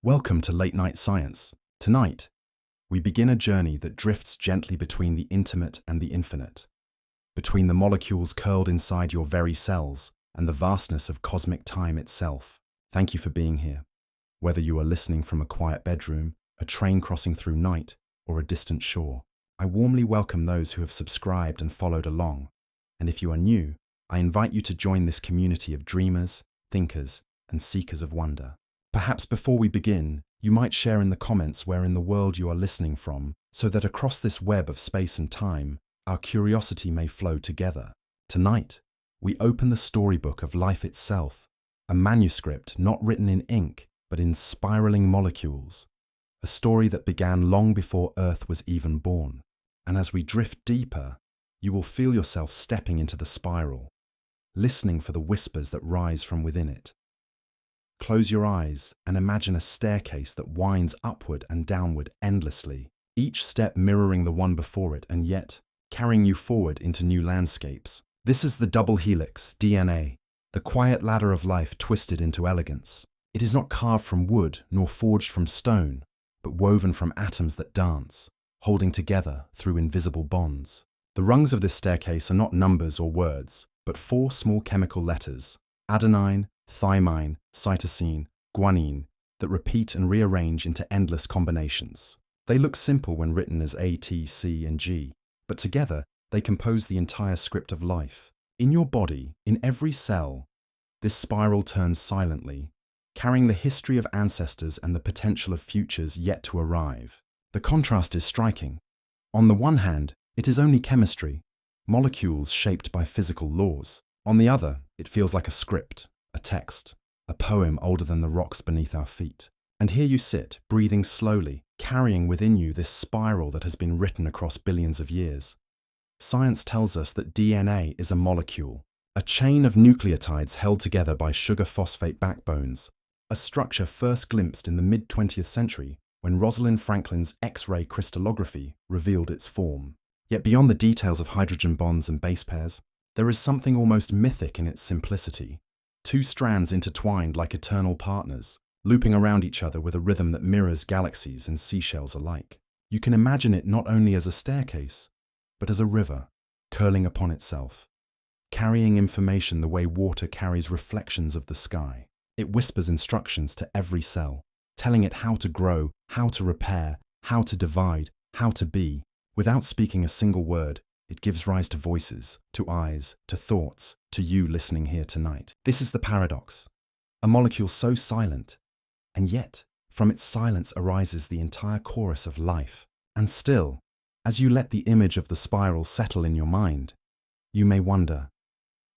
Welcome to Late Night Science. Tonight, we begin a journey that drifts gently between the intimate and the infinite, between the molecules curled inside your very cells and the vastness of cosmic time itself. Thank you for being here. Whether you are listening from a quiet bedroom, a train crossing through night, or a distant shore, I warmly welcome those who have subscribed and followed along. And if you are new, I invite you to join this community of dreamers, thinkers, and seekers of wonder. Perhaps before we begin, you might share in the comments where in the world you are listening from, so that across this web of space and time, our curiosity may flow together. Tonight, we open the storybook of life itself, a manuscript not written in ink, but in spiraling molecules, a story that began long before Earth was even born. And as we drift deeper, you will feel yourself stepping into the spiral, listening for the whispers that rise from within it. Close your eyes and imagine a staircase that winds upward and downward endlessly, each step mirroring the one before it and yet carrying you forward into new landscapes. This is the double helix, DNA, the quiet ladder of life twisted into elegance. It is not carved from wood nor forged from stone, but woven from atoms that dance, holding together through invisible bonds. The rungs of this staircase are not numbers or words, but four small chemical letters: adenine, thymine, cytosine, guanine, that repeat and rearrange into endless combinations. They look simple when written as A, T, C, and G, but together they compose the entire script of life. In your body, in every cell, this spiral turns silently, carrying the history of ancestors and the potential of futures yet to arrive. The contrast is striking. On the one hand, it is only chemistry, molecules shaped by physical laws. On the other, it feels like a script, a text, a poem older than the rocks beneath our feet. And here you sit, breathing slowly, carrying within you this spiral that has been written across billions of years. Science tells us that DNA is a molecule, a chain of nucleotides held together by sugar-phosphate backbones, a structure first glimpsed in the mid-20th century when Rosalind Franklin's X-ray crystallography revealed its form. Yet beyond the details of hydrogen bonds and base pairs, there is something almost mythic in its simplicity. Two strands intertwined like eternal partners, looping around each other with a rhythm that mirrors galaxies and seashells alike. You can imagine it not only as a staircase, but as a river, curling upon itself, carrying information the way water carries reflections of the sky. It whispers instructions to every cell, telling it how to grow, how to repair, how to divide, how to be. Without speaking a single word, it gives rise to voices, to eyes, to thoughts, to you listening here tonight. This is the paradox. A molecule so silent, and yet, from its silence arises the entire chorus of life. And still, as you let the image of the spiral settle in your mind, you may wonder,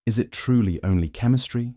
is it truly only chemistry?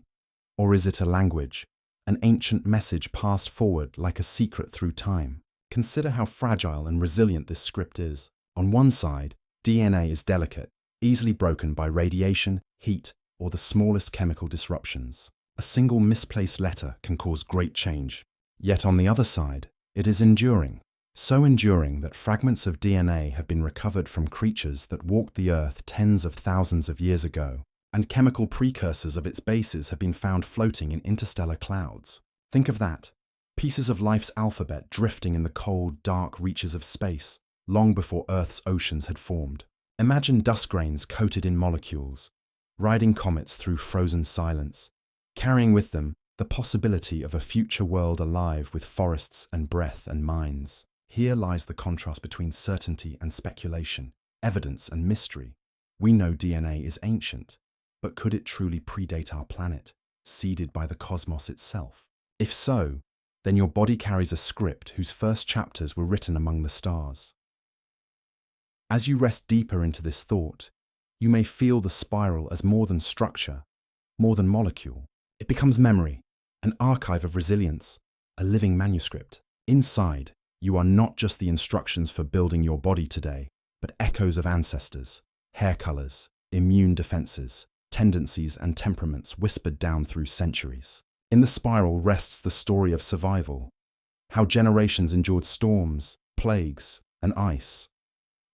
Or is it a language, an ancient message passed forward like a secret through time? Consider how fragile and resilient this script is. On one side, DNA is delicate, easily broken by radiation, heat, or the smallest chemical disruptions. A single misplaced letter can cause great change. Yet on the other side, it is enduring. So enduring that fragments of DNA have been recovered from creatures that walked the Earth tens of thousands of years ago, and chemical precursors of its bases have been found floating in interstellar clouds. Think of that. Pieces of life's alphabet drifting in the cold, dark reaches of space, long before Earth's oceans had formed. Imagine dust grains coated in molecules, riding comets through frozen silence, carrying with them the possibility of a future world alive with forests and breath and minds. Here lies the contrast between certainty and speculation, evidence and mystery. We know DNA is ancient, but could it truly predate our planet, seeded by the cosmos itself? If so, then your body carries a script whose first chapters were written among the stars. As you rest deeper into this thought, you may feel the spiral as more than structure, more than molecule. It becomes memory, an archive of resilience, a living manuscript. Inside, you are not just the instructions for building your body today, but echoes of ancestors, hair colors, immune defenses, tendencies and temperaments whispered down through centuries. In the spiral rests the story of survival, how generations endured storms, plagues, and ice,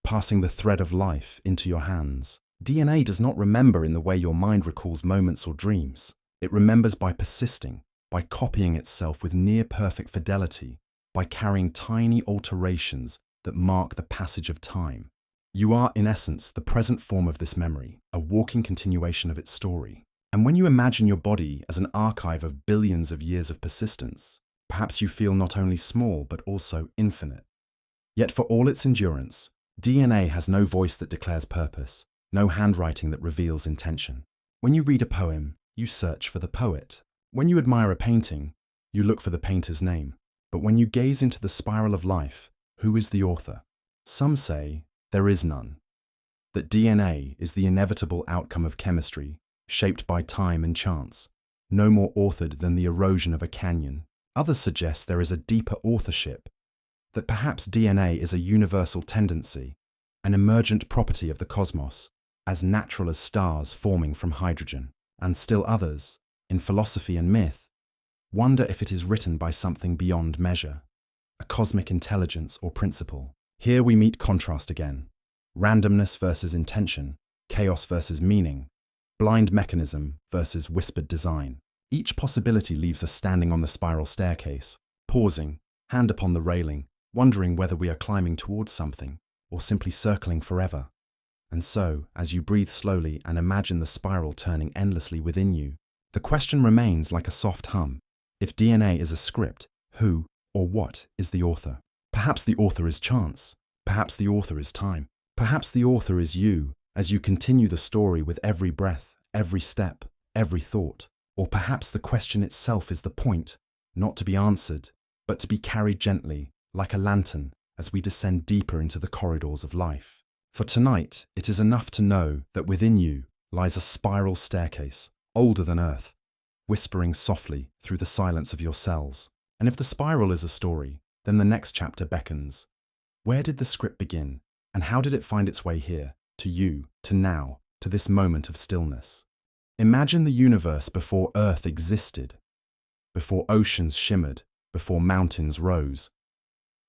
passing the thread of life into your hands. DNA does not remember in the way your mind recalls moments or dreams. It remembers by persisting, by copying itself with near-perfect fidelity, by carrying tiny alterations that mark the passage of time. You are, in essence, the present form of this memory, a walking continuation of its story. And when you imagine your body as an archive of billions of years of persistence, perhaps you feel not only small but also infinite. Yet for all its endurance, DNA has no voice that declares purpose, no handwriting that reveals intention. When you read a poem, you search for the poet. When you admire a painting, you look for the painter's name. But when you gaze into the spiral of life, who is the author? Some say there is none. That DNA is the inevitable outcome of chemistry, shaped by time and chance, no more authored than the erosion of a canyon. Others suggest there is a deeper authorship, that perhaps DNA is a universal tendency, an emergent property of the cosmos, as natural as stars forming from hydrogen. And still others, in philosophy and myth, wonder if it is written by something beyond measure, a cosmic intelligence or principle. Here we meet contrast again. Randomness versus intention, chaos versus meaning, blind mechanism versus whispered design. Each possibility leaves us standing on the spiral staircase, pausing, hand upon the railing, wondering whether we are climbing towards something or simply circling forever. And so, as you breathe slowly and imagine the spiral turning endlessly within you, the question remains like a soft hum. If DNA is a script, who or what is the author? Perhaps the author is chance. Perhaps the author is time. Perhaps the author is you, as you continue the story with every breath, every step, every thought. Or perhaps the question itself is the point, not to be answered, but to be carried gently, like a lantern, as we descend deeper into the corridors of life. For tonight, it is enough to know that within you lies a spiral staircase, older than Earth, whispering softly through the silence of your cells. And if the spiral is a story, then the next chapter beckons. Where did the script begin, and how did it find its way here, to you, to now, to this moment of stillness? Imagine the universe before Earth existed, before oceans shimmered, before mountains rose,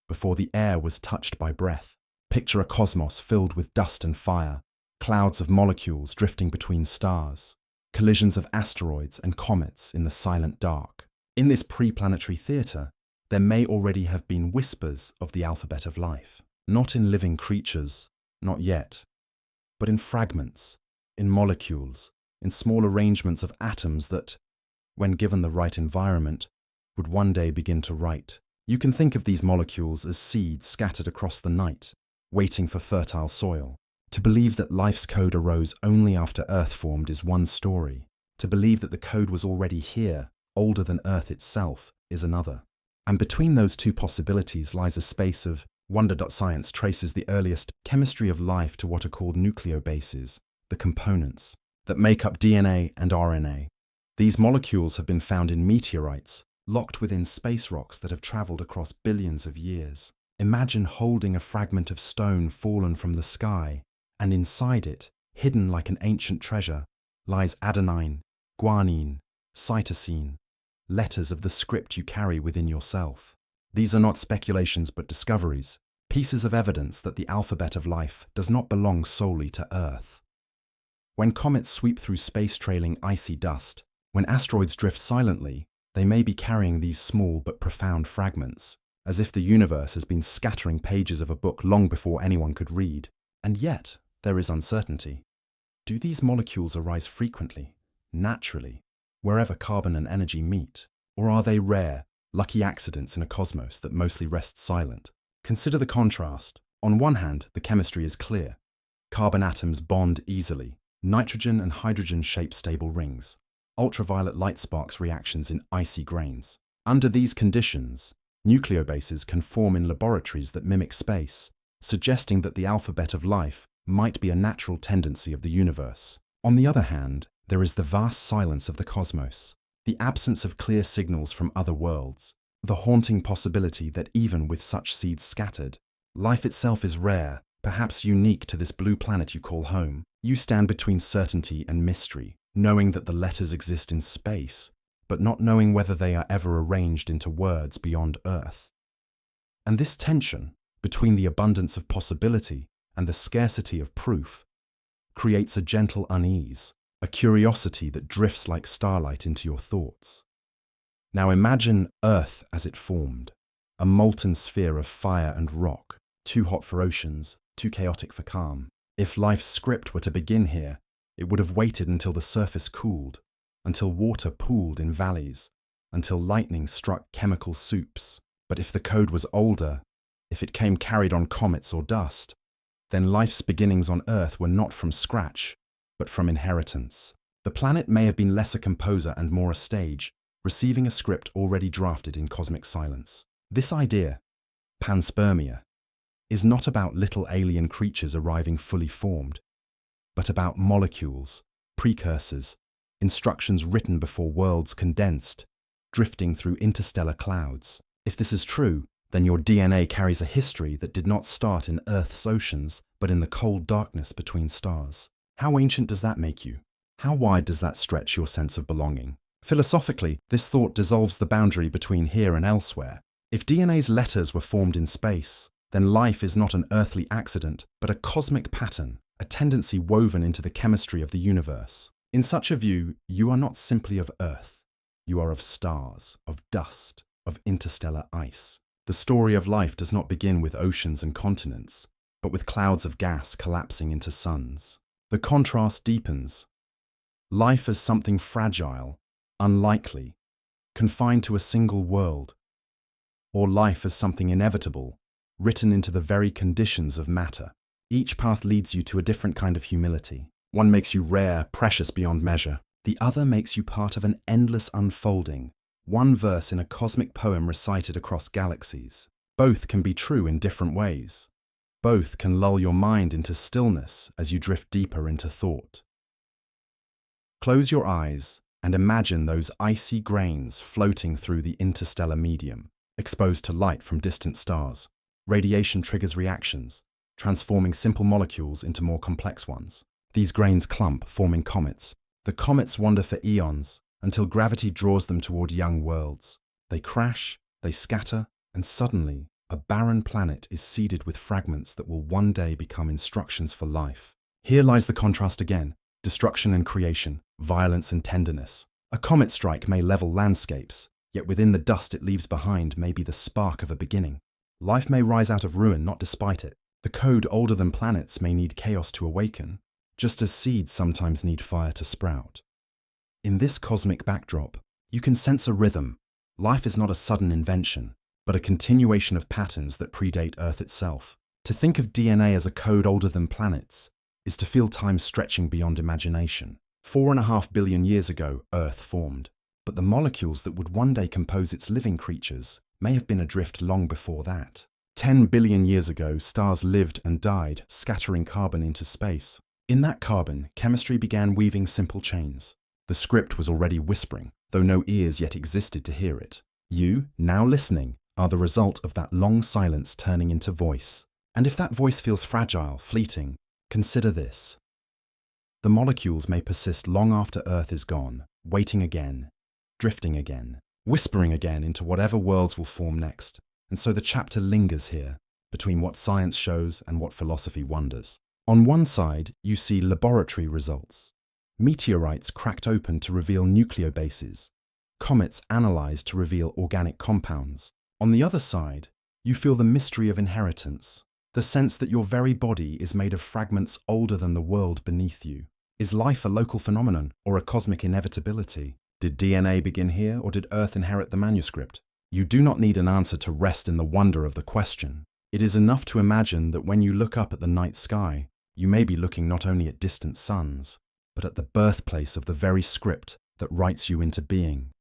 before the air was touched by breath. Picture a cosmos filled with dust and fire, clouds of molecules drifting between stars, collisions of asteroids and comets in the silent dark. In this pre-planetary theatre, there may already have been whispers of the alphabet of life, not in living creatures, not yet, but in fragments, in molecules, in small arrangements of atoms that, when given the right environment, would one day begin to write. You can think of these molecules as seeds scattered across the night, waiting for fertile soil. To believe that life's code arose only after Earth formed is one story. To believe that the code was already here, older than Earth itself, is another. And between those two possibilities lies a space of wonder. Science traces the earliest chemistry of life to what are called nucleobases, the components that make up DNA and RNA. These molecules have been found in meteorites, locked within space rocks that have traveled across billions of years. Imagine holding a fragment of stone fallen from the sky, and inside it, hidden like an ancient treasure, lies adenine, guanine, cytosine, letters of the script you carry within yourself. These are not speculations but discoveries, pieces of evidence that the alphabet of life does not belong solely to Earth. When comets sweep through space trailing icy dust, when asteroids drift silently, they may be carrying these small but profound fragments, as if the universe has been scattering pages of a book long before anyone could read. And yet, there is uncertainty. Do these molecules arise frequently, naturally, wherever carbon and energy meet? Or are they rare, lucky accidents in a cosmos that mostly rests silent? Consider the contrast. On one hand, the chemistry is clear. Carbon atoms bond easily. Nitrogen and hydrogen shape stable rings. Ultraviolet light sparks reactions in icy grains. Under these conditions, nucleobases can form in laboratories that mimic space, suggesting that the alphabet of life might be a natural tendency of the universe. On the other hand, there is the vast silence of the cosmos, the absence of clear signals from other worlds, the haunting possibility that even with such seeds scattered, life itself is rare, perhaps unique to this blue planet you call home. You stand between certainty and mystery, knowing that the letters exist in space, but not knowing whether they are ever arranged into words beyond Earth. And this tension between the abundance of possibility and the scarcity of proof creates a gentle unease, a curiosity that drifts like starlight into your thoughts. Now imagine Earth as it formed, a molten sphere of fire and rock, too hot for oceans, too chaotic for calm. If life's script were to begin here, it would have waited until the surface cooled, until water pooled in valleys, until lightning struck chemical soups. But if the code was older, if it came carried on comets or dust, then life's beginnings on Earth were not from scratch, but from inheritance. The planet may have been less a composer and more a stage, receiving a script already drafted in cosmic silence. This idea, panspermia, is not about little alien creatures arriving fully formed, but about molecules, precursors, instructions written before worlds condensed, drifting through interstellar clouds. If this is true, then your DNA carries a history that did not start in Earth's oceans, but in the cold darkness between stars. How ancient does that make you? How wide does that stretch your sense of belonging? Philosophically, this thought dissolves the boundary between here and elsewhere. If DNA's letters were formed in space, then life is not an earthly accident, but a cosmic pattern, a tendency woven into the chemistry of the universe. In such a view, you are not simply of Earth. You are of stars, of dust, of interstellar ice. The story of life does not begin with oceans and continents, but with clouds of gas collapsing into suns. The contrast deepens. Life as something fragile, unlikely, confined to a single world, or life as something inevitable, written into the very conditions of matter. Each path leads you to a different kind of humility. One makes you rare, precious beyond measure. The other makes you part of an endless unfolding, one verse in a cosmic poem recited across galaxies. Both can be true in different ways. Both can lull your mind into stillness as you drift deeper into thought. Close your eyes and imagine those icy grains floating through the interstellar medium, exposed to light from distant stars. Radiation triggers reactions, transforming simple molecules into more complex ones. These grains clump, forming comets. The comets wander for eons, until gravity draws them toward young worlds. They crash, they scatter, and suddenly, a barren planet is seeded with fragments that will one day become instructions for life. Here lies the contrast again: destruction and creation, violence and tenderness. A comet strike may level landscapes, yet within the dust it leaves behind may be the spark of a beginning. Life may rise out of ruin, not despite it. The code older than planets may need chaos to awaken, just as seeds sometimes need fire to sprout. In this cosmic backdrop, you can sense a rhythm. Life is not a sudden invention, but a continuation of patterns that predate Earth itself. To think of DNA as a code older than planets is to feel time stretching beyond imagination. 4.5 billion years ago, Earth formed, but the molecules that would one day compose its living creatures may have been adrift long before that. 10 billion years ago, stars lived and died, scattering carbon into space. In that carbon, chemistry began weaving simple chains. The script was already whispering, though no ears yet existed to hear it. You, now listening, are the result of that long silence turning into voice. And if that voice feels fragile, fleeting, consider this. The molecules may persist long after Earth is gone, waiting again, drifting again, whispering again into whatever worlds will form next. And so the chapter lingers here, between what science shows and what philosophy wonders. On one side, you see laboratory results. Meteorites cracked open to reveal nucleobases, comets analyzed to reveal organic compounds. On the other side, you feel the mystery of inheritance, the sense that your very body is made of fragments older than the world beneath you. Is life a local phenomenon or a cosmic inevitability? Did DNA begin here or did Earth inherit the manuscript? You do not need an answer to rest in the wonder of the question. It is enough to imagine that when you look up at the night sky, you may be looking not only at distant suns, but at the birthplace of the very script that writes you into being.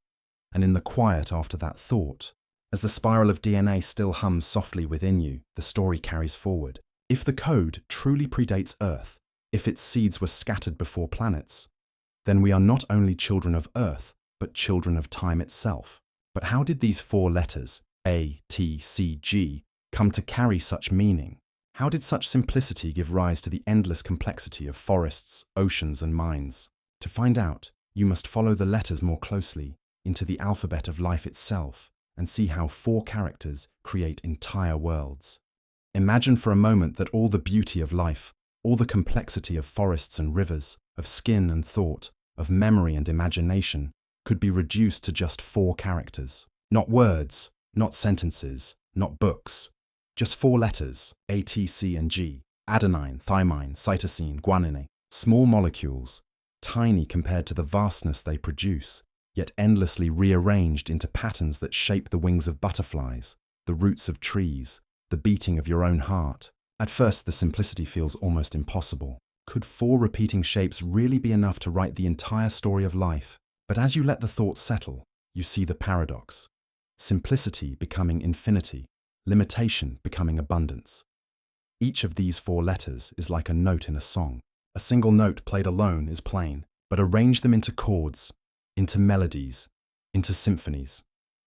And in the quiet after that thought, as the spiral of DNA still hums softly within you, the story carries forward. If the code truly predates Earth, if its seeds were scattered before planets, then we are not only children of Earth, but children of time itself. But how did these 4 letters, A, T, C, G, come to carry such meaning? How did such simplicity give rise to the endless complexity of forests, oceans, and mines? To find out, you must follow the letters more closely into the alphabet of life itself and see how 4 characters create entire worlds. Imagine for a moment that all the beauty of life, all the complexity of forests and rivers, of skin and thought, of memory and imagination, could be reduced to just 4 characters. Not words, not sentences, not books. Just 4 letters, A, T, C, and G. Adenine, thymine, cytosine, guanine. Small molecules, tiny compared to the vastness they produce, yet endlessly rearranged into patterns that shape the wings of butterflies, the roots of trees, the beating of your own heart. At first, the simplicity feels almost impossible. Could 4 repeating shapes really be enough to write the entire story of life? But as you let the thought settle, you see the paradox. Simplicity becoming infinity, limitation becoming abundance. Each of these 4 letters is like a note in a song. A single note played alone is plain, but arrange them into chords, into melodies, into symphonies,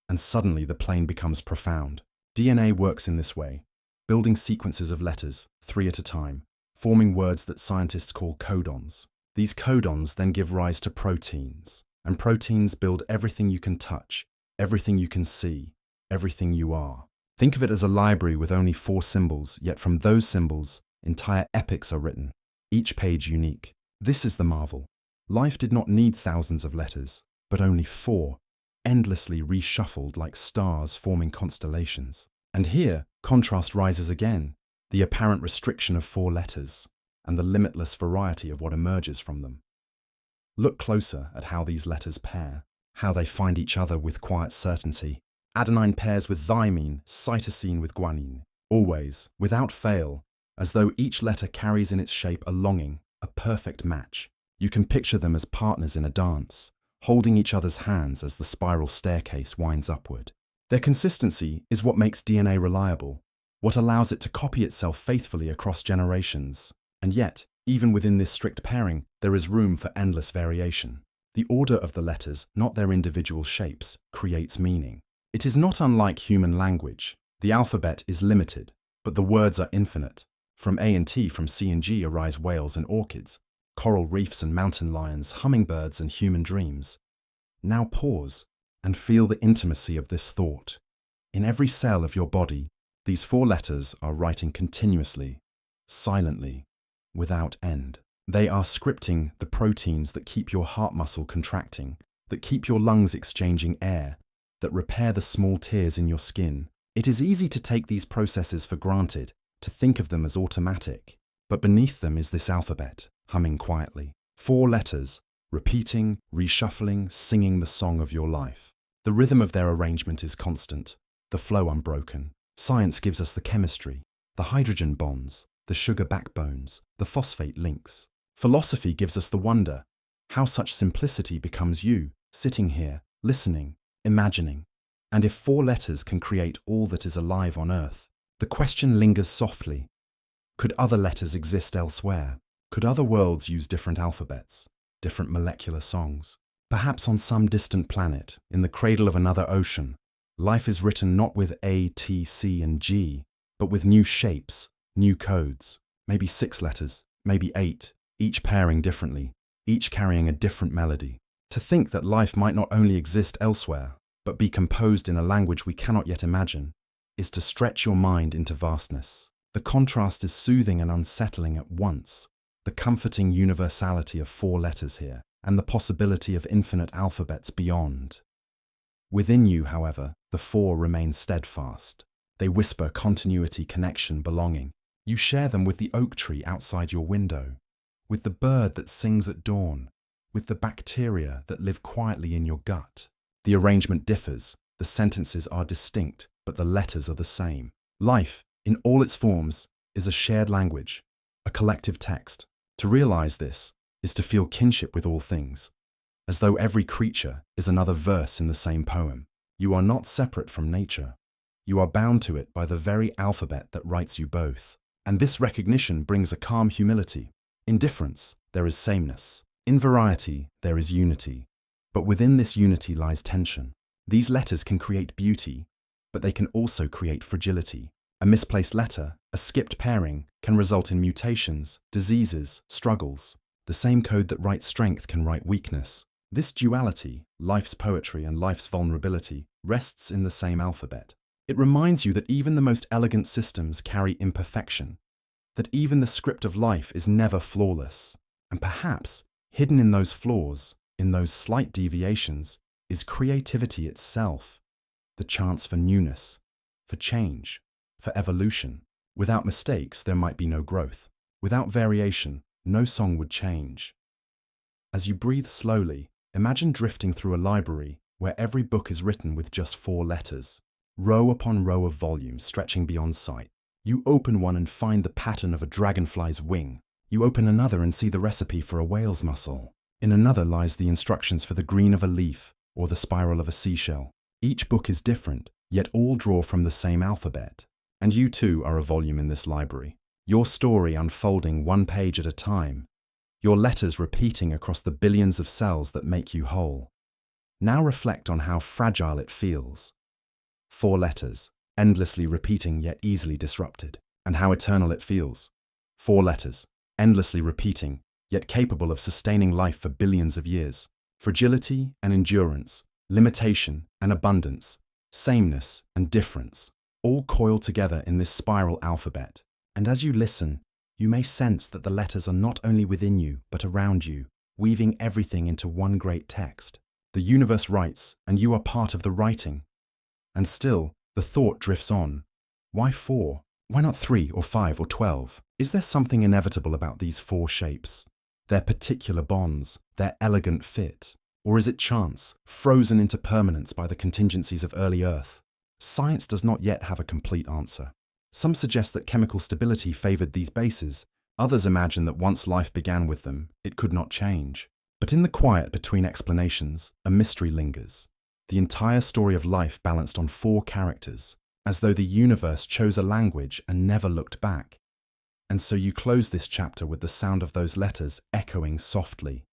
and suddenly the plane becomes profound. DNA works in this way, building sequences of letters, 3 at a time, forming words that scientists call codons. These codons then give rise to proteins, and proteins build everything you can touch, everything you can see, everything you are. Think of it as a library with only 4 symbols, yet from those symbols, entire epics are written, each page unique. This is the marvel. Life did not need thousands of letters, but only 4, endlessly reshuffled like stars forming constellations. And here, contrast rises again, the apparent restriction of 4 letters, and the limitless variety of what emerges from them. Look closer at how these letters pair, how they find each other with quiet certainty. Adenine pairs with thymine, cytosine with guanine, always, without fail, as though each letter carries in its shape a longing, a perfect match. You can picture them as partners in a dance, holding each other's hands as the spiral staircase winds upward. Their consistency is what makes DNA reliable, what allows it to copy itself faithfully across generations. And yet, even within this strict pairing, there is room for endless variation. The order of the letters, not their individual shapes, creates meaning. It is not unlike human language. The alphabet is limited, but the words are infinite. From A and T, from C and G arise whales and orchids, coral reefs and mountain lions, hummingbirds and human dreams. Now pause and feel the intimacy of this thought. In every cell of your body, these 4 letters are writing continuously, silently, without end. They are scripting the proteins that keep your heart muscle contracting, that keep your lungs exchanging air, that repair the small tears in your skin. It is easy to take these processes for granted, to think of them as automatic. But beneath them is this alphabet, humming quietly. 4 letters, repeating, reshuffling, singing the song of your life. The rhythm of their arrangement is constant, the flow unbroken. Science gives us the chemistry, the hydrogen bonds, the sugar backbones, the phosphate links. Philosophy gives us the wonder, how such simplicity becomes you, sitting here, listening, imagining. And if 4 letters can create all that is alive on Earth, the question lingers softly. Could other letters exist elsewhere? Could other worlds use different alphabets, different molecular songs? Perhaps on some distant planet, in the cradle of another ocean, life is written not with A, T, C, and G, but with new shapes, new codes, maybe 6 letters, maybe 8, each pairing differently, each carrying a different melody. To think that life might not only exist elsewhere, but be composed in a language we cannot yet imagine, is to stretch your mind into vastness. The contrast is soothing and unsettling at once, the comforting universality of 4 letters here, and the possibility of infinite alphabets beyond. Within you, however, the 4 remain steadfast. They whisper continuity, connection, belonging. You share them with the oak tree outside your window, with the bird that sings at dawn, with the bacteria that live quietly in your gut. The arrangement differs, the sentences are distinct, but the letters are the same. Life, in all its forms, is a shared language, a collective text. To realize this is to feel kinship with all things, as though every creature is another verse in the same poem. You are not separate from nature. You are bound to it by the very alphabet that writes you both. And this recognition brings a calm humility. In difference, there is sameness. In variety, there is unity. But within this unity lies tension. These letters can create beauty, but they can also create fragility. A misplaced letter, a skipped pairing, can result in mutations, diseases, struggles. The same code that writes strength can write weakness. This duality, life's poetry and life's vulnerability, rests in the same alphabet. It reminds you that even the most elegant systems carry imperfection, that even the script of life is never flawless. And perhaps, hidden in those flaws, in those slight deviations, is creativity itself, the chance for newness, for change, for evolution. Without mistakes, there might be no growth. Without variation, no song would change. As you breathe slowly, imagine drifting through a library where every book is written with just 4 letters. Row upon row of volumes stretching beyond sight. You open one and find the pattern of a dragonfly's wing. You open another and see the recipe for a whale's muscle. In another lies the instructions for the green of a leaf or the spiral of a seashell. Each book is different, yet all draw from the same alphabet. And you too are a volume in this library. Your story unfolding one page at a time. Your letters repeating across the billions of cells that make you whole. Now reflect on how fragile it feels. 4 letters, endlessly repeating yet easily disrupted. And how eternal it feels. 4 letters, endlessly repeating yet capable of sustaining life for billions of years. Fragility and endurance, limitation and abundance, sameness and difference, all coiled together in this spiral alphabet. And as you listen, you may sense that the letters are not only within you, but around you, weaving everything into one great text. The universe writes, and you are part of the writing. And still, the thought drifts on. Why 4? Why not 3 or 5 or 12? Is there something inevitable about these 4 shapes? Their particular bonds, their elegant fit? Or is it chance, frozen into permanence by the contingencies of early Earth? Science does not yet have a complete answer. Some suggest that chemical stability favored these bases. Others imagine that once life began with them, it could not change. But in the quiet between explanations, a mystery lingers. The entire story of life balanced on 4 characters, as though the universe chose a language and never looked back. And so you close this chapter with the sound of those letters echoing softly.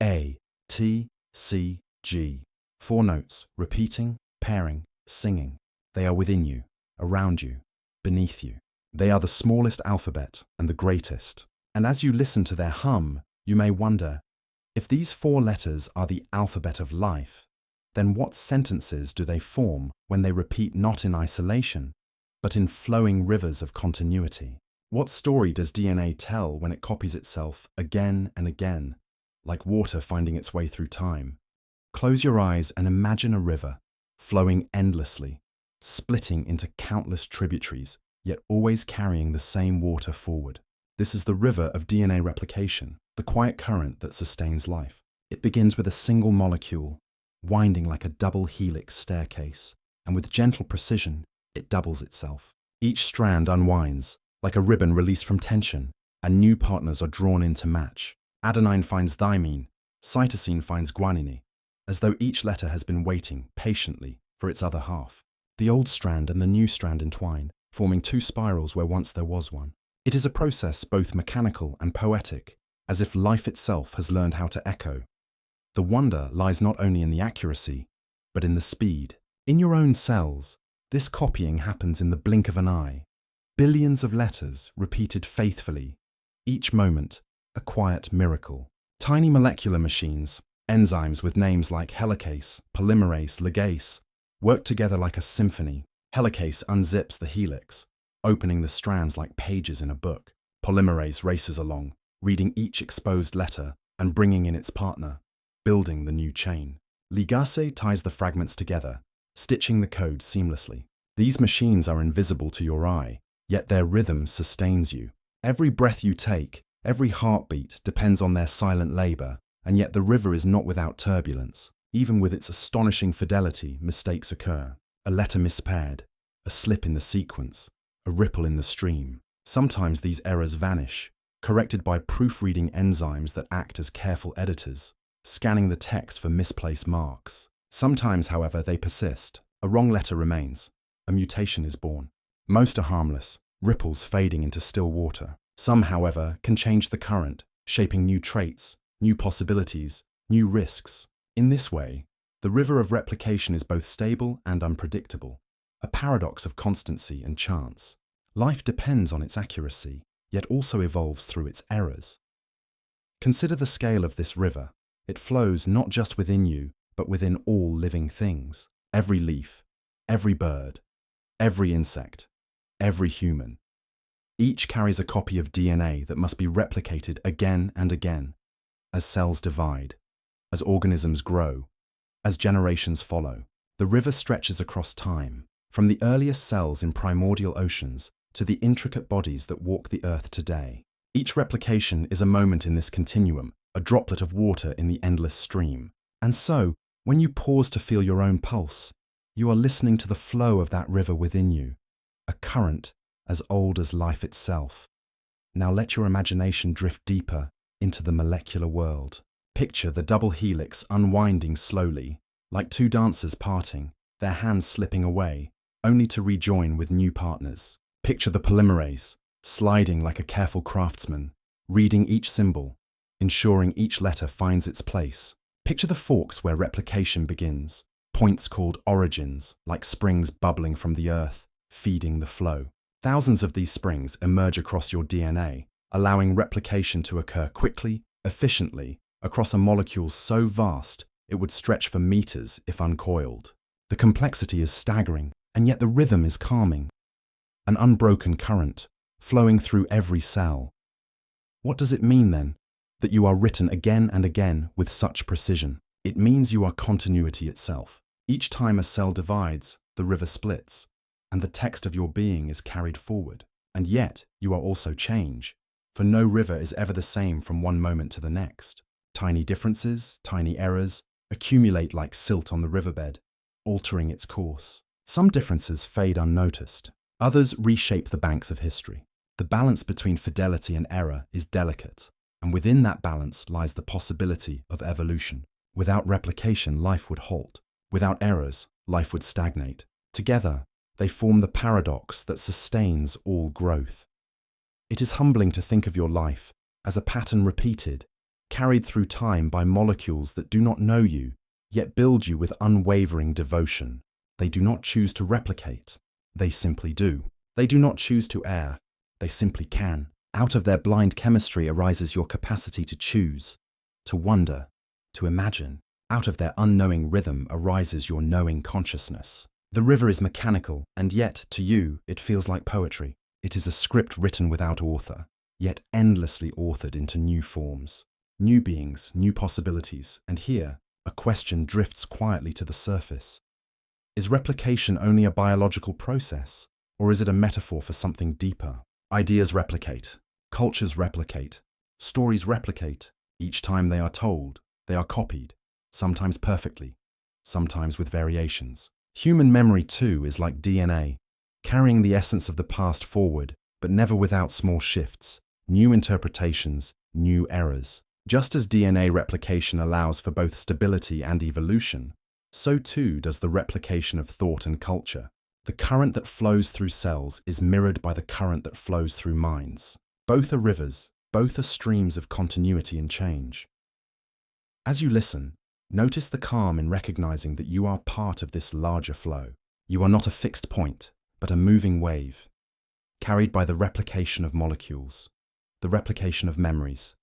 A, T, C, G. 4 notes, repeating, pairing, singing. They are within you, around you, beneath you. They are the smallest alphabet and the greatest. And as you listen to their hum, you may wonder, if these 4 letters are the alphabet of life, then what sentences do they form when they repeat not in isolation, but in flowing rivers of continuity? What story does DNA tell when it copies itself again and again, like water finding its way through time? Close your eyes and imagine a river, flowing endlessly, splitting into countless tributaries, yet always carrying the same water forward. This is the river of DNA replication, the quiet current that sustains life. It begins with a single molecule, winding like a double helix staircase, and with gentle precision, it doubles itself. Each strand unwinds, like a ribbon released from tension, and new partners are drawn in to match. Adenine finds thymine, cytosine finds guanine, as though each letter has been waiting patiently for its other half. The old strand and the new strand entwine, forming 2 spirals where once there was one. It is a process both mechanical and poetic, as if life itself has learned how to echo. The wonder lies not only in the accuracy, but in the speed. In your own cells, this copying happens in the blink of an eye. Billions of letters repeated faithfully, each moment a quiet miracle. Tiny molecular machines, enzymes with names like helicase, polymerase, ligase, work together like a symphony. Helicase unzips the helix, opening the strands like pages in a book. Polymerase races along, reading each exposed letter and bringing in its partner, building the new chain. Ligase ties the fragments together, stitching the code seamlessly. These machines are invisible to your eye, yet their rhythm sustains you. Every breath you take, every heartbeat depends on their silent labor, and yet the river is not without turbulence. Even with its astonishing fidelity, mistakes occur. A letter mispaired, a slip in the sequence, a ripple in the stream. Sometimes these errors vanish, corrected by proofreading enzymes that act as careful editors, scanning the text for misplaced marks. Sometimes, however, they persist. A wrong letter remains. A mutation is born. Most are harmless, ripples fading into still water. Some, however, can change the current, shaping new traits, new possibilities, new risks. In this way, the river of replication is both stable and unpredictable, a paradox of constancy and chance. Life depends on its accuracy, yet also evolves through its errors. Consider the scale of this river. It flows not just within you, but within all living things. Every leaf, every bird, every insect, every human. Each carries a copy of DNA that must be replicated again and again, as cells divide, as organisms grow, as generations follow. The river stretches across time, from the earliest cells in primordial oceans to the intricate bodies that walk the earth today. Each replication is a moment in this continuum, a droplet of water in the endless stream. And so, when you pause to feel your own pulse, you are listening to the flow of that river within you, a current as old as life itself. Now let your imagination drift deeper into the molecular world. Picture the double helix unwinding slowly, like two dancers parting, their hands slipping away, only to rejoin with new partners. Picture the polymerase, sliding like a careful craftsman, reading each symbol, ensuring each letter finds its place. Picture the forks where replication begins, points called origins, like springs bubbling from the earth, feeding the flow. Thousands of these springs emerge across your DNA, allowing replication to occur quickly, efficiently, across a molecule so vast it would stretch for meters if uncoiled. The complexity is staggering, and yet the rhythm is calming. An unbroken current, flowing through every cell. What does it mean then, that you are written again and again with such precision? It means you are continuity itself. Each time a cell divides, the river splits, and the text of your being is carried forward. And yet, you are also change, for no river is ever the same from one moment to the next. Tiny differences, tiny errors, accumulate like silt on the riverbed, altering its course. Some differences fade unnoticed. Others reshape the banks of history. The balance between fidelity and error is delicate, and within that balance lies the possibility of evolution. Without replication, life would halt. Without errors, life would stagnate. Together, they form the paradox that sustains all growth. It is humbling to think of your life as a pattern repeated, carried through time by molecules that do not know you, yet build you with unwavering devotion. They do not choose to replicate, they simply do. They do not choose to err, they simply can. Out of their blind chemistry arises your capacity to choose, to wonder, to imagine. Out of their unknowing rhythm arises your knowing consciousness. The river is mechanical, and yet, to you, it feels like poetry. It is a script written without author, yet endlessly authored into new forms. New beings, new possibilities, and here, a question drifts quietly to the surface. Is replication only a biological process, or is it a metaphor for something deeper? Ideas replicate, cultures replicate, stories replicate. Each time they are told, they are copied, sometimes perfectly, sometimes with variations. Human memory, too, is like DNA, carrying the essence of the past forward, but never without small shifts, new interpretations, new errors. Just as DNA replication allows for both stability and evolution, so too does the replication of thought and culture. The current that flows through cells is mirrored by the current that flows through minds. Both are rivers, both are streams of continuity and change. As you listen, notice the calm in recognizing that you are part of this larger flow. You are not a fixed point, but a moving wave, carried by the replication of molecules, the replication of memories,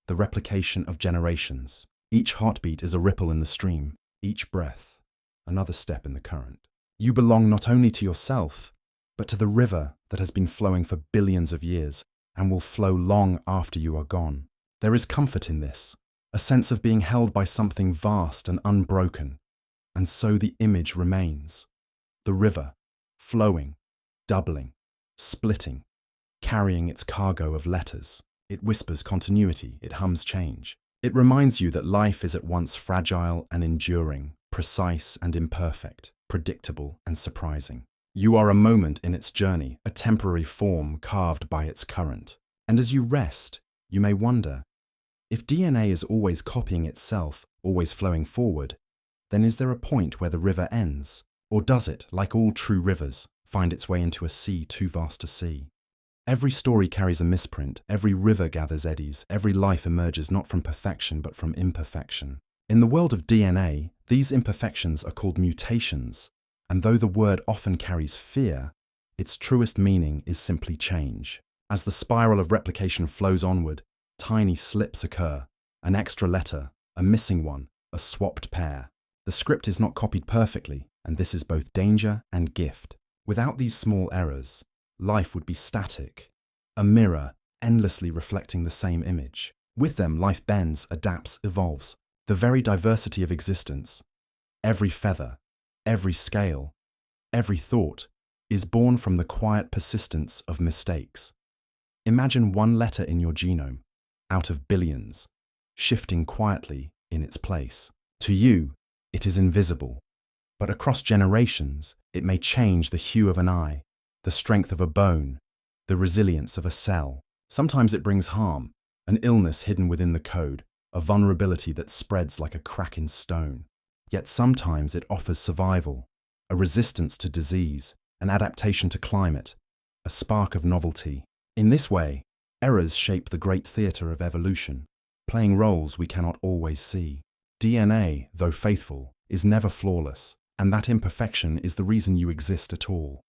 the replication of generations. Each heartbeat is a ripple in the stream, each breath, another step in the current. You belong not only to yourself, but to the river that has been flowing for billions of years and will flow long after you are gone. There is comfort in this, a sense of being held by something vast and unbroken, and so the image remains. The river, flowing, doubling, splitting, carrying its cargo of letters. It whispers continuity, it hums change. It reminds you that life is at once fragile and enduring, precise and imperfect, predictable and surprising. You are a moment in its journey, a temporary form carved by its current. And as you rest, you may wonder, if DNA is always copying itself, always flowing forward, then is there a point where the river ends? Or does it, like all true rivers, find its way into a sea too vast to see? Every story carries a misprint, every river gathers eddies, every life emerges not from perfection but from imperfection. In the world of DNA, these imperfections are called mutations, and though the word often carries fear, its truest meaning is simply change. As the spiral of replication flows onward, tiny slips occur, an extra letter, a missing one, a swapped pair. The script is not copied perfectly, and this is both danger and gift. Without these small errors, life would be static, a mirror endlessly reflecting the same image. With them, life bends, adapts, evolves. The very diversity of existence, Every feather, every scale, every thought is born from the quiet persistence of mistakes. Imagine one letter in your genome, out of billions, shifting quietly in its place. To you, it is invisible, but across generations, it may change the hue of an eye, the strength of a bone, the resilience of a cell. Sometimes it brings harm, an illness hidden within the code, a vulnerability that spreads like a crack in stone. Yet sometimes it offers survival, a resistance to disease, an adaptation to climate, a spark of novelty. In this way, errors shape the great theatre of evolution, playing roles we cannot always see. DNA, though faithful, is never flawless, and that imperfection is the reason you exist at all.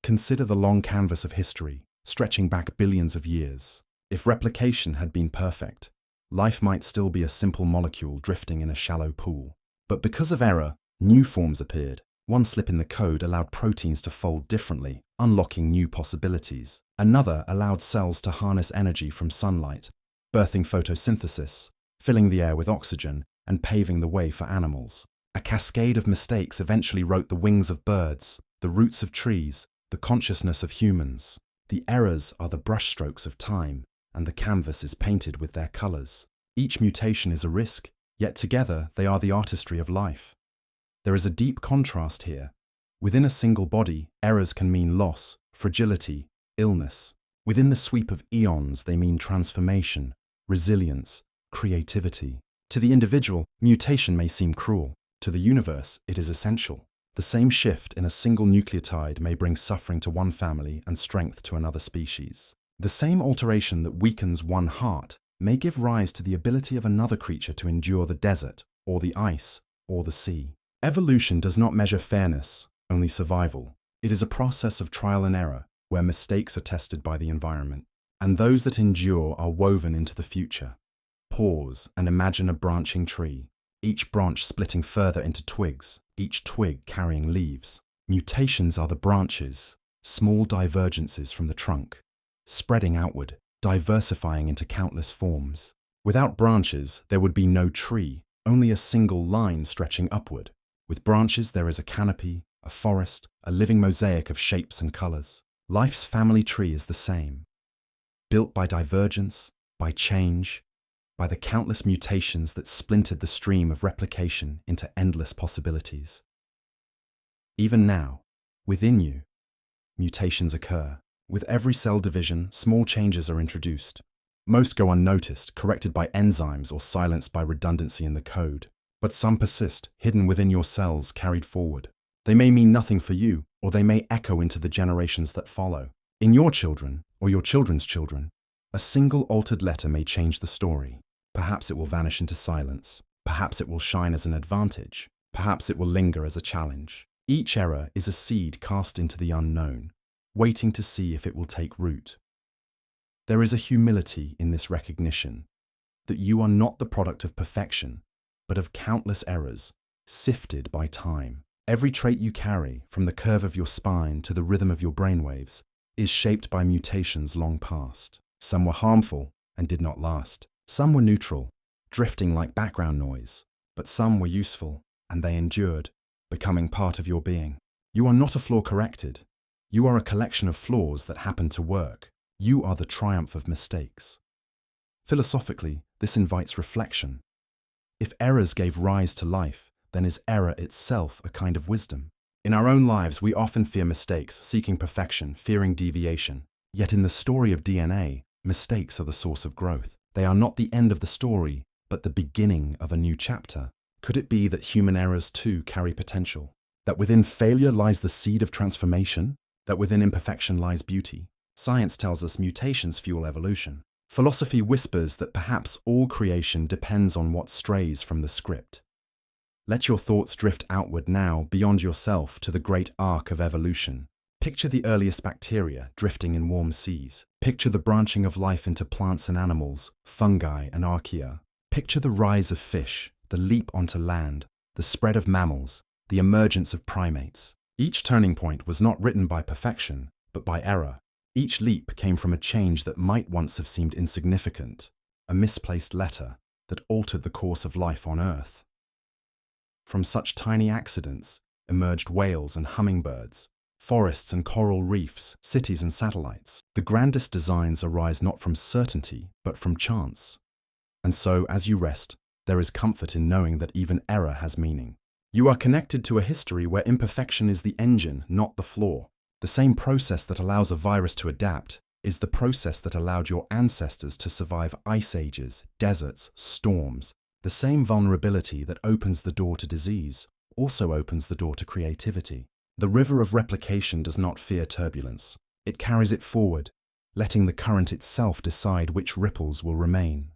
Consider the long canvas of history, stretching back billions of years. If replication had been perfect, life might still be a simple molecule drifting in a shallow pool. But because of error, new forms appeared. One slip in the code allowed proteins to fold differently, unlocking new possibilities. Another allowed cells to harness energy from sunlight, birthing photosynthesis, filling the air with oxygen, and paving the way for animals. A cascade of mistakes eventually wrote the wings of birds, the roots of trees, the consciousness of humans. The errors are the brushstrokes of time, and the canvas is painted with their colors. Each mutation is a risk, yet together they are the artistry of life. There is a deep contrast here. Within a single body, errors can mean loss, fragility, illness. Within the sweep of eons, they mean transformation, resilience, creativity. To the individual, mutation may seem cruel. To the universe, it is essential. The same shift in a single nucleotide may bring suffering to one family and strength to another species. The same alteration that weakens one heart may give rise to the ability of another creature to endure the desert, or the ice, or the sea. Evolution does not measure fairness, only survival. It is a process of trial and error, where mistakes are tested by the environment, and those that endure are woven into the future. Pause and imagine a branching tree, each branch splitting further into twigs, each twig carrying leaves. Mutations are the branches, small divergences from the trunk, spreading outward, diversifying into countless forms. Without branches, there would be no tree, only a single line stretching upward. With branches, there is a canopy, a forest, a living mosaic of shapes and colors. Life's family tree is the same, built by divergence, by change, by the countless mutations that splintered the stream of replication into endless possibilities. Even now, within you, mutations occur. With every cell division, small changes are introduced. Most go unnoticed, corrected by enzymes or silenced by redundancy in the code. But some persist, hidden within your cells, carried forward. They may mean nothing for you, or they may echo into the generations that follow. In your children, or your children's children, a single altered letter may change the story. Perhaps it will vanish into silence. Perhaps it will shine as an advantage. Perhaps it will linger as a challenge. Each error is a seed cast into the unknown, waiting to see if it will take root. There is a humility in this recognition that you are not the product of perfection, but of countless errors, sifted by time. Every trait you carry, from the curve of your spine to the rhythm of your brainwaves, is shaped by mutations long past. Some were harmful and did not last. Some were neutral, drifting like background noise. But some were useful, and they endured, becoming part of your being. You are not a flaw corrected. You are a collection of flaws that happen to work. You are the triumph of mistakes. Philosophically, this invites reflection. If errors gave rise to life, then is error itself a kind of wisdom? In our own lives, we often fear mistakes, seeking perfection, fearing deviation. Yet in the story of DNA, mistakes are the source of growth. They are not the end of the story, but the beginning of a new chapter. Could it be that human errors too carry potential? That within failure lies the seed of transformation? That within imperfection lies beauty? Science tells us mutations fuel evolution. Philosophy whispers that perhaps all creation depends on what strays from the script. Let your thoughts drift outward now, beyond yourself, to the great arc of evolution. Picture the earliest bacteria drifting in warm seas. Picture the branching of life into plants and animals, fungi and archaea. Picture the rise of fish, the leap onto land, the spread of mammals, the emergence of primates. Each turning point was not written by perfection, but by error. Each leap came from a change that might once have seemed insignificant, a misplaced letter that altered the course of life on Earth. From such tiny accidents emerged whales and hummingbirds, forests and coral reefs, cities and satellites. The grandest designs arise not from certainty, but from chance. And so, as you rest, there is comfort in knowing that even error has meaning. You are connected to a history where imperfection is the engine, not the flaw. The same process that allows a virus to adapt is the process that allowed your ancestors to survive ice ages, deserts, storms. The same vulnerability that opens the door to disease also opens the door to creativity. The river of replication does not fear turbulence. It carries it forward, letting the current itself decide which ripples will remain.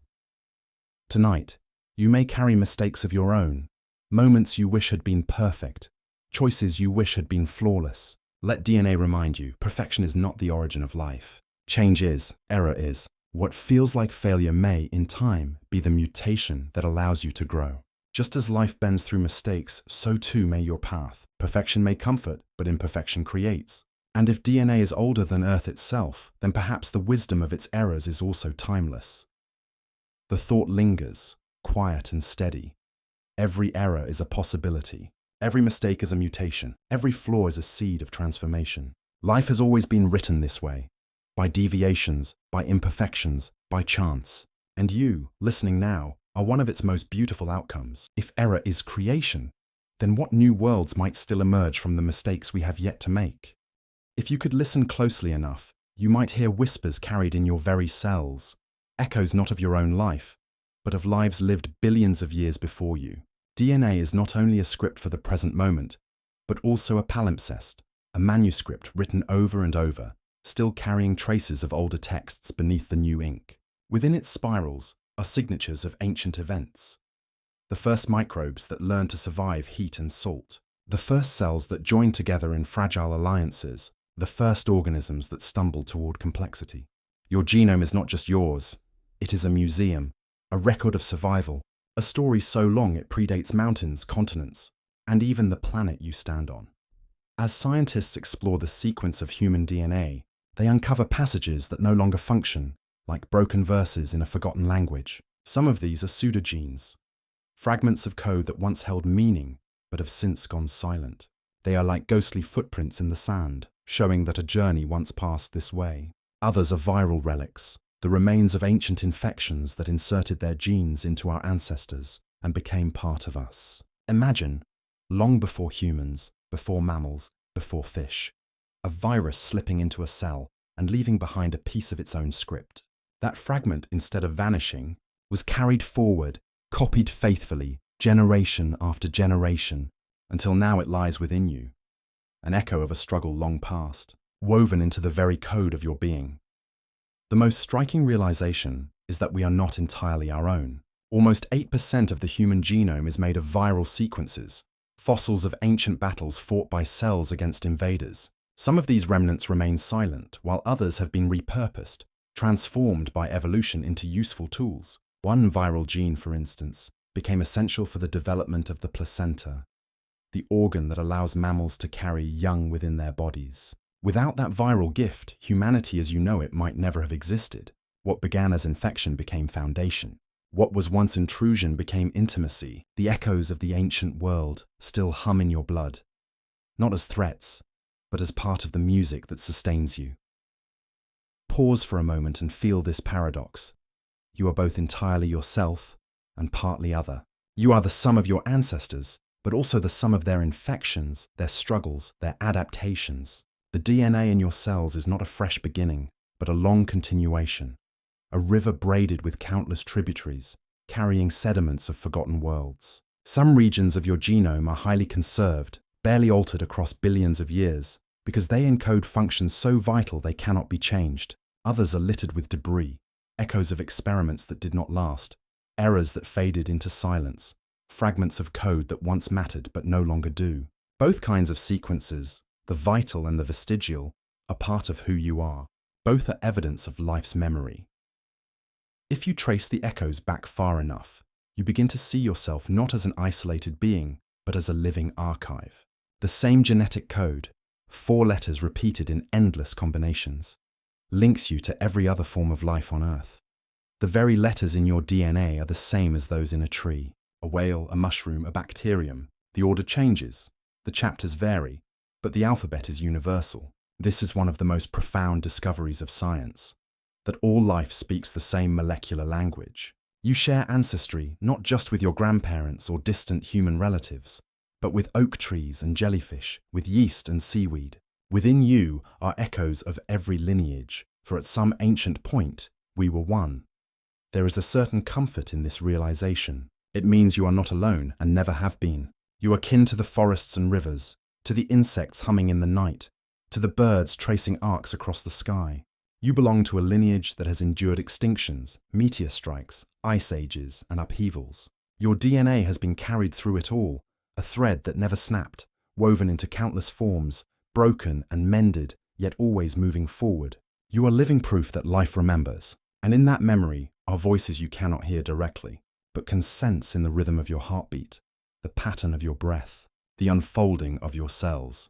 Tonight, you may carry mistakes of your own, moments you wish had been perfect, choices you wish had been flawless. Let DNA remind you, perfection is not the origin of life. Change is, error is. What feels like failure may, in time, be the mutation that allows you to grow. Just as life bends through mistakes, so too may your path. Perfection may comfort, but imperfection creates. And if DNA is older than Earth itself, then perhaps the wisdom of its errors is also timeless. The thought lingers, quiet and steady. Every error is a possibility. Every mistake is a mutation. Every flaw is a seed of transformation. Life has always been written this way, by deviations, by imperfections, by chance. And you, listening now, are one of its most beautiful outcomes. If error is creation, then what new worlds might still emerge from the mistakes we have yet to make? If you could listen closely enough, you might hear whispers carried in your very cells, echoes not of your own life, but of lives lived billions of years before you. DNA is not only a script for the present moment, but also a palimpsest, a manuscript written over and over, still carrying traces of older texts beneath the new ink. Within its spirals are signatures of ancient events. The first microbes that learned to survive heat and salt. The first cells that joined together in fragile alliances. The first organisms that stumbled toward complexity. Your genome is not just yours. It is a museum, a record of survival, a story so long it predates mountains, continents, and even the planet you stand on. As scientists explore the sequence of human DNA, they uncover passages that no longer function, like broken verses in a forgotten language. Some of these are pseudogenes, fragments of code that once held meaning, but have since gone silent. They are like ghostly footprints in the sand, showing that a journey once passed this way. Others are viral relics, the remains of ancient infections that inserted their genes into our ancestors and became part of us. Imagine, long before humans, before mammals, before fish, a virus slipping into a cell and leaving behind a piece of its own script. That fragment, instead of vanishing, was carried forward, copied faithfully, generation after generation, until now it lies within you, an echo of a struggle long past, woven into the very code of your being. The most striking realization is that we are not entirely our own. Almost 8% of the human genome is made of viral sequences, fossils of ancient battles fought by cells against invaders. Some of these remnants remain silent, while others have been repurposed, transformed by evolution into useful tools. One viral gene, for instance, became essential for the development of the placenta, the organ that allows mammals to carry young within their bodies. Without that viral gift, humanity as you know it might never have existed. What began as infection became foundation. What was once intrusion became intimacy. The echoes of the ancient world still hum in your blood, not as threats, but as part of the music that sustains you. Pause for a moment and feel this paradox. You are both entirely yourself and partly other. You are the sum of your ancestors, but also the sum of their infections, their struggles, their adaptations. The DNA in your cells is not a fresh beginning, but a long continuation, a river braided with countless tributaries, carrying sediments of forgotten worlds. Some regions of your genome are highly conserved, barely altered across billions of years, because they encode functions so vital they cannot be changed. Others are littered with debris, echoes of experiments that did not last, errors that faded into silence, fragments of code that once mattered but no longer do. Both kinds of sequences, the vital and the vestigial, are part of who you are. Both are evidence of life's memory. If you trace the echoes back far enough, you begin to see yourself not as an isolated being, but as a living archive. The same genetic code, 4 letters repeated in endless combinations, links you to every other form of life on Earth. The very letters in your DNA are the same as those in a tree, a whale, a mushroom, a bacterium. The order changes, the chapters vary, but the alphabet is universal. This is one of the most profound discoveries of science, that all life speaks the same molecular language. You share ancestry not just with your grandparents or distant human relatives, but with oak trees and jellyfish, with yeast and seaweed. Within you are echoes of every lineage, for at some ancient point, we were one. There is a certain comfort in this realization. It means you are not alone and never have been. You are kin to the forests and rivers, to the insects humming in the night, to the birds tracing arcs across the sky. You belong to a lineage that has endured extinctions, meteor strikes, ice ages, and upheavals. Your DNA has been carried through it all, a thread that never snapped, woven into countless forms, broken and mended, yet always moving forward. You are living proof that life remembers, and in that memory are voices you cannot hear directly, but can sense in the rhythm of your heartbeat, the pattern of your breath, the unfolding of your cells.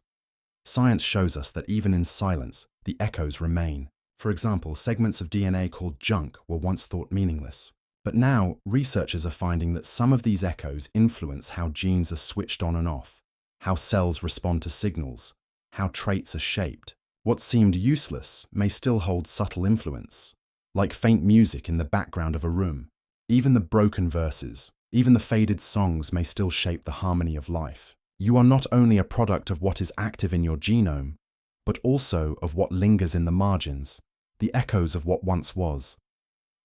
Science shows us that even in silence, the echoes remain. For example, segments of DNA called junk were once thought meaningless. But now, researchers are finding that some of these echoes influence how genes are switched on and off, how cells respond to signals, how traits are shaped. What seemed useless may still hold subtle influence, like faint music in the background of a room. Even the broken verses, even the faded songs may still shape the harmony of life. You are not only a product of what is active in your genome, but also of what lingers in the margins, the echoes of what once was.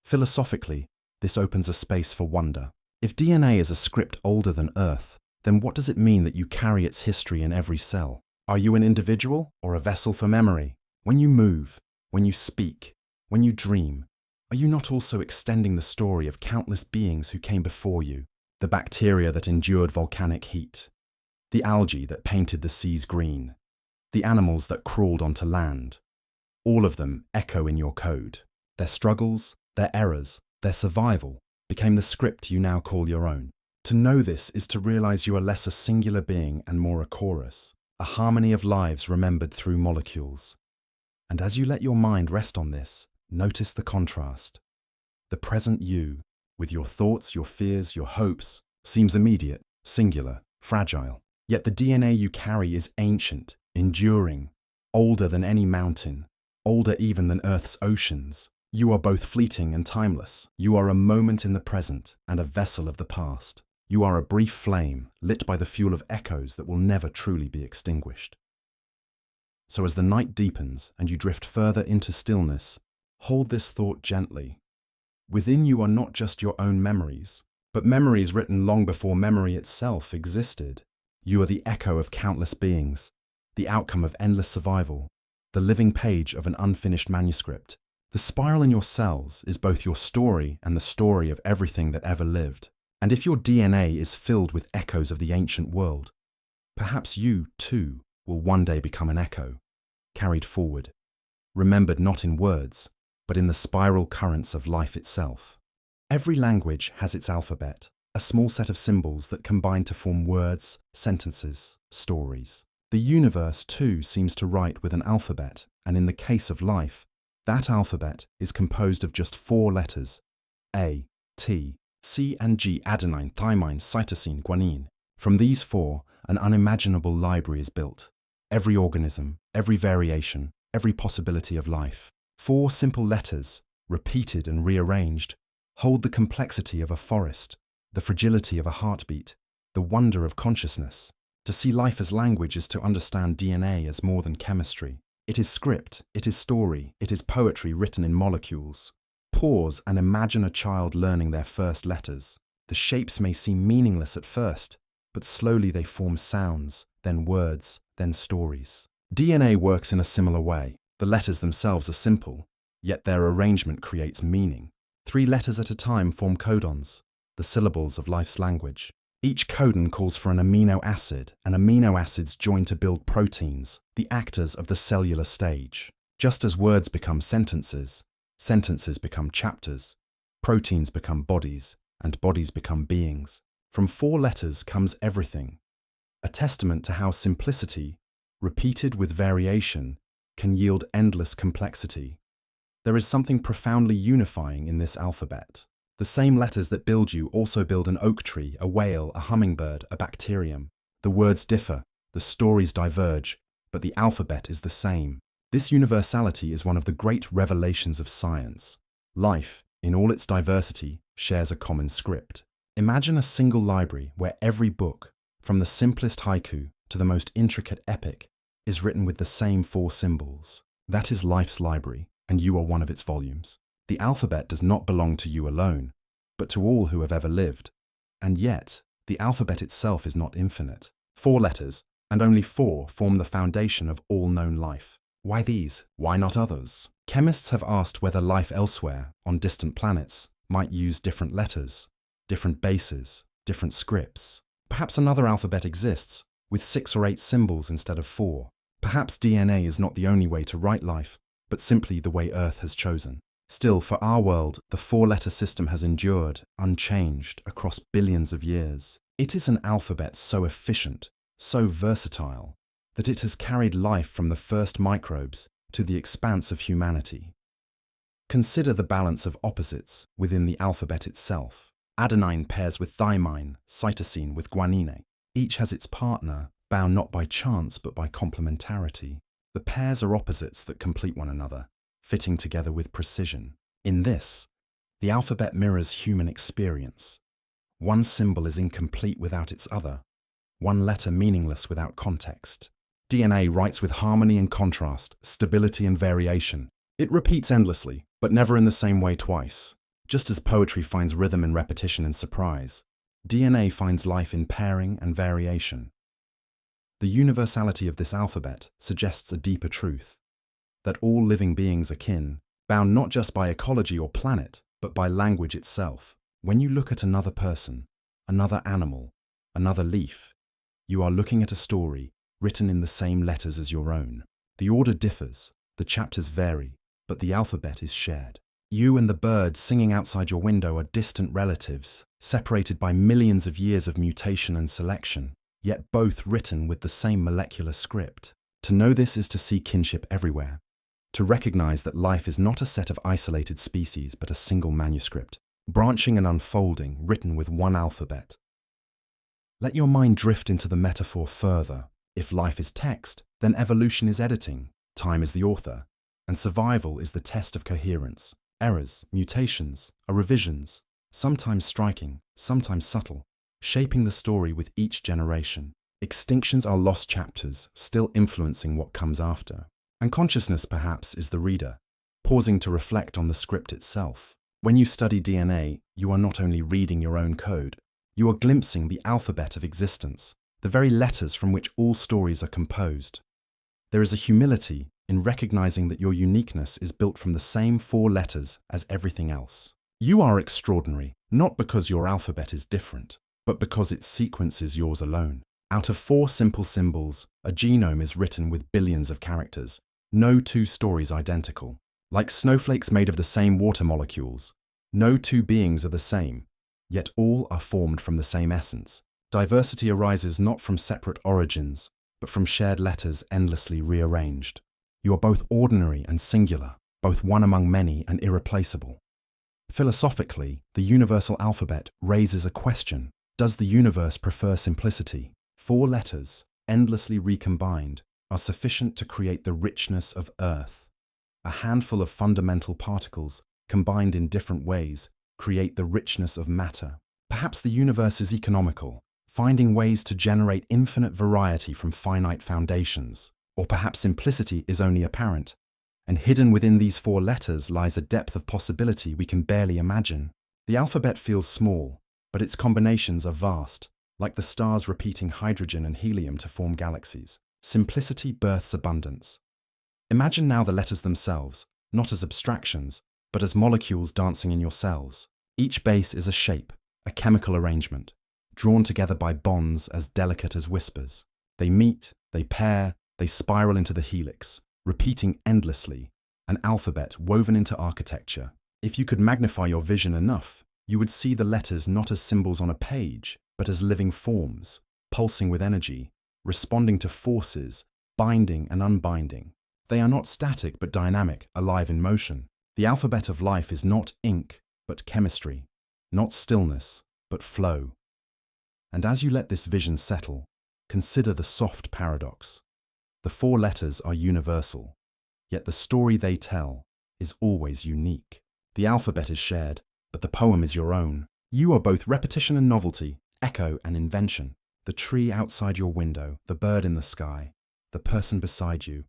Philosophically, this opens a space for wonder. If DNA is a script older than Earth, then what does it mean that you carry its history in every cell? Are you an individual or a vessel for memory? When you move, when you speak, when you dream, are you not also extending the story of countless beings who came before you? The bacteria that endured volcanic heat, the algae that painted the seas green, the animals that crawled onto land. All of them echo in your code. Their struggles, their errors, their survival became the script you now call your own. To know this is to realize you are less a singular being and more a chorus, a harmony of lives remembered through molecules. And as you let your mind rest on this, notice the contrast. The present you, with your thoughts, your fears, your hopes, seems immediate, singular, fragile. Yet the DNA you carry is ancient, enduring, older than any mountain, older even than Earth's oceans. You are both fleeting and timeless. You are a moment in the present and a vessel of the past. You are a brief flame lit by the fuel of echoes that will never truly be extinguished. So as the night deepens and you drift further into stillness, hold this thought gently. Within you are not just your own memories, but memories written long before memory itself existed. You are the echo of countless beings, the outcome of endless survival, the living page of an unfinished manuscript. The spiral in your cells is both your story and the story of everything that ever lived. And if your DNA is filled with echoes of the ancient world, perhaps you, too, will one day become an echo, carried forward, remembered not in words, but in the spiral currents of life itself. Every language has its alphabet, a small set of symbols that combine to form words, sentences, stories. The universe, too, seems to write with an alphabet, and in the case of life, that alphabet is composed of just 4 letters: A, T, C and G, adenine, thymine, cytosine, guanine. From these 4, an unimaginable library is built. Every organism, every variation, every possibility of life. 4 simple letters, repeated and rearranged, hold the complexity of a forest, the fragility of a heartbeat, the wonder of consciousness. To see life as language is to understand DNA as more than chemistry. It is script, it is story, it is poetry written in molecules. Pause and imagine a child learning their first letters. The shapes may seem meaningless at first, but slowly they form sounds, then words, then stories. DNA works in a similar way. The letters themselves are simple, yet their arrangement creates meaning. 3 letters at a time form codons, the syllables of life's language. Each codon calls for an amino acid, and amino acids join to build proteins, the actors of the cellular stage. Just as words become sentences, sentences become chapters, proteins become bodies, and bodies become beings. From 4 letters comes everything, a testament to how simplicity, repeated with variation, can yield endless complexity. There is something profoundly unifying in this alphabet. The same letters that build you also build an oak tree, a whale, a hummingbird, a bacterium. The words differ, the stories diverge, but the alphabet is the same. This universality is one of the great revelations of science. Life, in all its diversity, shares a common script. Imagine a single library where every book, from the simplest haiku to the most intricate epic, is written with the same 4 symbols. That is life's library, and you are one of its volumes. The alphabet does not belong to you alone, but to all who have ever lived. And yet, the alphabet itself is not infinite. 4 letters, and only 4 form the foundation of all known life. Why these? Why not others? Chemists have asked whether life elsewhere, on distant planets, might use different letters, different bases, different scripts. Perhaps another alphabet exists, with 6 or 8 symbols instead of 4. Perhaps DNA is not the only way to write life, but simply the way Earth has chosen. Still, for our world, the 4-letter system has endured, unchanged, across billions of years. It is an alphabet so efficient, so versatile, that it has carried life from the first microbes to the expanse of humanity. Consider the balance of opposites within the alphabet itself. Adenine pairs with thymine, cytosine with guanine. Each has its partner, bound not by chance but by complementarity. The pairs are opposites that complete one another, fitting together with precision. In this, the alphabet mirrors human experience. One symbol is incomplete without its other, one letter meaningless without context. DNA writes with harmony and contrast, stability and variation. It repeats endlessly, but never in the same way twice. Just as poetry finds rhythm in repetition and surprise, DNA finds life in pairing and variation. The universality of this alphabet suggests a deeper truth, that all living beings are kin, bound not just by ecology or planet, but by language itself. When you look at another person, another animal, another leaf, you are looking at a story written in the same letters as your own. The order differs, the chapters vary, but the alphabet is shared. You and the bird singing outside your window are distant relatives, separated by millions of years of mutation and selection, yet both written with the same molecular script. To know this is to see kinship everywhere, to recognize that life is not a set of isolated species but a single manuscript, branching and unfolding, written with one alphabet. Let your mind drift into the metaphor further. If life is text, then evolution is editing, time is the author, and survival is the test of coherence. Errors, mutations, are revisions, sometimes striking, sometimes subtle, shaping the story with each generation. Extinctions are lost chapters, still influencing what comes after. And consciousness, perhaps, is the reader, pausing to reflect on the script itself. When you study DNA, you are not only reading your own code, you are glimpsing the alphabet of existence, the very letters from which all stories are composed. There is a humility in recognizing that your uniqueness is built from the same 4 letters as everything else. You are extraordinary, not because your alphabet is different, but because its sequence is yours alone. Out of 4 simple symbols, a genome is written with billions of characters, no 2 stories identical. Like snowflakes made of the same water molecules, no 2 beings are the same, yet all are formed from the same essence. Diversity arises not from separate origins, but from shared letters endlessly rearranged. You are both ordinary and singular, both one among many and irreplaceable. Philosophically, the universal alphabet raises a question. Does the universe prefer simplicity? 4 letters, endlessly recombined, are sufficient to create the richness of Earth. A handful of fundamental particles, combined in different ways, create the richness of matter. Perhaps the universe is economical, finding ways to generate infinite variety from finite foundations. Or perhaps simplicity is only apparent, and hidden within these 4 letters lies a depth of possibility we can barely imagine. The alphabet feels small, but its combinations are vast, like the stars repeating hydrogen and helium to form galaxies. Simplicity births abundance. Imagine now the letters themselves, not as abstractions, but as molecules dancing in your cells. Each base is a shape, a chemical arrangement, drawn together by bonds as delicate as whispers. They meet, they pair, they spiral into the helix, repeating endlessly, an alphabet woven into architecture. If you could magnify your vision enough, you would see the letters not as symbols on a page, but as living forms, pulsing with energy, responding to forces, binding and unbinding. They are not static but dynamic, alive in motion. The alphabet of life is not ink, but chemistry, not stillness, but flow. And as you let this vision settle, Consider the soft paradox. The four letters are universal, yet the story they tell is always unique. The alphabet is shared, but the poem is your own. You are both repetition and novelty, echo and invention. The tree outside your window, the bird in the sky, the person beside you,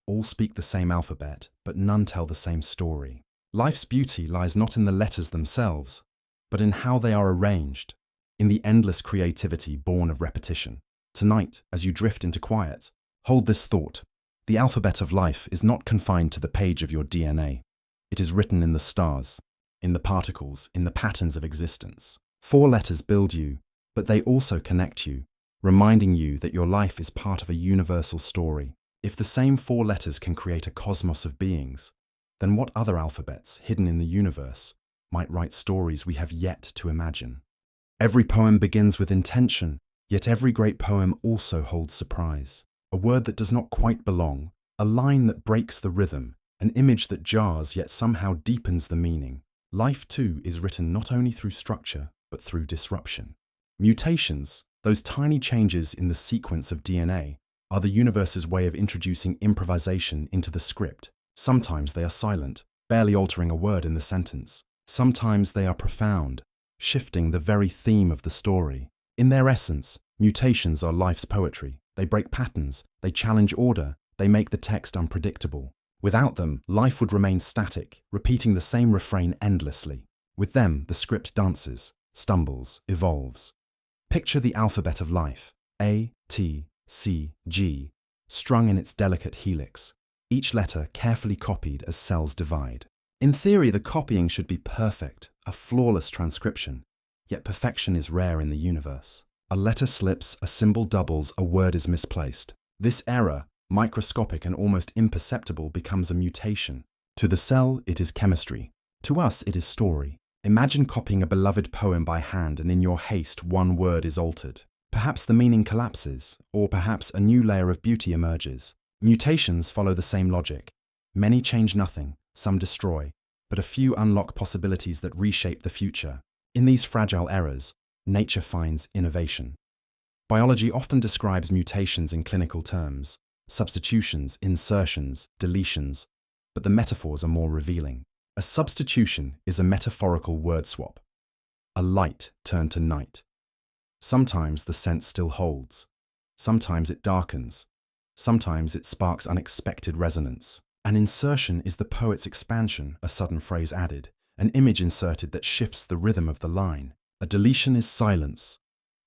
all speak the same alphabet, but none tell the same story. Life's beauty lies not in the letters themselves, but in how they are arranged, in the endless creativity born of repetition. Tonight, as you drift into quiet, hold this thought. The alphabet of life is not confined to the page of your DNA. It is written in the stars, in the particles, in the patterns of existence. Four letters build you, but they also connect you, reminding you that your life is part of a universal story. If the same four letters can create a cosmos of beings, then what other alphabets hidden in the universe might write stories we have yet to imagine? Every poem begins with intention, yet every great poem also holds surprise. A word that does not quite belong, a line that breaks the rhythm, an image that jars yet somehow deepens the meaning. Life, too, is written not only through structure, but through disruption. Mutations, those tiny changes in the sequence of DNA, are the universe's way of introducing improvisation into the script. Sometimes they are silent, barely altering a word in the sentence. Sometimes they are profound, shifting the very theme of the story. In their essence, mutations are life's poetry. They break patterns, they challenge order, they make the text unpredictable. Without them, life would remain static, repeating the same refrain endlessly. With them, the script dances, stumbles, evolves. Picture the alphabet of life, A, T, C, G, strung in its delicate helix, each letter carefully copied as cells divide. In theory, the copying should be perfect, a flawless transcription, yet perfection is rare in the universe. A letter slips, a symbol doubles, a word is misplaced. This error, microscopic and almost imperceptible, becomes a mutation. To the cell, it is chemistry. To us, it is story. Imagine copying a beloved poem by hand and in your haste, one word is altered. Perhaps the meaning collapses, or perhaps a new layer of beauty emerges. Mutations follow the same logic. Many change nothing, some destroy, but a few unlock possibilities that reshape the future. In these fragile errors, nature finds innovation. Biology often describes mutations in clinical terms, substitutions, insertions, deletions, but the metaphors are more revealing. A substitution is a metaphorical word swap. A light turned to night. Sometimes the sense still holds. Sometimes it darkens. Sometimes it sparks unexpected resonance. An insertion is the poet's expansion, a sudden phrase added, an image inserted that shifts the rhythm of the line. A deletion is silence,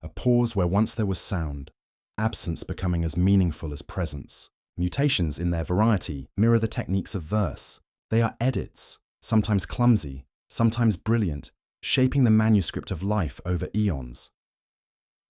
a pause where once there was sound, absence becoming as meaningful as presence. Mutations in their variety mirror the techniques of verse. They are edits, sometimes clumsy, sometimes brilliant, shaping the manuscript of life over eons.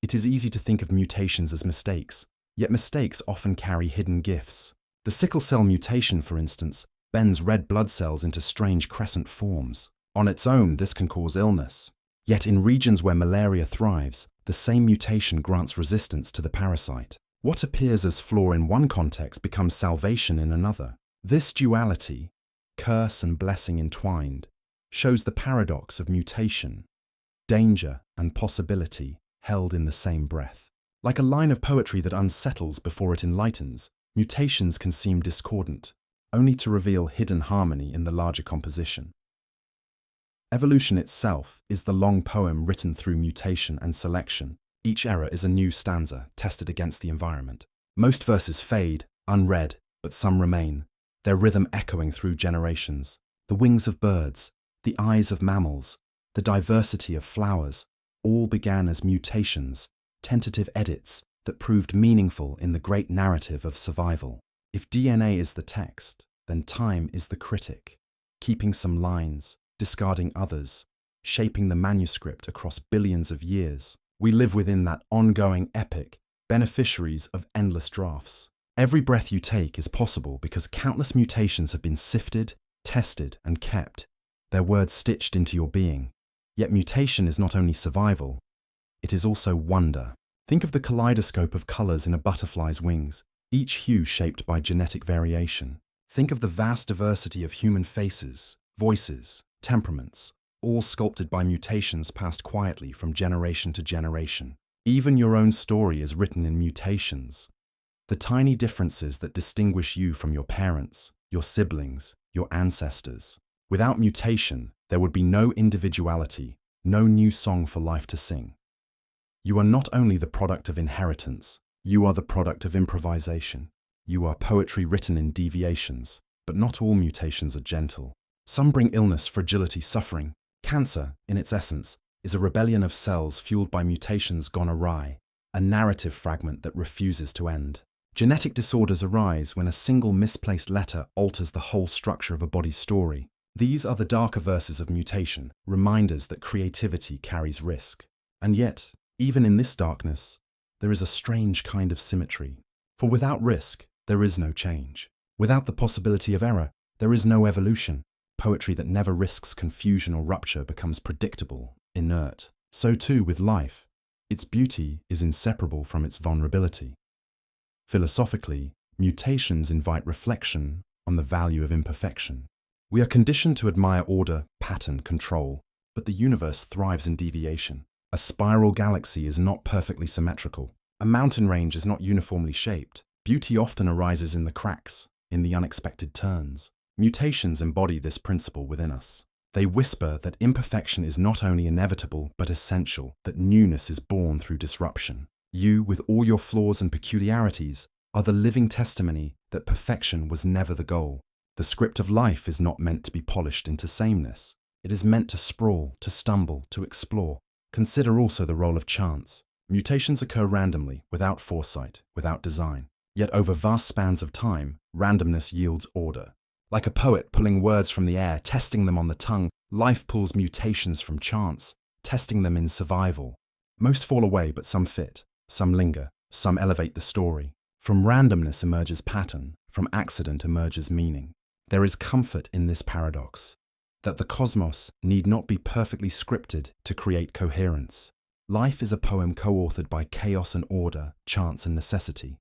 It is easy to think of mutations as mistakes, yet mistakes often carry hidden gifts. The sickle cell mutation, for instance, bends red blood cells into strange crescent forms. On its own, this can cause illness. Yet in regions where malaria thrives, the same mutation grants resistance to the parasite. What appears as flaw in one context becomes salvation in another. This duality, curse and blessing entwined, shows the paradox of mutation, danger and possibility held in the same breath. Like a line of poetry that unsettles before it enlightens, mutations can seem discordant, only to reveal hidden harmony in the larger composition. Evolution itself is the long poem written through mutation and selection. Each era is a new stanza tested against the environment. Most verses fade, unread, but some remain, their rhythm echoing through generations. The wings of birds, the eyes of mammals, the diversity of flowers, all began as mutations, tentative edits that proved meaningful in the great narrative of survival. If DNA is the text, then time is the critic, keeping some lines, discarding others, shaping the manuscript across billions of years. We live within that ongoing epic, beneficiaries of endless drafts. Every breath you take is possible because countless mutations have been sifted, tested, and kept, their words stitched into your being. Yet mutation is not only survival, it is also wonder. Think of the kaleidoscope of colors in a butterfly's wings, each hue shaped by genetic variation. Think of the vast diversity of human faces, voices, temperaments, all sculpted by mutations passed quietly from generation to generation. Even your own story is written in mutations. The tiny differences that distinguish you from your parents, your siblings, your ancestors. Without mutation, there would be no individuality, no new song for life to sing. You are not only the product of inheritance, you are the product of improvisation. You are poetry written in deviations, but not all mutations are gentle. Some bring illness, fragility, suffering. Cancer, in its essence, is a rebellion of cells fueled by mutations gone awry, a narrative fragment that refuses to end. Genetic disorders arise when a single misplaced letter alters the whole structure of a body's story. These are the darker verses of mutation, reminders that creativity carries risk. And yet, even in this darkness, there is a strange kind of symmetry. For without risk, there is no change. Without the possibility of error, there is no evolution. Poetry that never risks confusion or rupture becomes predictable, inert. So too with life. Its beauty is inseparable from its vulnerability. Philosophically, mutations invite reflection on the value of imperfection. We are conditioned to admire order, pattern, control, but the universe thrives in deviation. A spiral galaxy is not perfectly symmetrical. A mountain range is not uniformly shaped. Beauty often arises in the cracks, in the unexpected turns. Mutations embody this principle within us. They whisper that imperfection is not only inevitable but essential, that newness is born through disruption. You, with all your flaws and peculiarities, are the living testimony that perfection was never the goal. The script of life is not meant to be polished into sameness. It is meant to sprawl, to stumble, to explore. Consider also the role of chance. Mutations occur randomly, without foresight, without design. Yet over vast spans of time, randomness yields order. Like a poet pulling words from the air, testing them on the tongue, life pulls mutations from chance, testing them in survival. Most fall away, but some fit, some linger, some elevate the story. From randomness emerges pattern, from accident emerges meaning. There is comfort in this paradox, that the cosmos need not be perfectly scripted to create coherence. Life is a poem co-authored by chaos and order, chance and necessity.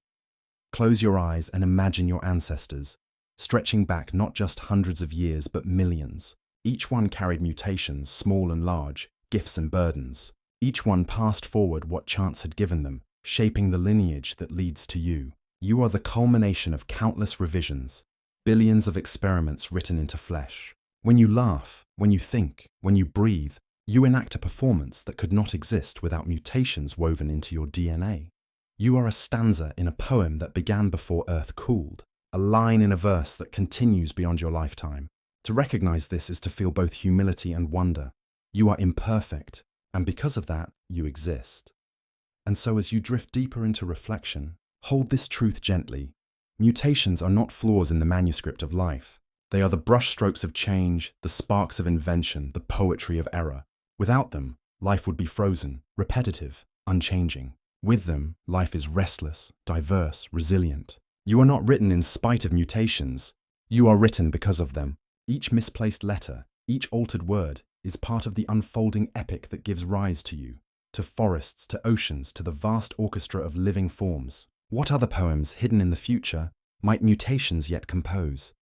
Close your eyes and imagine your ancestors, stretching back not just hundreds of years but millions. Each one carried mutations, small and large, gifts and burdens. Each one passed forward what chance had given them, shaping the lineage that leads to you. You are the culmination of countless revisions, billions of experiments written into flesh. When you laugh, when you think, when you breathe, you enact a performance that could not exist without mutations woven into your DNA. You are a stanza in a poem that began before Earth cooled, a line in a verse that continues beyond your lifetime. To recognize this is to feel both humility and wonder. You are imperfect, and because of that, you exist. And so as you drift deeper into reflection, hold this truth gently. Mutations are not flaws in the manuscript of life. They are the brushstrokes of change, the sparks of invention, the poetry of error. Without them, life would be frozen, repetitive, unchanging. With them, life is restless, diverse, resilient. You are not written in spite of mutations. You are written because of them. Each misplaced letter, each altered word, is part of the unfolding epic that gives rise to you, to forests, to oceans, to the vast orchestra of living forms. What other poems, hidden in the future, might mutations yet compose?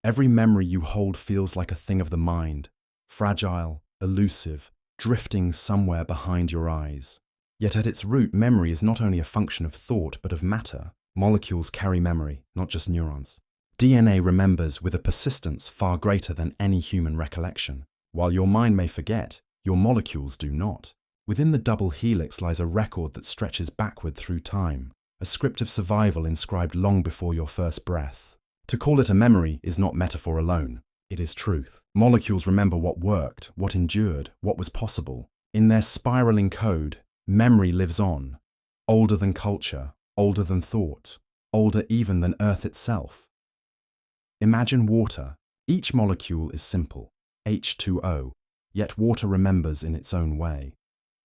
Every memory you hold feels like a thing of the mind, fragile, elusive, drifting somewhere behind your eyes. Yet at its root, memory is not only a function of thought, but of matter. Molecules carry memory, not just neurons. DNA remembers with a persistence far greater than any human recollection. While your mind may forget, your molecules do not. Within the double helix lies a record that stretches backward through time, a script of survival inscribed long before your first breath. To call it a memory is not metaphor alone, it is truth. Molecules remember what worked, what endured, what was possible. In their spiraling code, memory lives on, older than culture, older than thought, older even than Earth itself. Imagine water. Each molecule is simple, H2O, yet water remembers in its own way.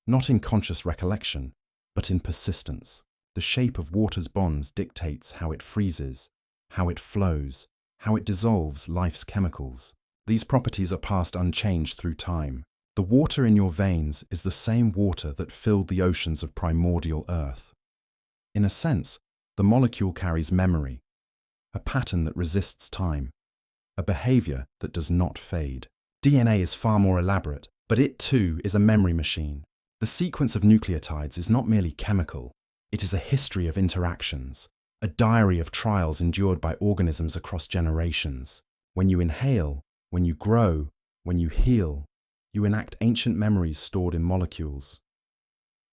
Not in conscious recollection, but in persistence. The shape of water's bonds dictates how it freezes, how it flows, how it dissolves life's chemicals. These properties are passed unchanged through time. The water in your veins is the same water that filled the oceans of primordial Earth. In a sense, the molecule carries memory, a pattern that resists time, a behavior that does not fade. DNA is far more elaborate, but it too is a memory machine. The sequence of nucleotides is not merely chemical, it is a history of interactions, a diary of trials endured by organisms across generations. When you inhale, when you grow, when you heal, you enact ancient memories stored in molecules.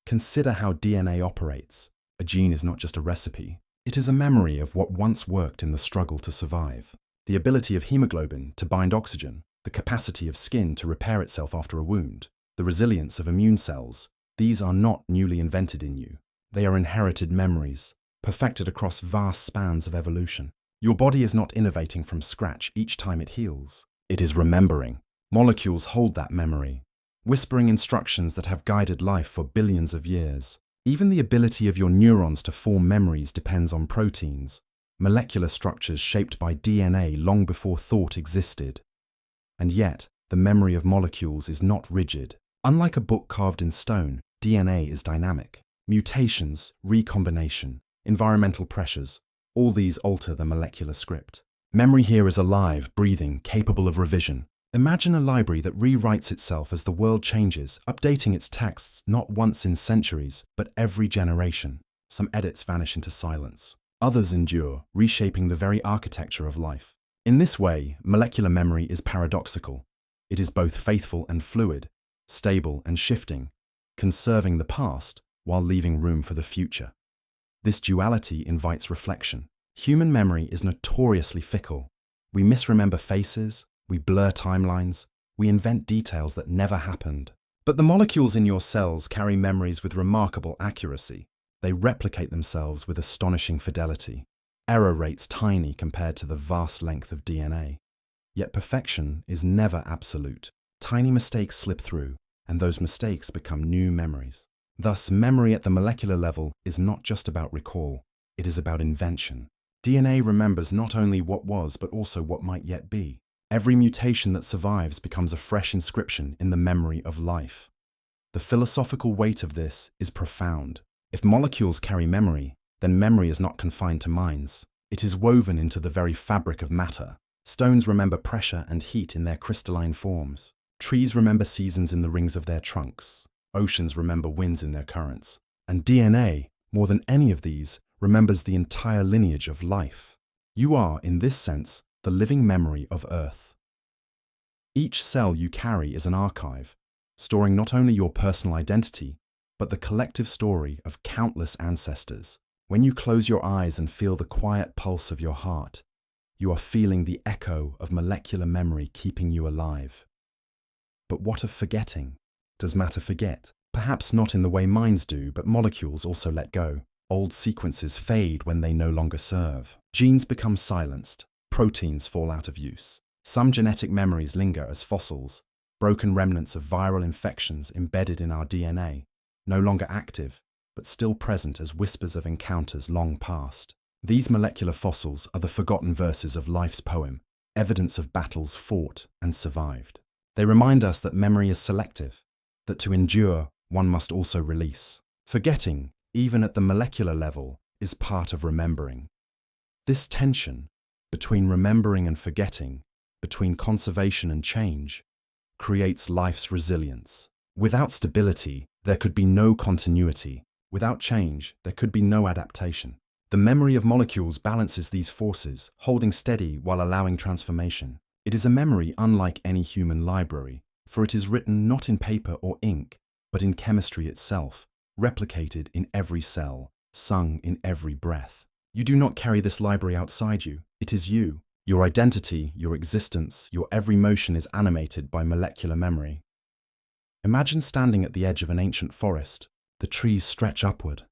Consider how DNA operates. A gene is not just a recipe. It is a memory of what once worked in the struggle to survive. The ability of hemoglobin to bind oxygen, the capacity of skin to repair itself after a wound, the resilience of immune cells, these are not newly invented in you. They are inherited memories, perfected across vast spans of evolution. Your body is not innovating from scratch each time it heals. It is remembering. Molecules hold that memory, whispering instructions that have guided life for billions of years. Even the ability of your neurons to form memories depends on proteins, molecular structures shaped by DNA long before thought existed. And yet, the memory of molecules is not rigid. Unlike a book carved in stone, DNA is dynamic. Mutations, recombination, environmental pressures, all these alter the molecular script. Memory here is alive, breathing, capable of revision. Imagine a library that rewrites itself as the world changes, updating its texts not once in centuries, but every generation. Some edits vanish into silence. Others endure, reshaping the very architecture of life. In this way, molecular memory is paradoxical. It is both faithful and fluid, stable and shifting, conserving the past while leaving room for the future. This duality invites reflection. Human memory is notoriously fickle. We misremember faces, we blur timelines, we invent details that never happened. But the molecules in your cells carry memories with remarkable accuracy. They replicate themselves with astonishing fidelity. Error rates tiny compared to the vast length of DNA. Yet perfection is never absolute. Tiny mistakes slip through, and those mistakes become new memories. Thus, memory at the molecular level is not just about recall, it is about invention. DNA remembers not only what was, but also what might yet be. Every mutation that survives becomes a fresh inscription in the memory of life. The philosophical weight of this is profound. If molecules carry memory, then memory is not confined to minds. It is woven into the very fabric of matter. Stones remember pressure and heat in their crystalline forms. Trees remember seasons in the rings of their trunks. Oceans remember winds in their currents. And DNA, more than any of these, remembers the entire lineage of life. You are, in this sense, the living memory of Earth. Each cell you carry is an archive, storing not only your personal identity, but the collective story of countless ancestors. When you close your eyes and feel the quiet pulse of your heart, you are feeling the echo of molecular memory keeping you alive. But what of forgetting? Does matter forget? Perhaps not in the way minds do, but molecules also let go. Old sequences fade when they no longer serve. Genes become silenced. Proteins fall out of use. Some genetic memories linger as fossils, broken remnants of viral infections embedded in our DNA, no longer active, but still present as whispers of encounters long past. These molecular fossils are the forgotten verses of life's poem, evidence of battles fought and survived. They remind us that memory is selective, that to endure, one must also release. Forgetting, even at the molecular level, is part of remembering. This tension, between remembering and forgetting, between conservation and change, creates life's resilience. Without stability, there could be no continuity. Without change, there could be no adaptation. The memory of molecules balances these forces, holding steady while allowing transformation. It is a memory unlike any human library, for it is written not in paper or ink, but in chemistry itself, replicated in every cell, sung in every breath. You do not carry this library outside you, it is you. Your identity, your existence, your every motion is animated by molecular memory. Imagine standing at the edge of an ancient forest. The trees stretch upward,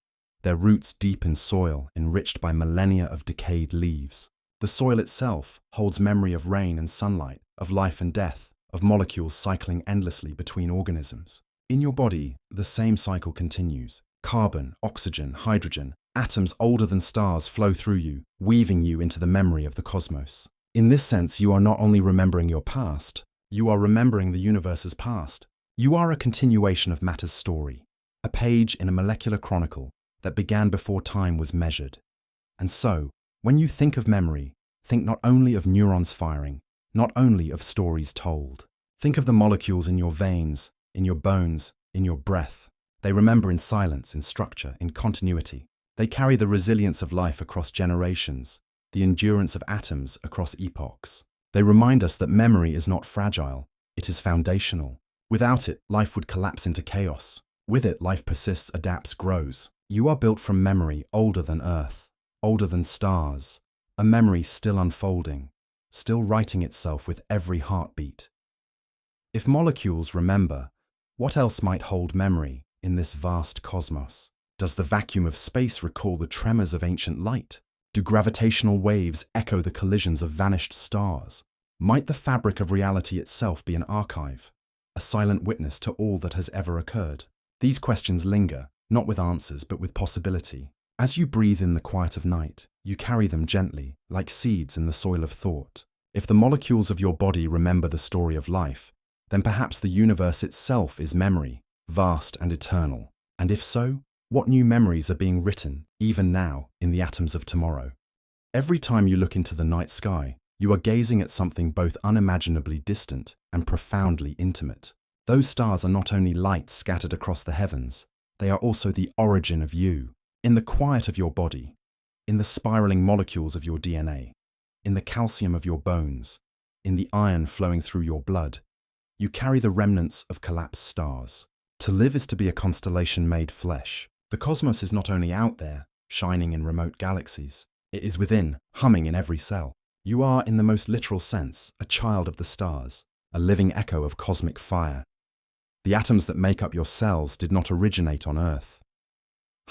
their roots deep in soil, enriched by millennia of decayed leaves. The soil itself holds memory of rain and sunlight, of life and death, of molecules cycling endlessly between organisms. In your body, the same cycle continues. Carbon, oxygen, hydrogen, atoms older than stars flow through you, weaving you into the memory of the cosmos. In this sense, you are not only remembering your past, you are remembering the universe's past. You are a continuation of matter's story, a page in a molecular chronicle that began before time was measured. And so, when you think of memory, think not only of neurons firing, not only of stories told. Think of the molecules in your veins, in your bones, in your breath. They remember in silence, in structure, in continuity. They carry the resilience of life across generations, the endurance of atoms across epochs. They remind us that memory is not fragile, it is foundational. Without it, life would collapse into chaos. With it, life persists, adapts, grows. You are built from memory older than Earth, older than stars, a memory still unfolding, still writing itself with every heartbeat. If molecules remember, what else might hold memory in this vast cosmos? Does the vacuum of space recall the tremors of ancient light? Do gravitational waves echo the collisions of vanished stars? Might the fabric of reality itself be an archive, a silent witness to all that has ever occurred? These questions linger, not with answers, but with possibility. As you breathe in the quiet of night, you carry them gently, like seeds in the soil of thought. If the molecules of your body remember the story of life, then perhaps the universe itself is memory, vast and eternal. And if so, what new memories are being written, even now, in the atoms of tomorrow? Every time you look into the night sky, you are gazing at something both unimaginably distant and profoundly intimate. Those stars are not only light scattered across the heavens, they are also the origin of you. In the quiet of your body, in the spiraling molecules of your DNA, in the calcium of your bones, in the iron flowing through your blood, you carry the remnants of collapsed stars. To live is to be a constellation made flesh. The cosmos is not only out there, shining in remote galaxies. It is within, humming in every cell. You are, in the most literal sense, a child of the stars, a living echo of cosmic fire. The atoms that make up your cells did not originate on Earth.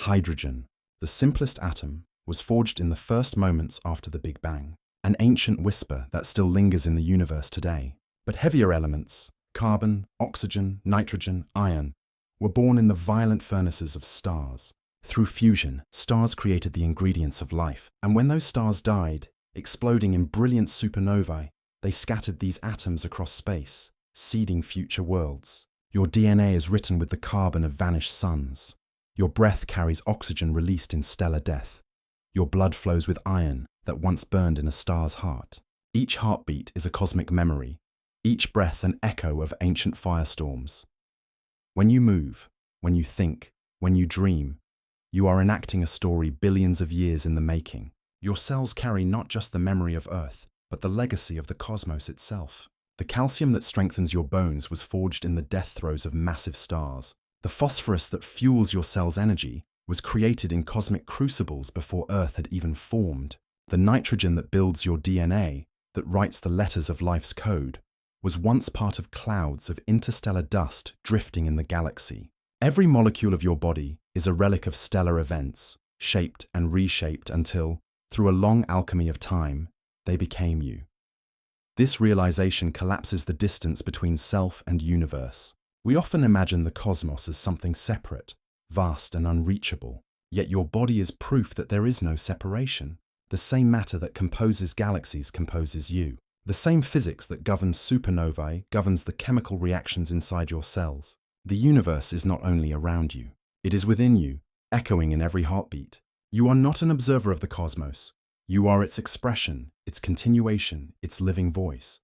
Hydrogen, the simplest atom, was forged in the first moments after the Big Bang, an ancient whisper that still lingers in the universe today. But heavier elements, carbon, oxygen, nitrogen, iron, were born in the violent furnaces of stars. Through fusion, stars created the ingredients of life, and when those stars died, exploding in brilliant supernovae, they scattered these atoms across space, seeding future worlds. Your DNA is written with the carbon of vanished suns. Your breath carries oxygen released in stellar death. Your blood flows with iron that once burned in a star's heart. Each heartbeat is a cosmic memory, each breath an echo of ancient firestorms. When you move, when you think, when you dream, you are enacting a story billions of years in the making. Your cells carry not just the memory of Earth, but the legacy of the cosmos itself. The calcium that strengthens your bones was forged in the death throes of massive stars. The phosphorus that fuels your cell's energy was created in cosmic crucibles before Earth had even formed. The nitrogen that builds your DNA, that writes the letters of life's code, was once part of clouds of interstellar dust drifting in the galaxy. Every molecule of your body is a relic of stellar events, shaped and reshaped until, through a long alchemy of time, they became you. This realization collapses the distance between self and universe. We often imagine the cosmos as something separate, vast and unreachable. Yet your body is proof that there is no separation. The same matter that composes galaxies composes you. The same physics that governs supernovae governs the chemical reactions inside your cells. The universe is not only around you, it is within you, echoing in every heartbeat. You are not an observer of the cosmos. You are its expression, its continuation, its living voice.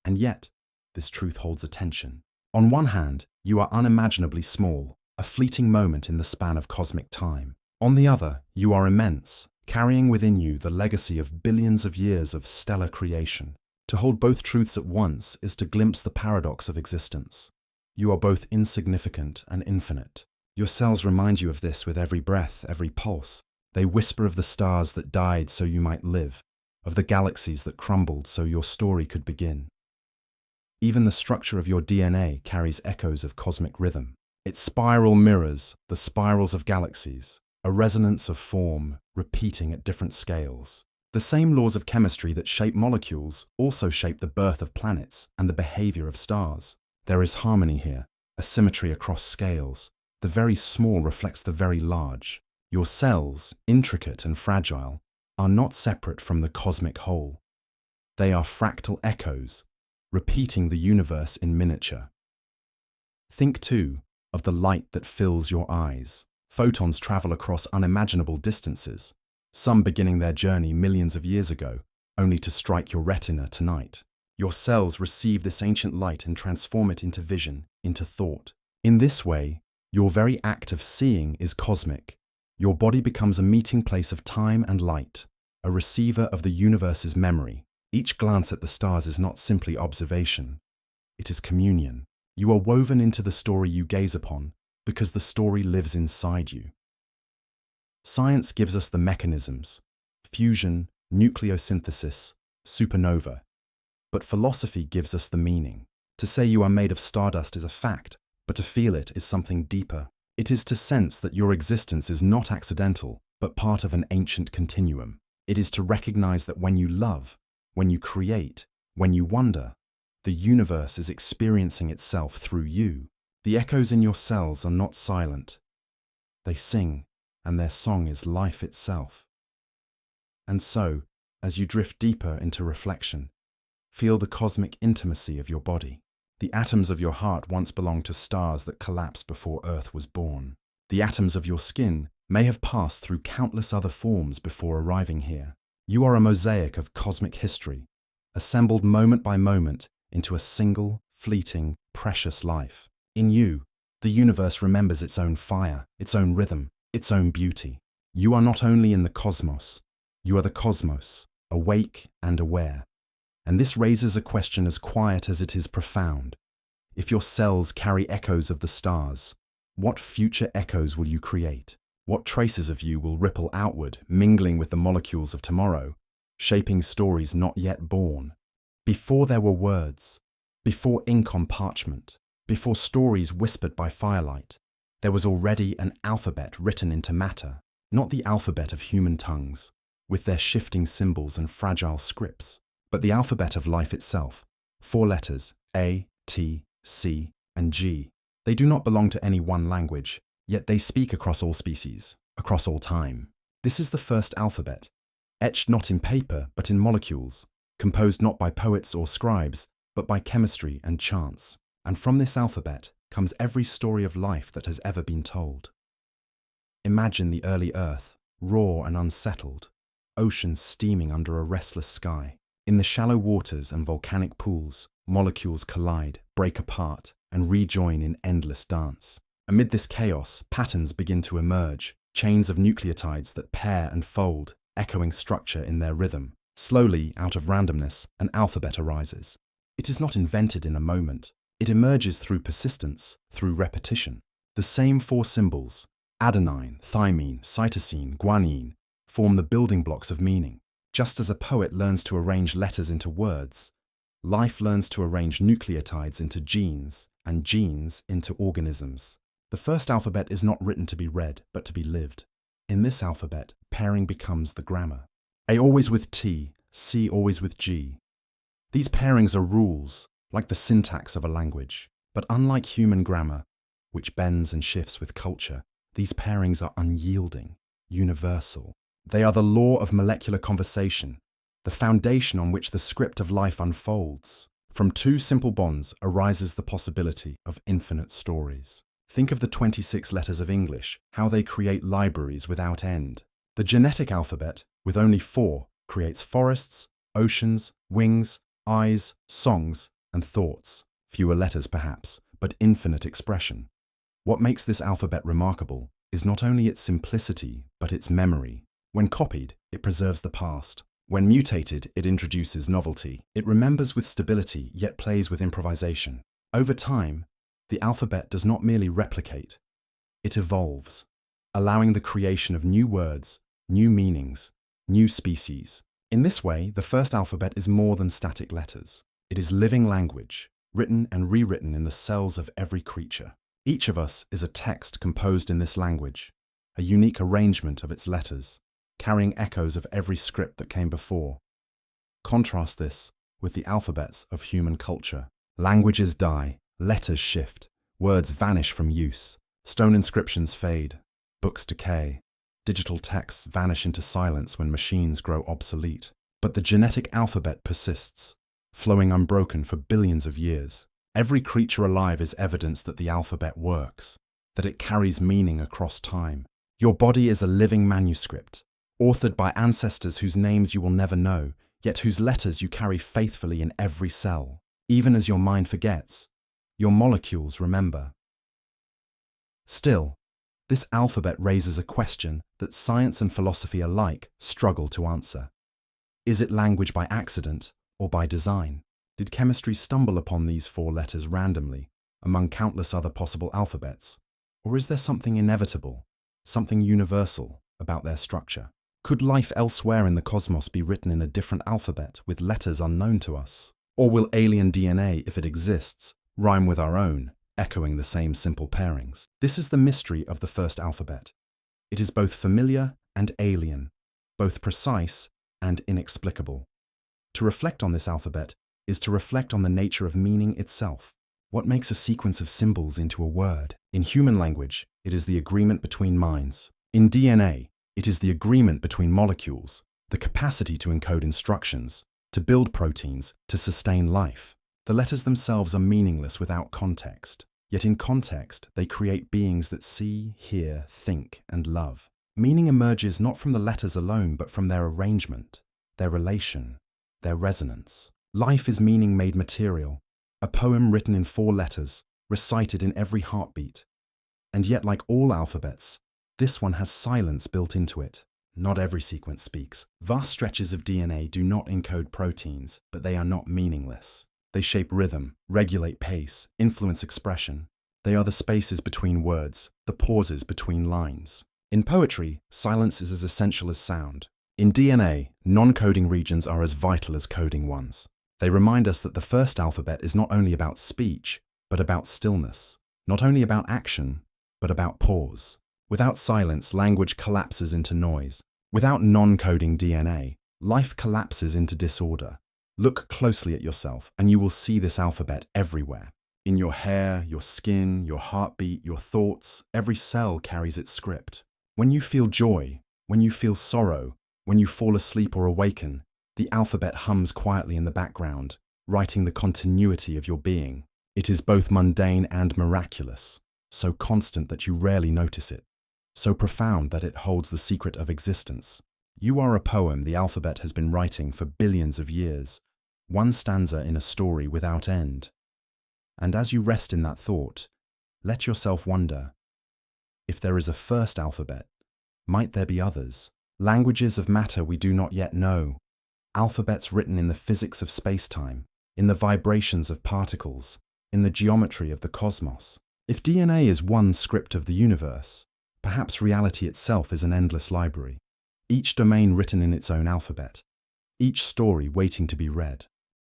And yet, this truth holds attention. On one hand, you are unimaginably small, a fleeting moment in the span of cosmic time. On the other, you are immense, carrying within you the legacy of billions of years of stellar creation. To hold both truths at once is to glimpse the paradox of existence. You are both insignificant and infinite. Your cells remind you of this with every breath, every pulse. They whisper of the stars that died so you might live, of the galaxies that crumbled so your story could begin. Even the structure of your DNA carries echoes of cosmic rhythm. Its spiral mirrors the spirals of galaxies, a resonance of form, repeating at different scales. The same laws of chemistry that shape molecules also shape the birth of planets and the behavior of stars. There is harmony here, a symmetry across scales. The very small reflects the very large. Your cells, intricate and fragile, are not separate from the cosmic whole. They are fractal echoes, repeating the universe in miniature. Think, too, of the light that fills your eyes. Photons travel across unimaginable distances, some beginning their journey millions of years ago, only to strike your retina tonight. Your cells receive this ancient light and transform it into vision, into thought. In this way, Your very act of seeing is cosmic. Your body becomes a meeting place of time and light, a receiver of the universe's memory. Each glance at the stars is not simply observation. It is communion. You are woven into the story you gaze upon because the story lives inside you. Science gives us the mechanisms: fusion, nucleosynthesis, supernova. But philosophy gives us the meaning. To say you are made of stardust is a fact, but to feel it is something deeper. It is to sense that your existence is not accidental, but part of an ancient continuum. It is to recognize that when you love, when you create, when you wonder, the universe is experiencing itself through you. The echoes in your cells are not silent. They sing, and their song is life itself. And so, as you drift deeper into reflection, feel the cosmic intimacy of your body. The atoms of your heart once belonged to stars that collapsed before Earth was born. The atoms of your skin may have passed through countless other forms before arriving here. You are a mosaic of cosmic history, assembled moment by moment into a single, fleeting, precious life. In you, the universe remembers its own fire, its own rhythm, its own beauty. You are not only in the cosmos, you are the cosmos, awake and aware. And this raises a question as quiet as it is profound. If your cells carry echoes of the stars, what future echoes will you create? What traces of you will ripple outward, mingling with the molecules of tomorrow, shaping stories not yet born? Before there were words, before ink on parchment, before stories whispered by firelight, there was already an alphabet written into matter, not the alphabet of human tongues, with their shifting symbols and fragile scripts, but the alphabet of life itself, 4 letters, A, T, C, and G. They do not belong to any one language, yet they speak across all species, across all time. This is the first alphabet, etched not in paper but in molecules, composed not by poets or scribes, but by chemistry and chance. And from this alphabet comes every story of life that has ever been told. Imagine the early Earth, raw and unsettled, oceans steaming under a restless sky. In the shallow waters and volcanic pools, molecules collide, break apart, and rejoin in endless dance. Amid this chaos, patterns begin to emerge, chains of nucleotides that pair and fold, echoing structure in their rhythm. Slowly, out of randomness, an alphabet arises. It is not invented in a moment. It emerges through persistence, through repetition. The same 4 symbols, adenine, thymine, cytosine, guanine, form the building blocks of meaning. Just as a poet learns to arrange letters into words, life learns to arrange nucleotides into genes, and genes into organisms. The first alphabet is not written to be read, but to be lived. In this alphabet, pairing becomes the grammar. A always with T, C always with G. These pairings are rules, like the syntax of a language. But unlike human grammar, which bends and shifts with culture, these pairings are unyielding, universal. They are the law of molecular conversation, the foundation on which the script of life unfolds. From 2 simple bonds arises the possibility of infinite stories. Think of the 26 letters of English, how they create libraries without end. The genetic alphabet, with only 4, creates forests, oceans, wings, eyes, songs, and thoughts. Fewer letters perhaps, but infinite expression. What makes this alphabet remarkable is not only its simplicity, but its memory. When copied, it preserves the past. When mutated, it introduces novelty. It remembers with stability, yet plays with improvisation. Over time, the alphabet does not merely replicate, it evolves, allowing the creation of new words, new meanings, new species. In this way, the first alphabet is more than static letters. It is living language, written and rewritten in the cells of every creature. Each of us is a text composed in this language, a unique arrangement of its letters, carrying echoes of every script that came before. Contrast this with the alphabets of human culture. Languages die, letters shift, words vanish from use, stone inscriptions fade, books decay, digital texts vanish into silence when machines grow obsolete. But the genetic alphabet persists, flowing unbroken for billions of years. Every creature alive is evidence that the alphabet works, that it carries meaning across time. Your body is a living manuscript, authored by ancestors whose names you will never know, yet whose letters you carry faithfully in every cell. Even as your mind forgets, your molecules remember. Still, this alphabet raises a question that science and philosophy alike struggle to answer. Is it language by accident or by design? Did chemistry stumble upon these 4 letters randomly, among countless other possible alphabets? Or is there something inevitable, something universal about their structure? Could life elsewhere in the cosmos be written in a different alphabet with letters unknown to us? Or will alien DNA, if it exists, rhyme with our own, echoing the same simple pairings? This is the mystery of the first alphabet. It is both familiar and alien, both precise and inexplicable. To reflect on this alphabet is to reflect on the nature of meaning itself. What makes a sequence of symbols into a word? In human language, it is the agreement between minds. In DNA, it is the agreement between molecules, the capacity to encode instructions, to build proteins, to sustain life. The letters themselves are meaningless without context. Yet in context, they create beings that see, hear, think, and love. Meaning emerges not from the letters alone, but from their arrangement, their relation, their resonance. Life is meaning made material, a poem written in 4 letters, recited in every heartbeat. And yet, like all alphabets, this one has silence built into it. Not every sequence speaks. Vast stretches of DNA do not encode proteins, but they are not meaningless. They shape rhythm, regulate pace, influence expression. They are the spaces between words, the pauses between lines. In poetry, silence is as essential as sound. In DNA, non-coding regions are as vital as coding ones. They remind us that the first alphabet is not only about speech, but about stillness. Not only about action, but about pause. Without silence, language collapses into noise. Without non-coding DNA, life collapses into disorder. Look closely at yourself, and you will see this alphabet everywhere. In your hair, your skin, your heartbeat, your thoughts, every cell carries its script. When you feel joy, when you feel sorrow, when you fall asleep or awaken, the alphabet hums quietly in the background, writing the continuity of your being. It is both mundane and miraculous, so constant that you rarely notice it, so profound that it holds the secret of existence. You are a poem the alphabet has been writing for billions of years, one stanza in a story without end. And as you rest in that thought, let yourself wonder, if there is a first alphabet, might there be others? Languages of matter we do not yet know, alphabets written in the physics of space-time, in the vibrations of particles, in the geometry of the cosmos. If DNA is one script of the universe, perhaps reality itself is an endless library, each domain written in its own alphabet, each story waiting to be read.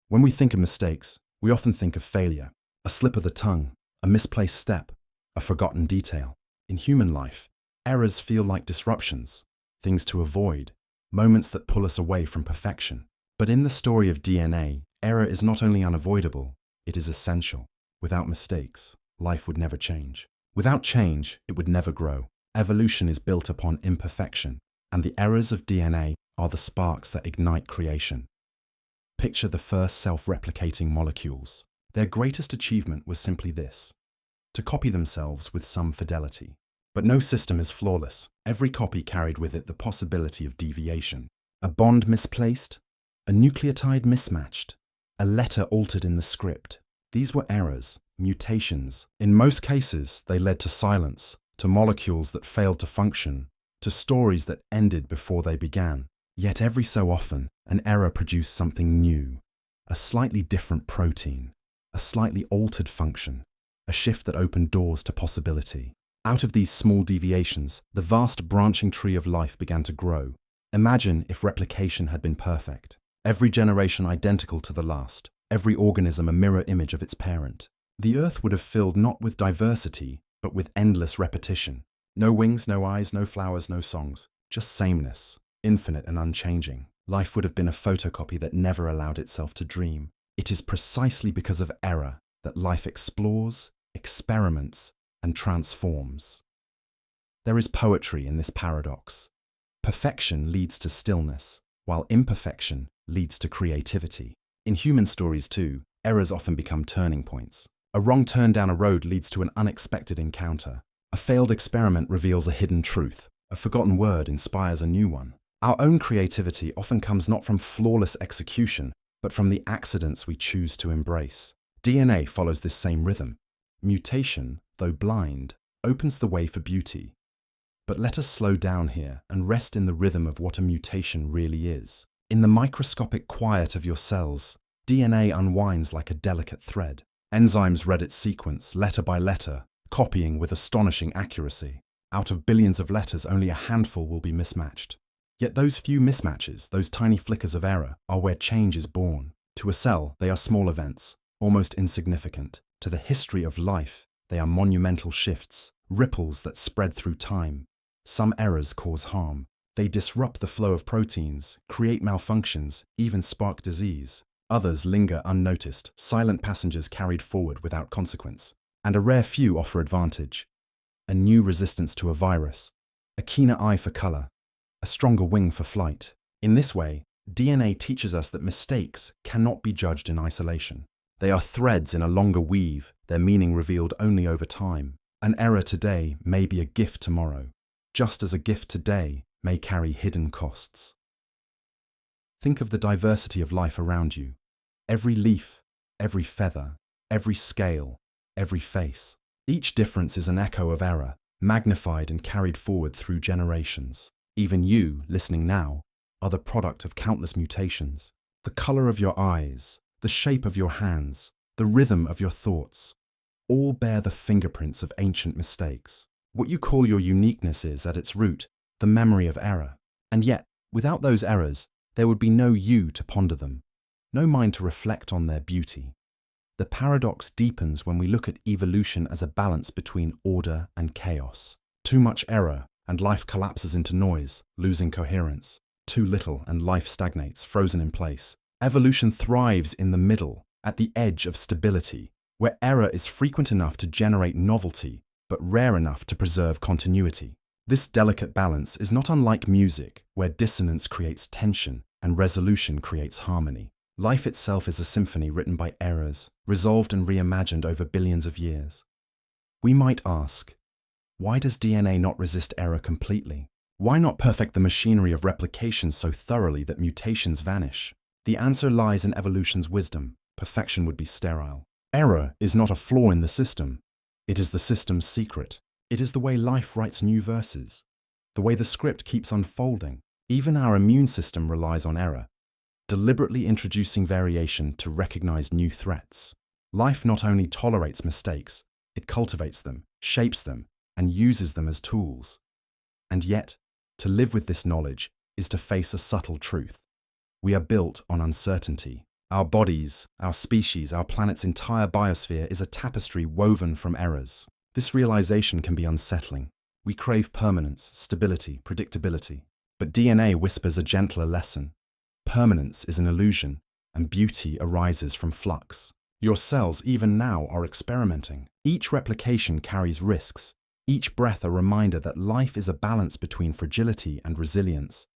When we think of mistakes, we often think of failure, a slip of the tongue, a misplaced step, a forgotten detail. In human life, errors feel like disruptions, things to avoid, moments that pull us away from perfection. But in the story of DNA, error is not only unavoidable, it is essential. Without mistakes, life would never change. Without change, it would never grow. Evolution is built upon imperfection, and the errors of DNA are the sparks that ignite creation. Picture the first self-replicating molecules. Their greatest achievement was simply this: to copy themselves with some fidelity. But no system is flawless. Every copy carried with it the possibility of deviation. A bond misplaced, a nucleotide mismatched, a letter altered in the script. These were errors, mutations. In most cases, they led to silence, to molecules that failed to function, to stories that ended before they began. Yet every so often, an error produced something new, a slightly different protein, a slightly altered function, a shift that opened doors to possibility. Out of these small deviations, the vast branching tree of life began to grow. Imagine if replication had been perfect. Every generation identical to the last, every organism a mirror image of its parent. The earth would have filled not with diversity, but with endless repetition. No wings, no eyes, no flowers, no songs, just sameness, infinite and unchanging. Life would have been a photocopy that never allowed itself to dream. It is precisely because of error that life explores, experiments, and transforms. There is poetry in this paradox. Perfection leads to stillness, while imperfection leads to creativity. In human stories too, errors often become turning points. A wrong turn down a road leads to an unexpected encounter. A failed experiment reveals a hidden truth. A forgotten word inspires a new one. Our own creativity often comes not from flawless execution, but from the accidents we choose to embrace. DNA follows this same rhythm. Mutation, though blind, opens the way for beauty. But let us slow down here and rest in the rhythm of what a mutation really is. In the microscopic quiet of your cells, DNA unwinds like a delicate thread. Enzymes read its sequence, letter by letter, copying with astonishing accuracy. Out of billions of letters, only a handful will be mismatched. Yet those few mismatches, those tiny flickers of error, are where change is born. To a cell, they are small events, almost insignificant. To the history of life, they are monumental shifts, ripples that spread through time. Some errors cause harm. They disrupt the flow of proteins, create malfunctions, even spark disease. Others linger unnoticed, silent passengers carried forward without consequence. And a rare few offer advantage. A new resistance to a virus, a keener eye for color, a stronger wing for flight. In this way, DNA teaches us that mistakes cannot be judged in isolation. They are threads in a longer weave, their meaning revealed only over time. An error today may be a gift tomorrow, just as a gift today may carry hidden costs. Think of the diversity of life around you. Every leaf, every feather, every scale, every face. Each difference is an echo of error, magnified and carried forward through generations. Even you, listening now, are the product of countless mutations. The color of your eyes, the shape of your hands, the rhythm of your thoughts, all bear the fingerprints of ancient mistakes. What you call your uniqueness is, at its root, the memory of error. And yet, without those errors, there would be no you to ponder them, no mind to reflect on their beauty. The paradox deepens when we look at evolution as a balance between order and chaos. Too much error, and life collapses into noise, losing coherence. Too little, and life stagnates, frozen in place. Evolution thrives in the middle, at the edge of stability, where error is frequent enough to generate novelty, but rare enough to preserve continuity. This delicate balance is not unlike music, where dissonance creates tension and resolution creates harmony. Life itself is a symphony written by errors, resolved and reimagined over billions of years. We might ask, why does DNA not resist error completely? Why not perfect the machinery of replication so thoroughly that mutations vanish? The answer lies in evolution's wisdom. Perfection would be sterile. Error is not a flaw in the system. It is the system's secret. It is the way life writes new verses, the way the script keeps unfolding. Even our immune system relies on error, deliberately introducing variation to recognize new threats. Life not only tolerates mistakes, it cultivates them, shapes them, and uses them as tools. And yet, to live with this knowledge is to face a subtle truth. We are built on uncertainty. Our bodies, our species, our planet's entire biosphere is a tapestry woven from errors. This realization can be unsettling. We crave permanence, stability, predictability. But DNA whispers a gentler lesson. Permanence is an illusion, and beauty arises from flux. Your cells, even now, are experimenting. Each replication carries risks. Each breath a reminder that life is a balance between fragility and resilience.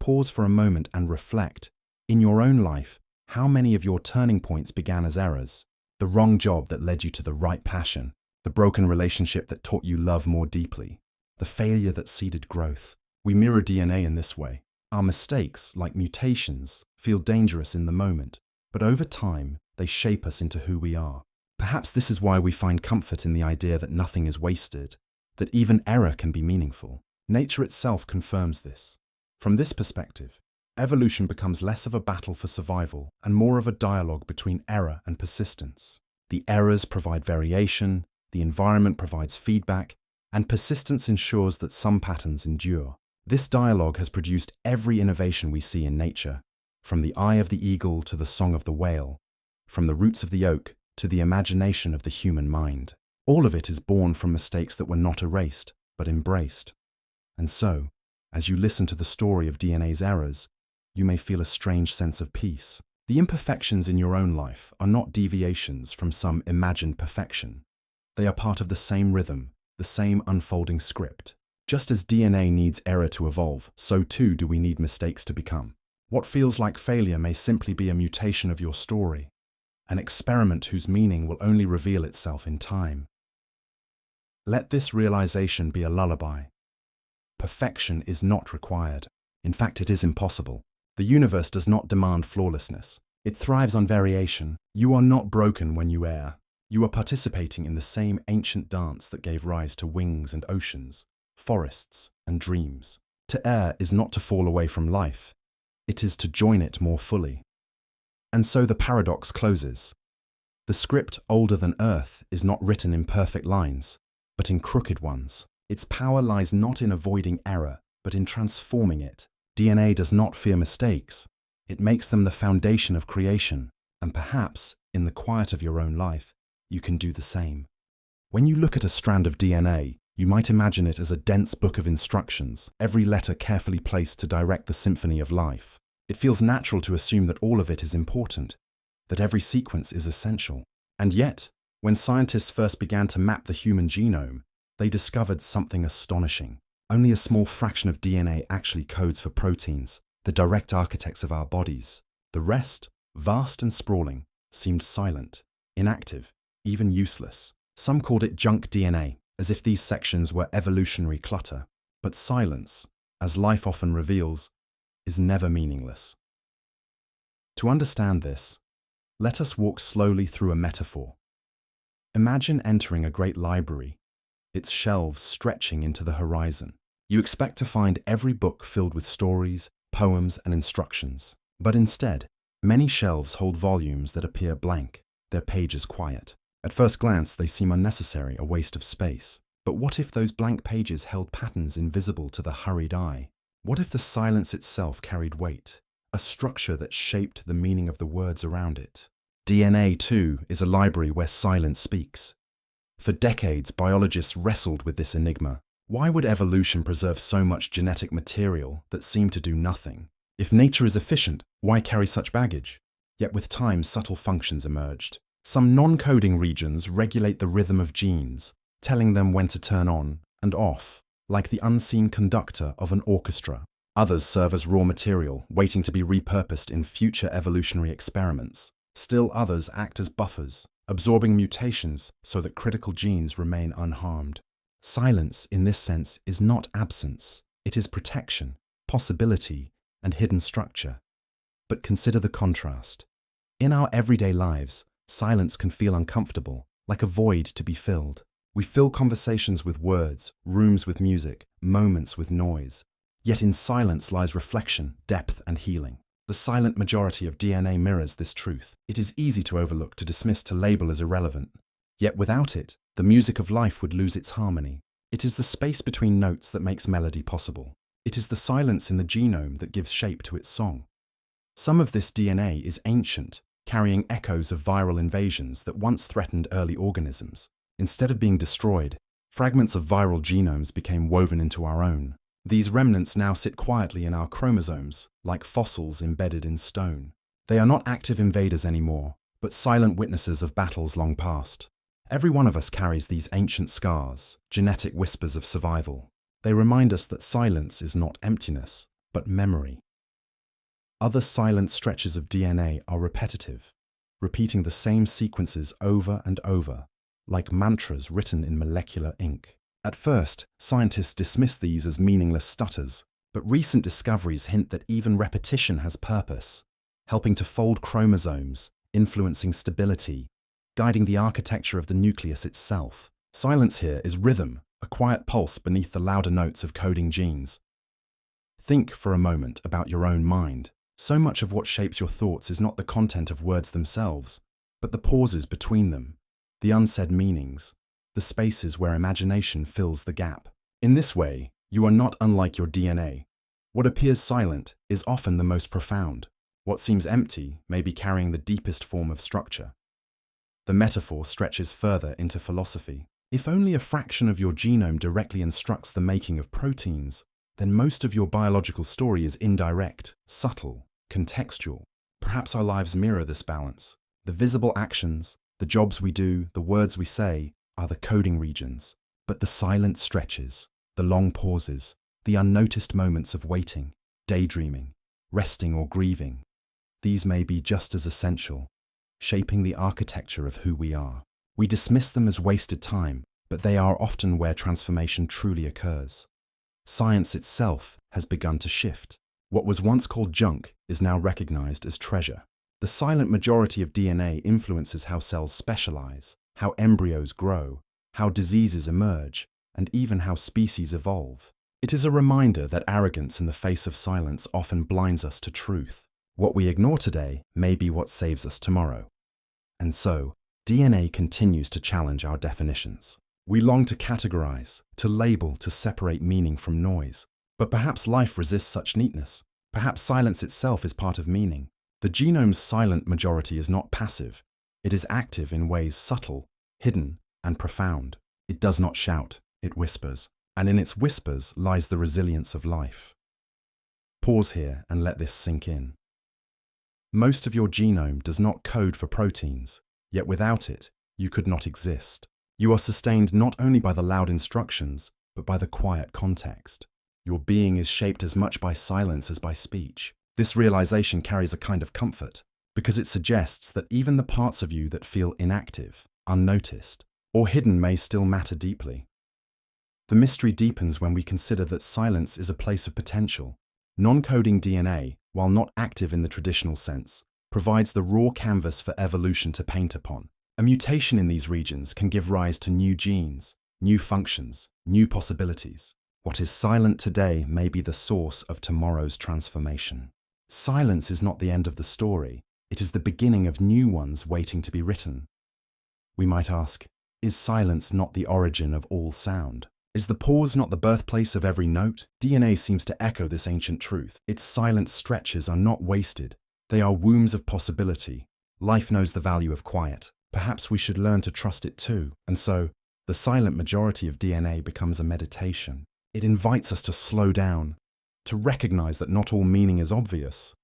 Pause for a moment and reflect. In your own life, how many of your turning points began as errors? The wrong job that led you to the right passion. The broken relationship that taught you love more deeply. The failure that seeded growth. We mirror DNA in this way. Our mistakes, like mutations, feel dangerous in the moment, but over time, they shape us into who we are. Perhaps this is why we find comfort in the idea that nothing is wasted, that even error can be meaningful. Nature itself confirms this. From this perspective, evolution becomes less of a battle for survival and more of a dialogue between error and persistence. The errors provide variation, the environment provides feedback, and persistence ensures that some patterns endure. This dialogue has produced every innovation we see in nature, from the eye of the eagle to the song of the whale, from the roots of the oak to the imagination of the human mind. All of it is born from mistakes that were not erased, but embraced. And so, as you listen to the story of DNA's errors, you may feel a strange sense of peace. The imperfections in your own life are not deviations from some imagined perfection. They are part of the same rhythm, the same unfolding script. Just as DNA needs error to evolve, so too do we need mistakes to become. What feels like failure may simply be a mutation of your story, an experiment whose meaning will only reveal itself in time. Let this realization be a lullaby. Perfection is not required. In fact, it is impossible. The universe does not demand flawlessness. It thrives on variation. You are not broken when you err. You are participating in the same ancient dance that gave rise to wings and oceans, forests and dreams. To err is not to fall away from life, it is to join it more fully. And so the paradox closes. The script older than Earth is not written in perfect lines, but in crooked ones. Its power lies not in avoiding error, but in transforming it. DNA does not fear mistakes. It makes them the foundation of creation, and perhaps, in the quiet of your own life, you can do the same. When you look at a strand of DNA, you might imagine it as a dense book of instructions, every letter carefully placed to direct the symphony of life. It feels natural to assume that all of it is important, that every sequence is essential. And yet, when scientists first began to map the human genome, they discovered something astonishing. Only a small fraction of DNA actually codes for proteins, the direct architects of our bodies. The rest, vast and sprawling, seemed silent, inactive, even useless. Some called it junk DNA, as if these sections were evolutionary clutter. But silence, as life often reveals, is never meaningless. To understand this, let us walk slowly through a metaphor. Imagine entering a great library, its shelves stretching into the horizon. You expect to find every book filled with stories, poems, and instructions. But instead, many shelves hold volumes that appear blank, their pages quiet. At first glance, they seem unnecessary, a waste of space. But what if those blank pages held patterns invisible to the hurried eye? What if the silence itself carried weight, a structure that shaped the meaning of the words around it? DNA, too, is a library where silence speaks. For decades, biologists wrestled with this enigma. Why would evolution preserve so much genetic material that seemed to do nothing? If nature is efficient, why carry such baggage? Yet with time, subtle functions emerged. Some non-coding regions regulate the rhythm of genes, telling them when to turn on and off, like the unseen conductor of an orchestra. Others serve as raw material, waiting to be repurposed in future evolutionary experiments. Still others act as buffers, absorbing mutations so that critical genes remain unharmed. Silence, in this sense, is not absence. It is protection, possibility, and hidden structure. But consider the contrast. In our everyday lives, silence can feel uncomfortable, like a void to be filled. We fill conversations with words, rooms with music, moments with noise. Yet in silence lies reflection, depth, and healing. The silent majority of DNA mirrors this truth. It is easy to overlook, to dismiss, to label as irrelevant. Yet without it, the music of life would lose its harmony. It is the space between notes that makes melody possible. It is the silence in the genome that gives shape to its song. Some of this DNA is ancient, carrying echoes of viral invasions that once threatened early organisms. Instead of being destroyed, fragments of viral genomes became woven into our own. These remnants now sit quietly in our chromosomes, like fossils embedded in stone. They are not active invaders anymore, but silent witnesses of battles long past. Every one of us carries these ancient scars, genetic whispers of survival. They remind us that silence is not emptiness, but memory. Other silent stretches of DNA are repetitive, repeating the same sequences over and over, like mantras written in molecular ink. At first, scientists dismiss these as meaningless stutters, but recent discoveries hint that even repetition has purpose, helping to fold chromosomes, influencing stability, guiding the architecture of the nucleus itself. Silence here is rhythm, a quiet pulse beneath the louder notes of coding genes. Think for a moment about your own mind. So much of what shapes your thoughts is not the content of words themselves, but the pauses between them, the unsaid meanings, the spaces where imagination fills the gap. In this way, you are not unlike your DNA. What appears silent is often the most profound. What seems empty may be carrying the deepest form of structure. The metaphor stretches further into philosophy. If only a fraction of your genome directly instructs the making of proteins, then most of your biological story is indirect, subtle, contextual. Perhaps our lives mirror this balance. The visible actions, the jobs we do, the words we say, are the coding regions. But the silent stretches, the long pauses, the unnoticed moments of waiting, daydreaming, resting or grieving, these may be just as essential, shaping the architecture of who we are. We dismiss them as wasted time, but they are often where transformation truly occurs. Science itself has begun to shift. What was once called junk is now recognized as treasure. The silent majority of DNA influences how cells specialize, how embryos grow, how diseases emerge, and even how species evolve. It is a reminder that arrogance in the face of silence often blinds us to truth. What we ignore today may be what saves us tomorrow. And so, DNA continues to challenge our definitions. We long to categorize, to label, to separate meaning from noise. But perhaps life resists such neatness. Perhaps silence itself is part of meaning. The genome's silent majority is not passive. It is active in ways subtle, hidden, and profound. It does not shout, it whispers. And in its whispers lies the resilience of life. Pause here and let this sink in. Most of your genome does not code for proteins, yet without it, you could not exist. You are sustained not only by the loud instructions, but by the quiet context. Your being is shaped as much by silence as by speech. This realization carries a kind of comfort, because it suggests that even the parts of you that feel inactive, unnoticed, or hidden may still matter deeply. The mystery deepens when we consider that silence is a place of potential. Non-coding DNA, while not active in the traditional sense, provides the raw canvas for evolution to paint upon. A mutation in these regions can give rise to new genes, new functions, new possibilities. What is silent today may be the source of tomorrow's transformation. Silence is not the end of the story. It is the beginning of new ones waiting to be written. We might ask, is silence not the origin of all sound? Is the pause not the birthplace of every note? DNA seems to echo this ancient truth. Its silent stretches are not wasted. They are wombs of possibility. Life knows the value of quiet. Perhaps we should learn to trust it too. And so, the silent majority of DNA becomes a meditation. It invites us to slow down, to recognize that not all meaning is obvious,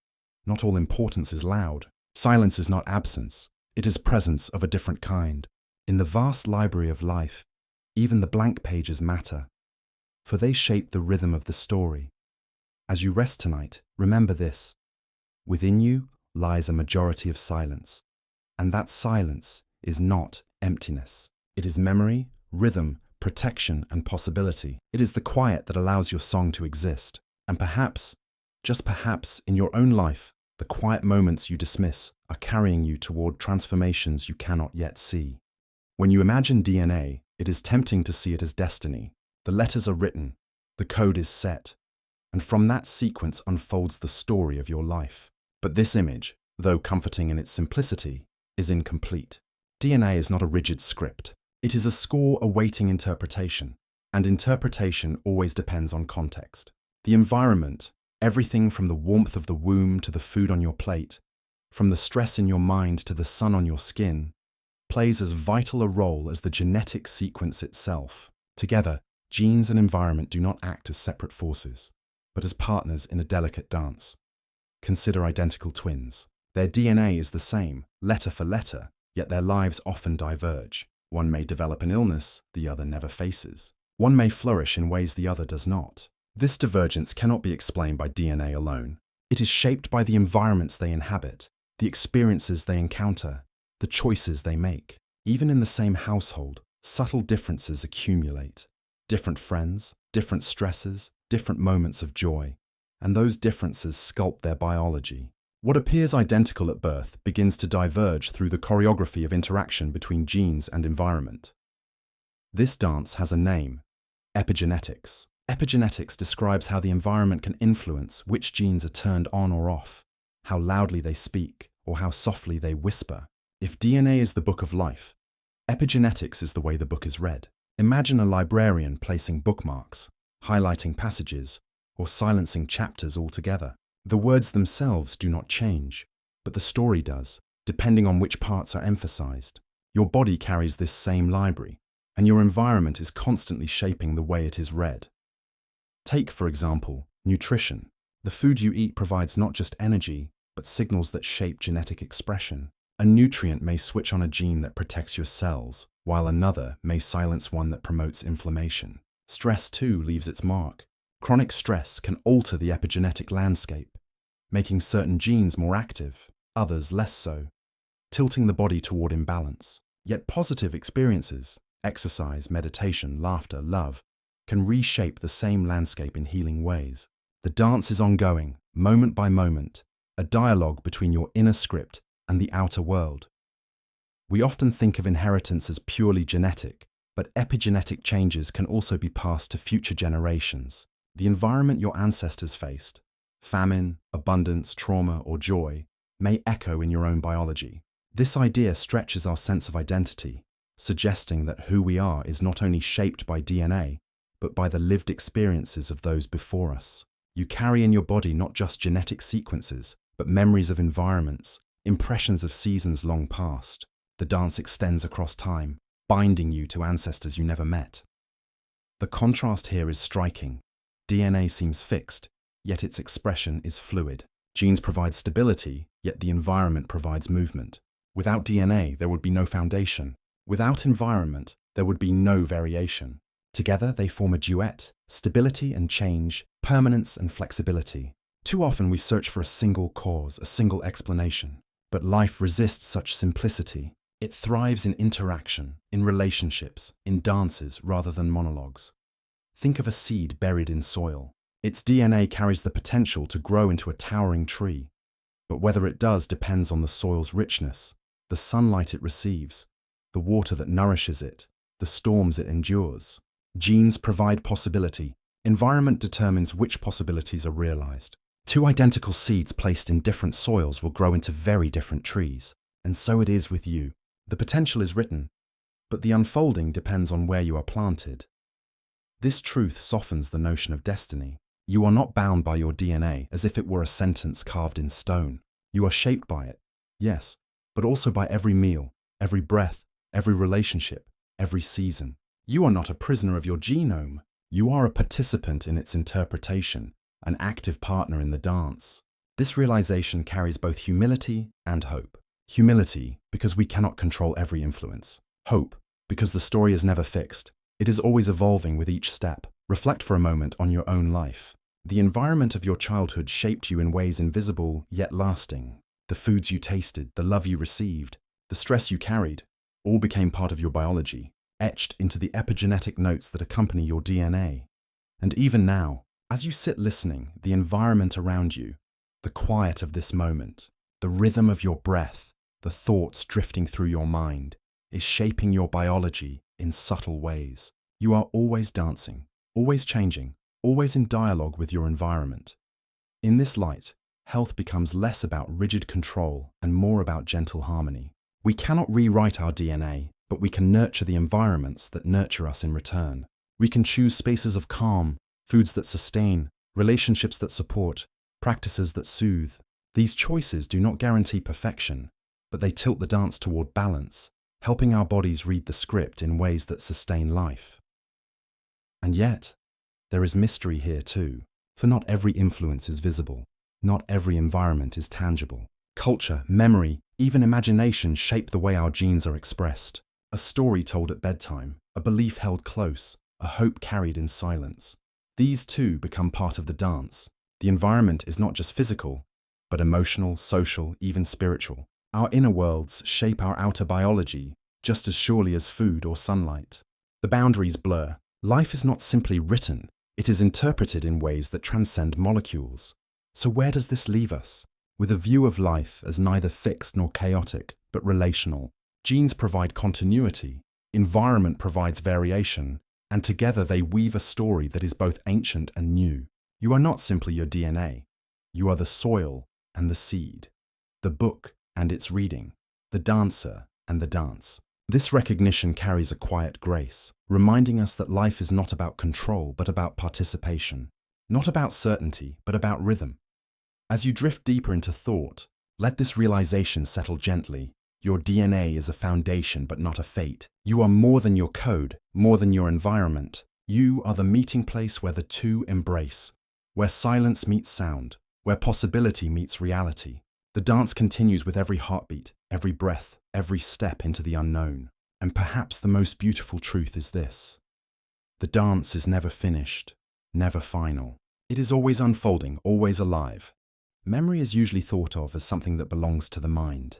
not all importance is loud. Silence is not absence. It is presence of a different kind. In the vast library of life, even the blank pages matter, for they shape the rhythm of the story. As you rest tonight, remember this. Within you lies a majority of silence, and that silence is not emptiness. It is memory, rhythm, protection, and possibility. It is the quiet that allows your song to exist. And perhaps, just perhaps, in your own life, the quiet moments you dismiss are carrying you toward transformations you cannot yet see. When you imagine DNA, it is tempting to see it as destiny. The letters are written, the code is set, and from that sequence unfolds the story of your life. But this image, though comforting in its simplicity, is incomplete. DNA is not a rigid script. It is a score awaiting interpretation, and interpretation always depends on context. The environment, everything from the warmth of the womb to the food on your plate, from the stress in your mind to the sun on your skin, plays as vital a role as the genetic sequence itself. Together, genes and environment do not act as separate forces, but as partners in a delicate dance. Consider identical twins. Their DNA is the same, letter for letter, yet their lives often diverge. One may develop an illness the other never faces. One may flourish in ways the other does not. This divergence cannot be explained by DNA alone. It is shaped by the environments they inhabit, the experiences they encounter, the choices they make. Even in the same household, subtle differences accumulate. Different friends, different stresses, different moments of joy, and those differences sculpt their biology. What appears identical at birth begins to diverge through the choreography of interaction between genes and environment. This dance has a name: epigenetics. Epigenetics describes how the environment can influence which genes are turned on or off, how loudly they speak, or how softly they whisper. If DNA is the book of life, epigenetics is the way the book is read. Imagine a librarian placing bookmarks, highlighting passages, or silencing chapters altogether. The words themselves do not change, but the story does, depending on which parts are emphasized. Your body carries this same library, and your environment is constantly shaping the way it is read. Take, for example, nutrition. The food you eat provides not just energy, but signals that shape genetic expression. A nutrient may switch on a gene that protects your cells, while another may silence one that promotes inflammation. Stress, too, leaves its mark. Chronic stress can alter the epigenetic landscape, making certain genes more active, others less so, tilting the body toward imbalance. Yet positive experiences, exercise, meditation, laughter, love, can reshape the same landscape in healing ways. The dance is ongoing, moment by moment, a dialogue between your inner script and the outer world. We often think of inheritance as purely genetic, but epigenetic changes can also be passed to future generations. The environment your ancestors faced, famine, abundance, trauma, or joy, may echo in your own biology. This idea stretches our sense of identity, suggesting that who we are is not only shaped by DNA, but by the lived experiences of those before us. You carry in your body not just genetic sequences, but memories of environments, impressions of seasons long past. The dance extends across time, binding you to ancestors you never met. The contrast here is striking. DNA seems fixed, yet its expression is fluid. Genes provide stability, yet the environment provides movement. Without DNA, there would be no foundation. Without environment, there would be no variation. Together, they form a duet: stability and change, permanence and flexibility. Too often we search for a single cause, a single explanation. But life resists such simplicity. It thrives in interaction, in relationships, in dances rather than monologues. Think of a seed buried in soil. Its DNA carries the potential to grow into a towering tree. But whether it does depends on the soil's richness, the sunlight it receives, the water that nourishes it, the storms it endures. Genes provide possibility. Environment determines which possibilities are realized. Two identical seeds placed in different soils will grow into very different trees. And so it is with you. The potential is written, but the unfolding depends on where you are planted. This truth softens the notion of destiny. You are not bound by your DNA as if it were a sentence carved in stone. You are shaped by it, yes, but also by every meal, every breath, every relationship, every season. You are not a prisoner of your genome. You are a participant in its interpretation, an active partner in the dance. This realization carries both humility and hope. Humility, because we cannot control every influence. Hope, because the story is never fixed. It is always evolving with each step. Reflect for a moment on your own life. The environment of your childhood shaped you in ways invisible yet lasting. The foods you tasted, the love you received, the stress you carried, all became part of your biology, etched into the epigenetic notes that accompany your DNA. And even now, as you sit listening, the environment around you, the quiet of this moment, the rhythm of your breath, the thoughts drifting through your mind, is shaping your biology in subtle ways. You are always dancing, always changing, always in dialogue with your environment. In this light, health becomes less about rigid control and more about gentle harmony. We cannot rewrite our DNA, but we can nurture the environments that nurture us in return. We can choose spaces of calm, foods that sustain, relationships that support, practices that soothe. These choices do not guarantee perfection, but they tilt the dance toward balance, helping our bodies read the script in ways that sustain life. And yet, there is mystery here too, for not every influence is visible. Not every environment is tangible. Culture, memory, even imagination shape the way our genes are expressed. A story told at bedtime, a belief held close, a hope carried in silence. These too become part of the dance. The environment is not just physical, but emotional, social, even spiritual. Our inner worlds shape our outer biology just as surely as food or sunlight. The boundaries blur. Life is not simply written, it is interpreted in ways that transcend molecules. So where does this leave us? With a view of life as neither fixed nor chaotic, but relational. Genes provide continuity, environment provides variation, and together they weave a story that is both ancient and new. You are not simply your DNA. You are the soil and the seed, the book and its reading, the dancer and the dance. This recognition carries a quiet grace, reminding us that life is not about control, but about participation. Not about certainty, but about rhythm. As you drift deeper into thought, let this realization settle gently. Your DNA is a foundation, but not a fate. You are more than your code, more than your environment. You are the meeting place where the two embrace, where silence meets sound, where possibility meets reality. The dance continues with every heartbeat, every breath, every step into the unknown. And perhaps the most beautiful truth is this: the dance is never finished, never final. It is always unfolding, always alive. Memory is usually thought of as something that belongs to the mind.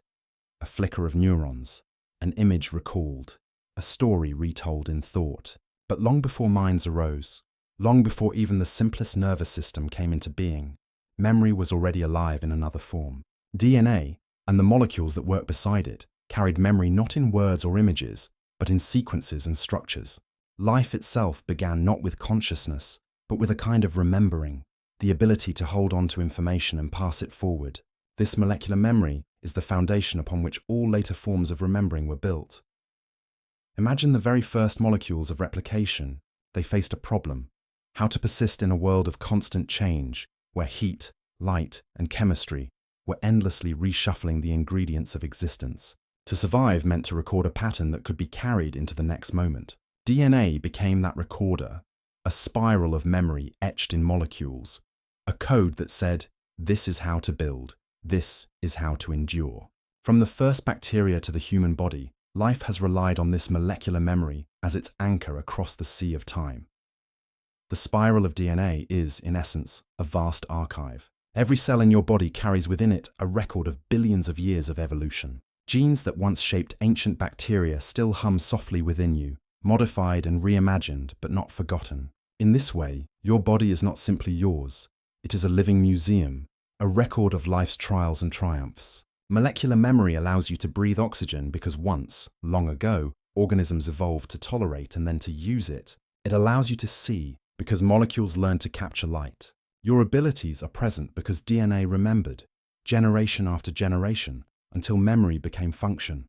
A flicker of neurons, an image recalled, a story retold in thought. But long before minds arose, long before even the simplest nervous system came into being, memory was already alive in another form. DNA, and the molecules that work beside it, carried memory not in words or images, but in sequences and structures. Life itself began not with consciousness, but with a kind of remembering, the ability to hold on to information and pass it forward. This molecular memory is the foundation upon which all later forms of remembering were built. Imagine the very first molecules of replication. They faced a problem: how to persist in a world of constant change, where heat, light, and chemistry were endlessly reshuffling the ingredients of existence. To survive meant to record a pattern that could be carried into the next moment. DNA became that recorder, a spiral of memory etched in molecules, a code that said, this is how to build, this is how to endure. From the first bacteria to the human body, life has relied on this molecular memory as its anchor across the sea of time. The spiral of DNA is, in essence, a vast archive. Every cell in your body carries within it a record of billions of years of evolution. Genes that once shaped ancient bacteria still hum softly within you, modified and reimagined, but not forgotten. In this way, your body is not simply yours. It is a living museum, a record of life's trials and triumphs. Molecular memory allows you to breathe oxygen because once, long ago, organisms evolved to tolerate and then to use it. It allows you to see because molecules learn to capture light. Your abilities are present because DNA remembered, generation after generation, until memory became function.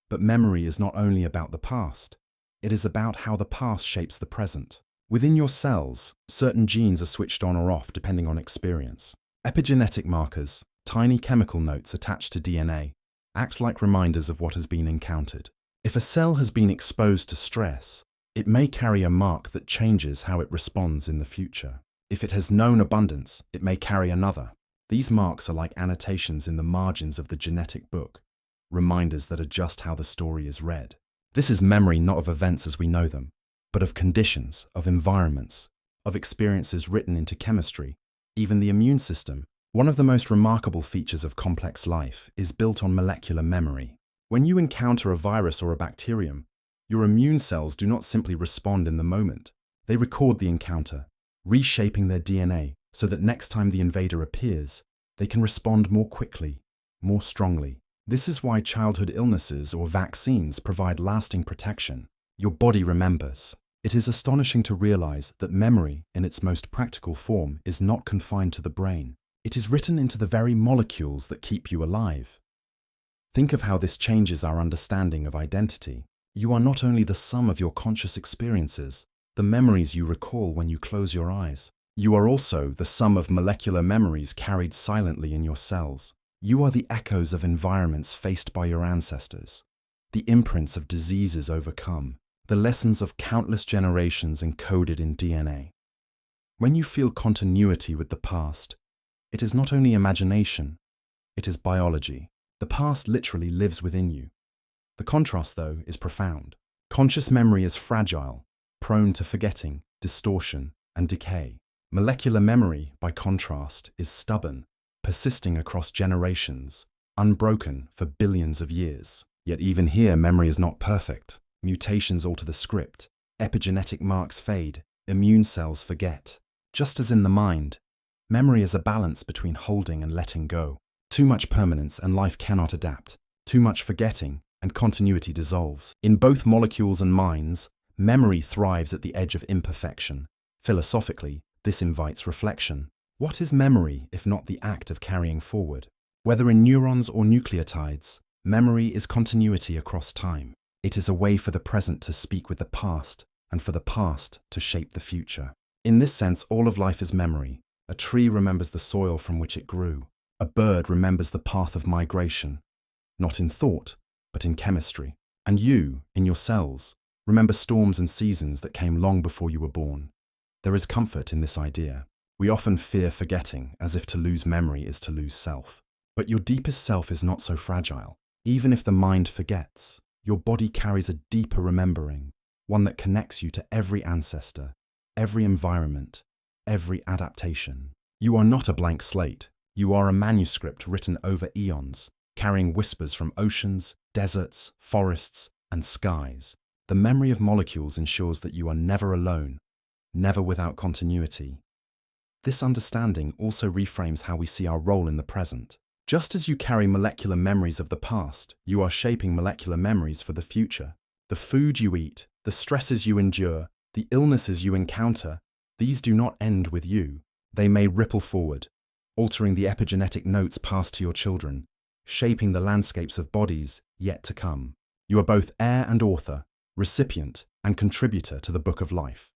But memory is not only about the past. It is about how the past shapes the present. Within your cells, certain genes are switched on or off depending on experience. Epigenetic markers, tiny chemical notes attached to DNA, act like reminders of what has been encountered. If a cell has been exposed to stress, it may carry a mark that changes how it responds in the future. If it has known abundance, it may carry another. These marks are like annotations in the margins of the genetic book, reminders that adjust how the story is read. This is memory not of events as we know them, but of conditions, of environments, of experiences written into chemistry, even the immune system. One of the most remarkable features of complex life is built on molecular memory. When you encounter a virus or a bacterium, your immune cells do not simply respond in the moment. They record the encounter, reshaping their DNA so that next time the invader appears, they can respond more quickly, more strongly. This is why childhood illnesses or vaccines provide lasting protection. Your body remembers. It is astonishing to realize that memory, in its most practical form, is not confined to the brain. It is written into the very molecules that keep you alive. Think of how this changes our understanding of identity. You are not only the sum of your conscious experiences, the memories you recall when you close your eyes. You are also the sum of molecular memories carried silently in your cells. You are the echoes of environments faced by your ancestors, the imprints of diseases overcome, the lessons of countless generations encoded in DNA. When you feel continuity with the past, it is not only imagination, it is biology. The past literally lives within you. The contrast, though, is profound. Conscious memory is fragile, prone to forgetting, distortion, and decay. Molecular memory, by contrast, is stubborn, persisting across generations, unbroken for billions of years. Yet even here, memory is not perfect. Mutations alter the script, epigenetic marks fade, immune cells forget. Just as in the mind, memory is a balance between holding and letting go. Too much permanence and life cannot adapt. Too much forgetting and continuity dissolves. In both molecules and minds, memory thrives at the edge of imperfection. Philosophically, this invites reflection. What is memory if not the act of carrying forward? Whether in neurons or nucleotides, memory is continuity across time. It is a way for the present to speak with the past and for the past to shape the future. In this sense, all of life is memory. A tree remembers the soil from which it grew. A bird remembers the path of migration, not in thought, but in chemistry. And you, in your cells, remember storms and seasons that came long before you were born. There is comfort in this idea. We often fear forgetting, as if to lose memory is to lose self. But your deepest self is not so fragile. Even if the mind forgets, your body carries a deeper remembering, one that connects you to every ancestor, every environment, every adaptation. You are not a blank slate. You are a manuscript written over eons, carrying whispers from oceans, deserts, forests, and skies. The memory of molecules ensures that you are never alone, never without continuity. This understanding also reframes how we see our role in the present. Just as you carry molecular memories of the past, you are shaping molecular memories for the future. The food you eat, the stresses you endure, the illnesses you encounter, these do not end with you. They may ripple forward, altering the epigenetic notes passed to your children, shaping the landscapes of bodies yet to come. You are both heir and author, recipient and contributor to the book of life.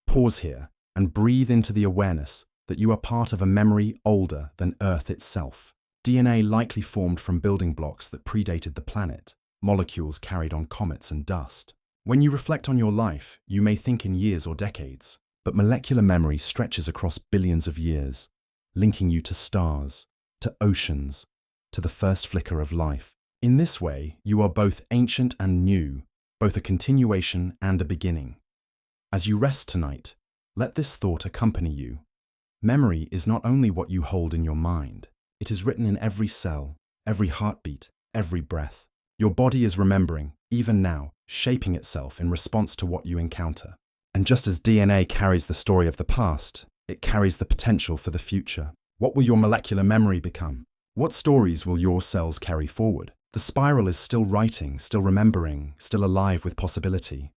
Pause here and breathe into the awareness that you are part of a memory older than Earth itself. DNA likely formed from building blocks that predated the planet, molecules carried on comets and dust. When you reflect on your life, you may think in years or decades, but molecular memory stretches across billions of years, linking you to stars, to oceans, to the first flicker of life. In this way, you are both ancient and new, both a continuation and a beginning. As you rest tonight, let this thought accompany you. Memory is not only what you hold in your mind, it is written in every cell, every heartbeat, every breath. Your body is remembering, even now, shaping itself in response to what you encounter. And just as DNA carries the story of the past, it carries the potential for the future. What will your molecular memory become? What stories will your cells carry forward? The spiral is still writing, still remembering, still alive with possibility.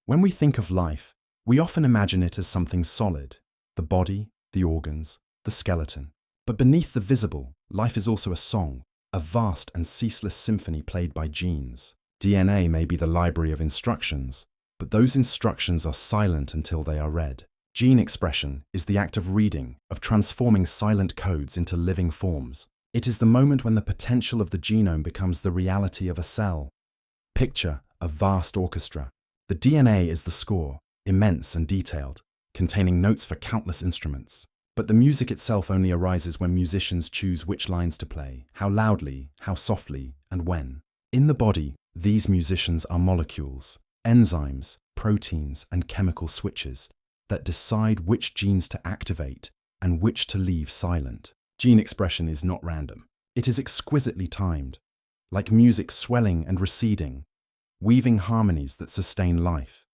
When we think of life, we often imagine it as something solid, the body, the organs, the skeleton. But beneath the visible, life is also a song, a vast and ceaseless symphony played by genes. DNA may be the library of instructions, but those instructions are silent until they are read. Gene expression is the act of reading, of transforming silent codes into living forms. It is the moment when the potential of the genome becomes the reality of a cell. Picture a vast orchestra. The DNA is the score, immense and detailed, containing notes for countless instruments. But the music itself only arises when musicians choose which lines to play, how loudly, how softly, and when. In the body, these musicians are molecules, enzymes, proteins, and chemical switches that decide which genes to activate and which to leave silent. Gene expression is not random. It is exquisitely timed, like music swelling and receding, weaving harmonies that sustain life.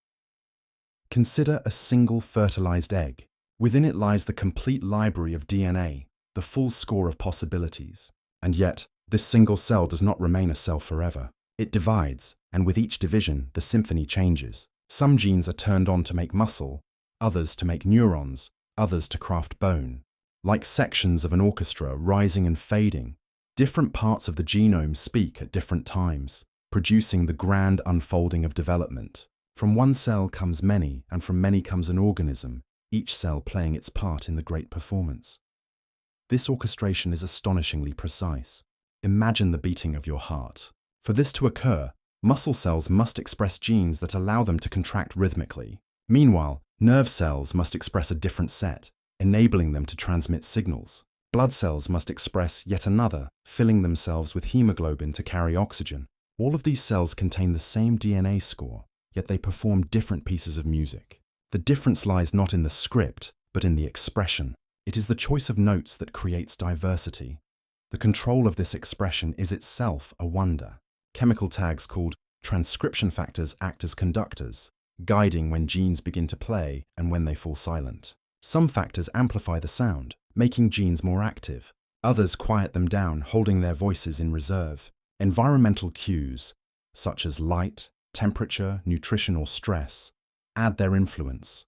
Consider a single fertilized egg. Within it lies the complete library of DNA, the full score of possibilities. And yet, this single cell does not remain a cell forever. It divides, and with each division, the symphony changes. Some genes are turned on to make muscle, others to make neurons, others to craft bone. Like sections of an orchestra rising and fading, different parts of the genome speak at different times, producing the grand unfolding of development. From one cell comes many, and from many comes an organism, each cell playing its part in the great performance. This orchestration is astonishingly precise. Imagine the beating of your heart. For this to occur, muscle cells must express genes that allow them to contract rhythmically. Meanwhile, nerve cells must express a different set, enabling them to transmit signals. Blood cells must express yet another, filling themselves with hemoglobin to carry oxygen. All of these cells contain the same DNA score, yet they perform different pieces of music. The difference lies not in the script, but in the expression. It is the choice of notes that creates diversity. The control of this expression is itself a wonder. Chemical tags called transcription factors act as conductors, guiding when genes begin to play and when they fall silent. Some factors amplify the sound, making genes more active. Others quiet them down, holding their voices in reserve. Environmental cues, such as light, temperature, nutrition, or stress, add their influence,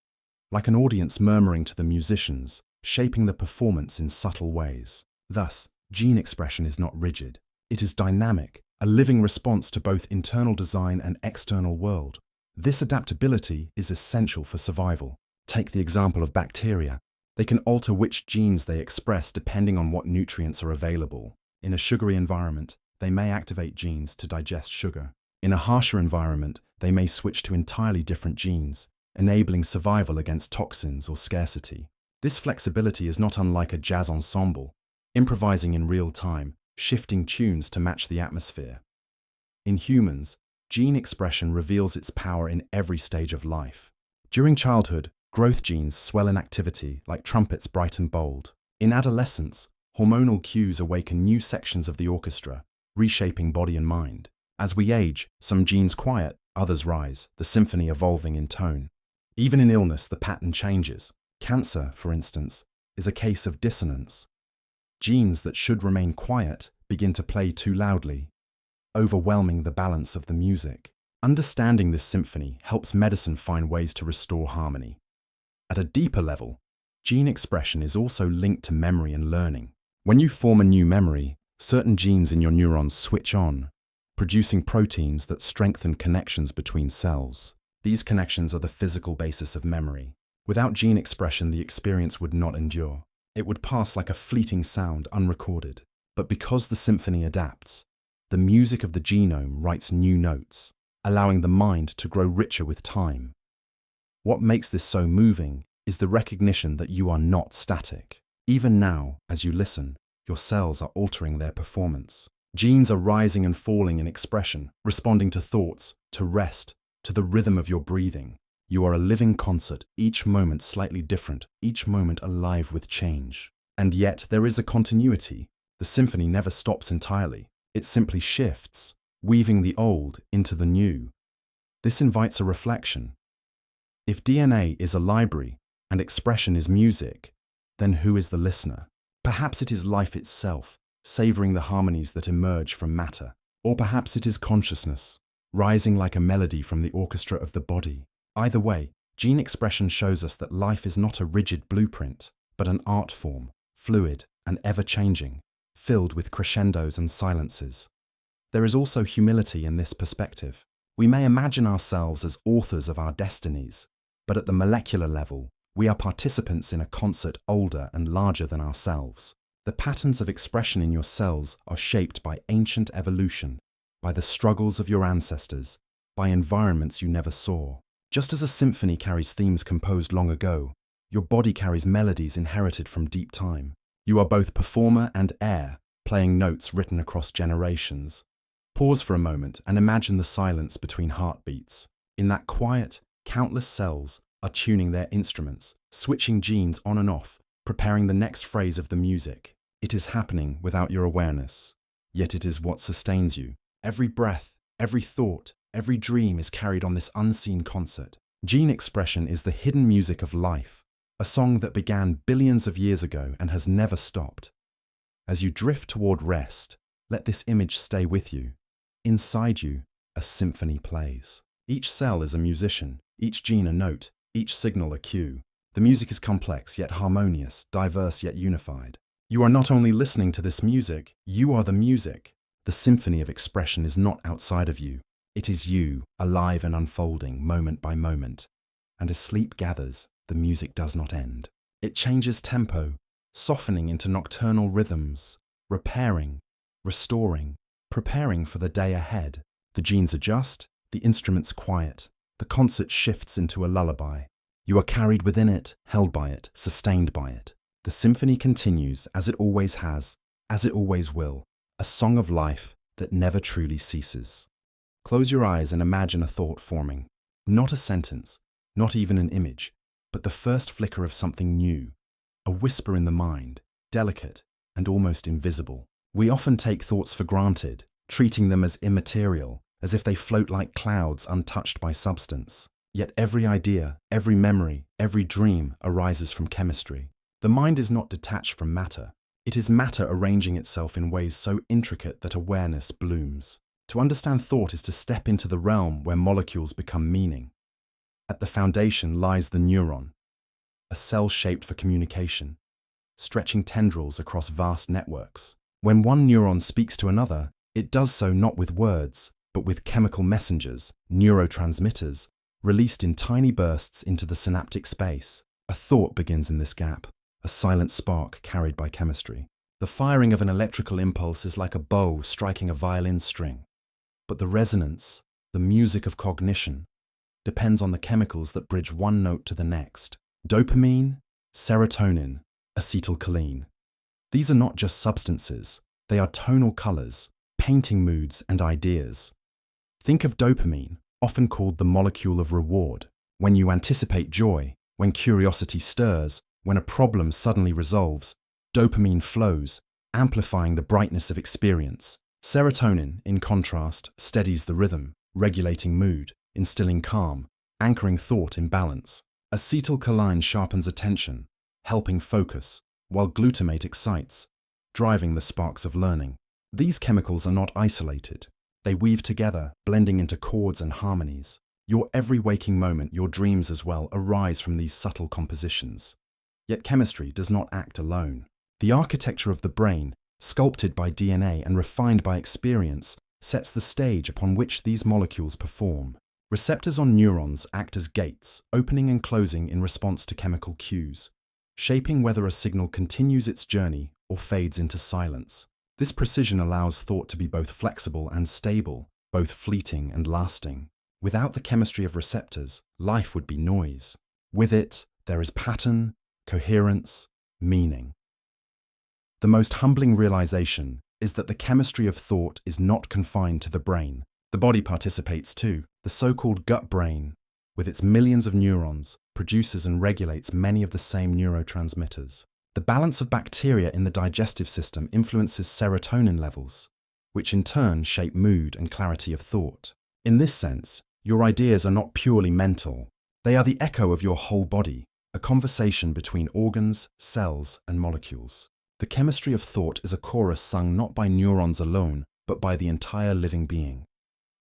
like an audience murmuring to the musicians, shaping the performance in subtle ways. Thus, gene expression is not rigid. It is dynamic, a living response to both internal design and external world. This adaptability is essential for survival. Take the example of bacteria. They can alter which genes they express depending on what nutrients are available. In a sugary environment, they may activate genes to digest sugar. In a harsher environment, they may switch to entirely different genes, enabling survival against toxins or scarcity. This flexibility is not unlike a jazz ensemble, improvising in real time, shifting tunes to match the atmosphere. In humans, gene expression reveals its power in every stage of life. During childhood, growth genes swell in activity like trumpets bright and bold. In adolescence, hormonal cues awaken new sections of the orchestra, reshaping body and mind. As we age, some genes quiet, others rise, the symphony evolving in tone. Even in illness, the pattern changes. Cancer, for instance, is a case of dissonance. Genes that should remain quiet begin to play too loudly, overwhelming the balance of the music. Understanding this symphony helps medicine find ways to restore harmony. At a deeper level, gene expression is also linked to memory and learning. When you form a new memory, certain genes in your neurons switch on, producing proteins that strengthen connections between cells. These connections are the physical basis of memory. Without gene expression, the experience would not endure. It would pass like a fleeting sound, unrecorded. But because the symphony adapts, the music of the genome writes new notes, allowing the mind to grow richer with time. What makes this so moving is the recognition that you are not static. Even now, as you listen, your cells are altering their performance. Genes are rising and falling in expression, responding to thoughts, to rest, to the rhythm of your breathing. You are a living concert, each moment slightly different, each moment alive with change. And yet there is a continuity. The symphony never stops entirely. It simply shifts, weaving the old into the new. This invites a reflection. If DNA is a library and expression is music, then who is the listener? Perhaps it is life itself, savoring the harmonies that emerge from matter. Or perhaps it is consciousness, rising like a melody from the orchestra of the body. Either way, gene expression shows us that life is not a rigid blueprint, but an art form, fluid and ever-changing, filled with crescendos and silences. There is also humility in this perspective. We may imagine ourselves as authors of our destinies, but at the molecular level, we are participants in a concert older and larger than ourselves. The patterns of expression in your cells are shaped by ancient evolution, by the struggles of your ancestors, by environments you never saw. Just as a symphony carries themes composed long ago, your body carries melodies inherited from deep time. You are both performer and heir, playing notes written across generations. Pause for a moment and imagine the silence between heartbeats. In that quiet, countless cells are tuning their instruments, switching genes on and off, preparing the next phrase of the music. It is happening without your awareness, yet it is what sustains you. Every breath, every thought, every dream is carried on this unseen concert. Gene expression is the hidden music of life, a song that began billions of years ago and has never stopped. As you drift toward rest, let this image stay with you. Inside you, a symphony plays. Each cell is a musician, each gene a note, each signal a cue. The music is complex yet harmonious, diverse yet unified. You are not only listening to this music, you are the music. The symphony of expression is not outside of you. It is you, alive and unfolding, moment by moment. And as sleep gathers, the music does not end. It changes tempo, softening into nocturnal rhythms, repairing, restoring, preparing for the day ahead. The genes adjust, the instruments quiet. The concert shifts into a lullaby. You are carried within it, held by it, sustained by it. The symphony continues as it always has, as it always will, a song of life that never truly ceases. Close your eyes and imagine a thought forming. Not a sentence, not even an image, but the first flicker of something new, a whisper in the mind, delicate and almost invisible. We often take thoughts for granted, treating them as immaterial, as if they float like clouds untouched by substance. Yet every idea, every memory, every dream arises from chemistry. The mind is not detached from matter. It is matter arranging itself in ways so intricate that awareness blooms. To understand thought is to step into the realm where molecules become meaning. At the foundation lies the neuron, a cell shaped for communication, stretching tendrils across vast networks. When one neuron speaks to another, it does so not with words, but with chemical messengers, neurotransmitters, released in tiny bursts into the synaptic space. A thought begins in this gap, a silent spark carried by chemistry. The firing of an electrical impulse is like a bow striking a violin string. But the resonance, the music of cognition, depends on the chemicals that bridge one note to the next. Dopamine, serotonin, acetylcholine. These are not just substances, they are tonal colors, painting moods and ideas. Think of dopamine, often called the molecule of reward. When you anticipate joy, when curiosity stirs, when a problem suddenly resolves, dopamine flows, amplifying the brightness of experience. Serotonin, in contrast, steadies the rhythm, regulating mood, instilling calm, anchoring thought in balance. Acetylcholine sharpens attention, helping focus, while glutamate excites, driving the sparks of learning. These chemicals are not isolated. They weave together, blending into chords and harmonies. Your every waking moment, your dreams as well, arise from these subtle compositions. Yet chemistry does not act alone. The architecture of the brain, sculpted by DNA and refined by experience, sets the stage upon which these molecules perform. Receptors on neurons act as gates, opening and closing in response to chemical cues, shaping whether a signal continues its journey or fades into silence. This precision allows thought to be both flexible and stable, both fleeting and lasting. Without the chemistry of receptors, life would be noise. With it, there is pattern, coherence, meaning. The most humbling realization is that the chemistry of thought is not confined to the brain. The body participates too. The so-called gut brain, with its millions of neurons, produces and regulates many of the same neurotransmitters. The balance of bacteria in the digestive system influences serotonin levels, which in turn shape mood and clarity of thought. In this sense, your ideas are not purely mental. They are the echo of your whole body, a conversation between organs, cells, and molecules. The chemistry of thought is a chorus sung not by neurons alone, but by the entire living being.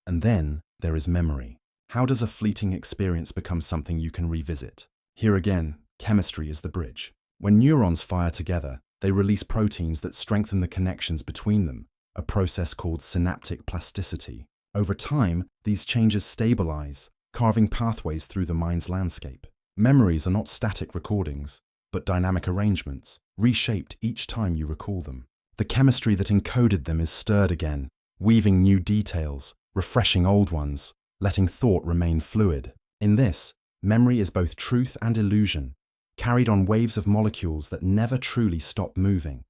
And then there is memory. How does a fleeting experience become something you can revisit? Here again, chemistry is the bridge. When neurons fire together, they release proteins that strengthen the connections between them, a process called synaptic plasticity. Over time, these changes stabilize, carving pathways through the mind's landscape. Memories are not static recordings, but dynamic arrangements, reshaped each time you recall them. The chemistry that encoded them is stirred again, weaving new details, refreshing old ones, letting thought remain fluid. In this, memory is both truth and illusion, carried on waves of molecules that never truly stop moving.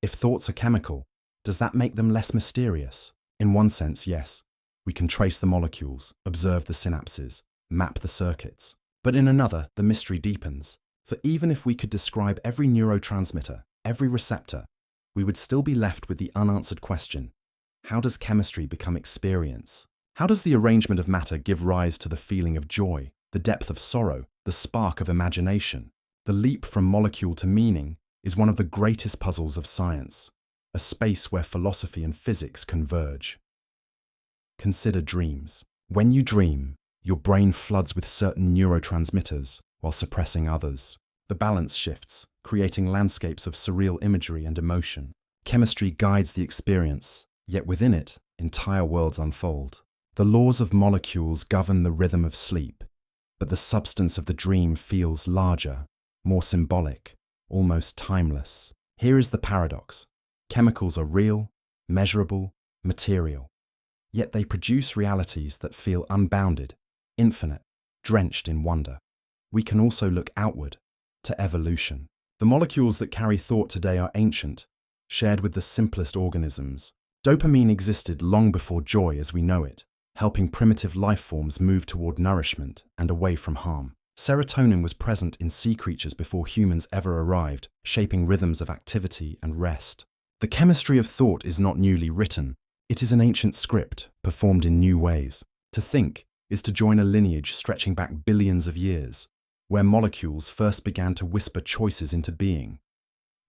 If thoughts are chemical, does that make them less mysterious? In one sense, yes. We can trace the molecules, observe the synapses, map the circuits. But in another, the mystery deepens. For even if we could describe every neurotransmitter, every receptor, we would still be left with the unanswered question: how does chemistry become experience? How does the arrangement of matter give rise to the feeling of joy, the depth of sorrow, the spark of imagination? The leap from molecule to meaning is one of the greatest puzzles of science, a space where philosophy and physics converge. Consider dreams. When you dream, your brain floods with certain neurotransmitters while suppressing others. The balance shifts, creating landscapes of surreal imagery and emotion. Chemistry guides the experience, yet within it, entire worlds unfold. The laws of molecules govern the rhythm of sleep, but the substance of the dream feels larger, more symbolic, almost timeless. Here is the paradox. Chemicals are real, measurable, material. Yet they produce realities that feel unbounded, infinite, drenched in wonder. We can also look outward, to evolution. The molecules that carry thought today are ancient, shared with the simplest organisms. Dopamine existed long before joy as we know it, helping primitive life forms move toward nourishment and away from harm. Serotonin was present in sea creatures before humans ever arrived, shaping rhythms of activity and rest. The chemistry of thought is not newly written. It is an ancient script, performed in new ways. To think is to join a lineage stretching back billions of years, where molecules first began to whisper choices into being.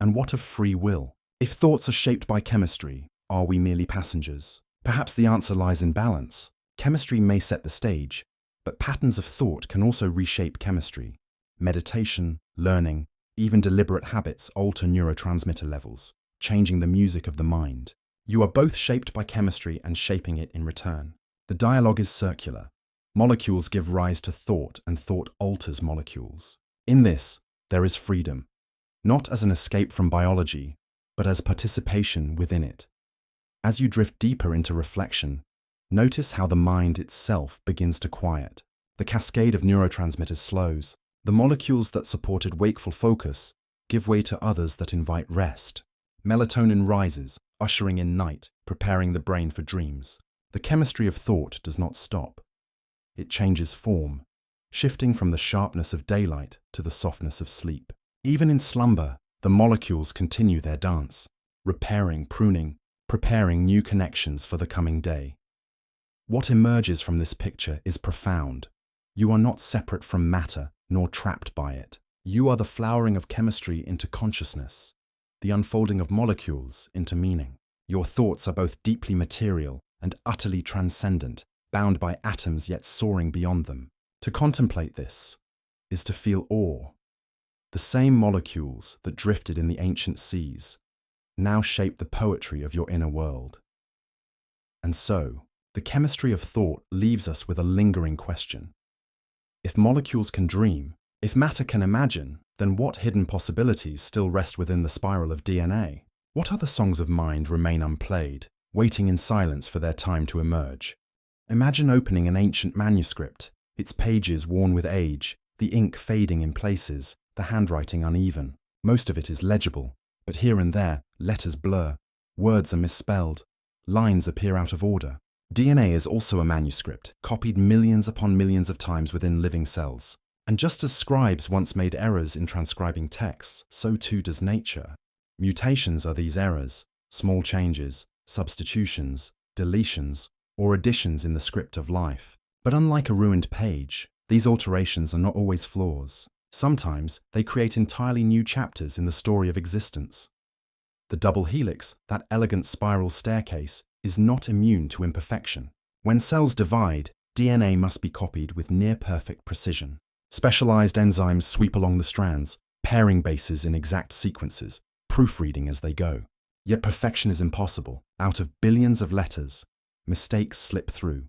And what of free will? If thoughts are shaped by chemistry, are we merely passengers? Perhaps the answer lies in balance. Chemistry may set the stage, but patterns of thought can also reshape chemistry. Meditation, learning, even deliberate habits alter neurotransmitter levels, changing the music of the mind. You are both shaped by chemistry and shaping it in return. The dialogue is circular. Molecules give rise to thought, and thought alters molecules. In this, there is freedom, not as an escape from biology, but as participation within it. As you drift deeper into reflection, notice how the mind itself begins to quiet. The cascade of neurotransmitters slows. The molecules that supported wakeful focus give way to others that invite rest. Melatonin rises, ushering in night, preparing the brain for dreams. The chemistry of thought does not stop. It changes form, shifting from the sharpness of daylight to the softness of sleep. Even in slumber, the molecules continue their dance, repairing, pruning, preparing new connections for the coming day. What emerges from this picture is profound. You are not separate from matter, nor trapped by it. You are the flowering of chemistry into consciousness, the unfolding of molecules into meaning. Your thoughts are both deeply material and utterly transcendent, bound by atoms yet soaring beyond them. To contemplate this is to feel awe. The same molecules that drifted in the ancient seas now shape the poetry of your inner world. And so, the chemistry of thought leaves us with a lingering question. If molecules can dream, if matter can imagine, then what hidden possibilities still rest within the spiral of DNA? What other songs of mind remain unplayed, waiting in silence for their time to emerge? Imagine opening an ancient manuscript, its pages worn with age, the ink fading in places, the handwriting uneven. Most of it is legible, but here and there, letters blur, words are misspelled, lines appear out of order. DNA is also a manuscript, copied millions upon millions of times within living cells. And just as scribes once made errors in transcribing texts, so too does nature. Mutations are these errors, small changes, substitutions, deletions, or additions in the script of life. But unlike a ruined page, these alterations are not always flaws. Sometimes they create entirely new chapters in the story of existence. The double helix, that elegant spiral staircase, is not immune to imperfection. When cells divide, DNA must be copied with near-perfect precision. Specialized enzymes sweep along the strands, pairing bases in exact sequences, proofreading as they go. Yet perfection is impossible. Out of billions of letters, mistakes slip through.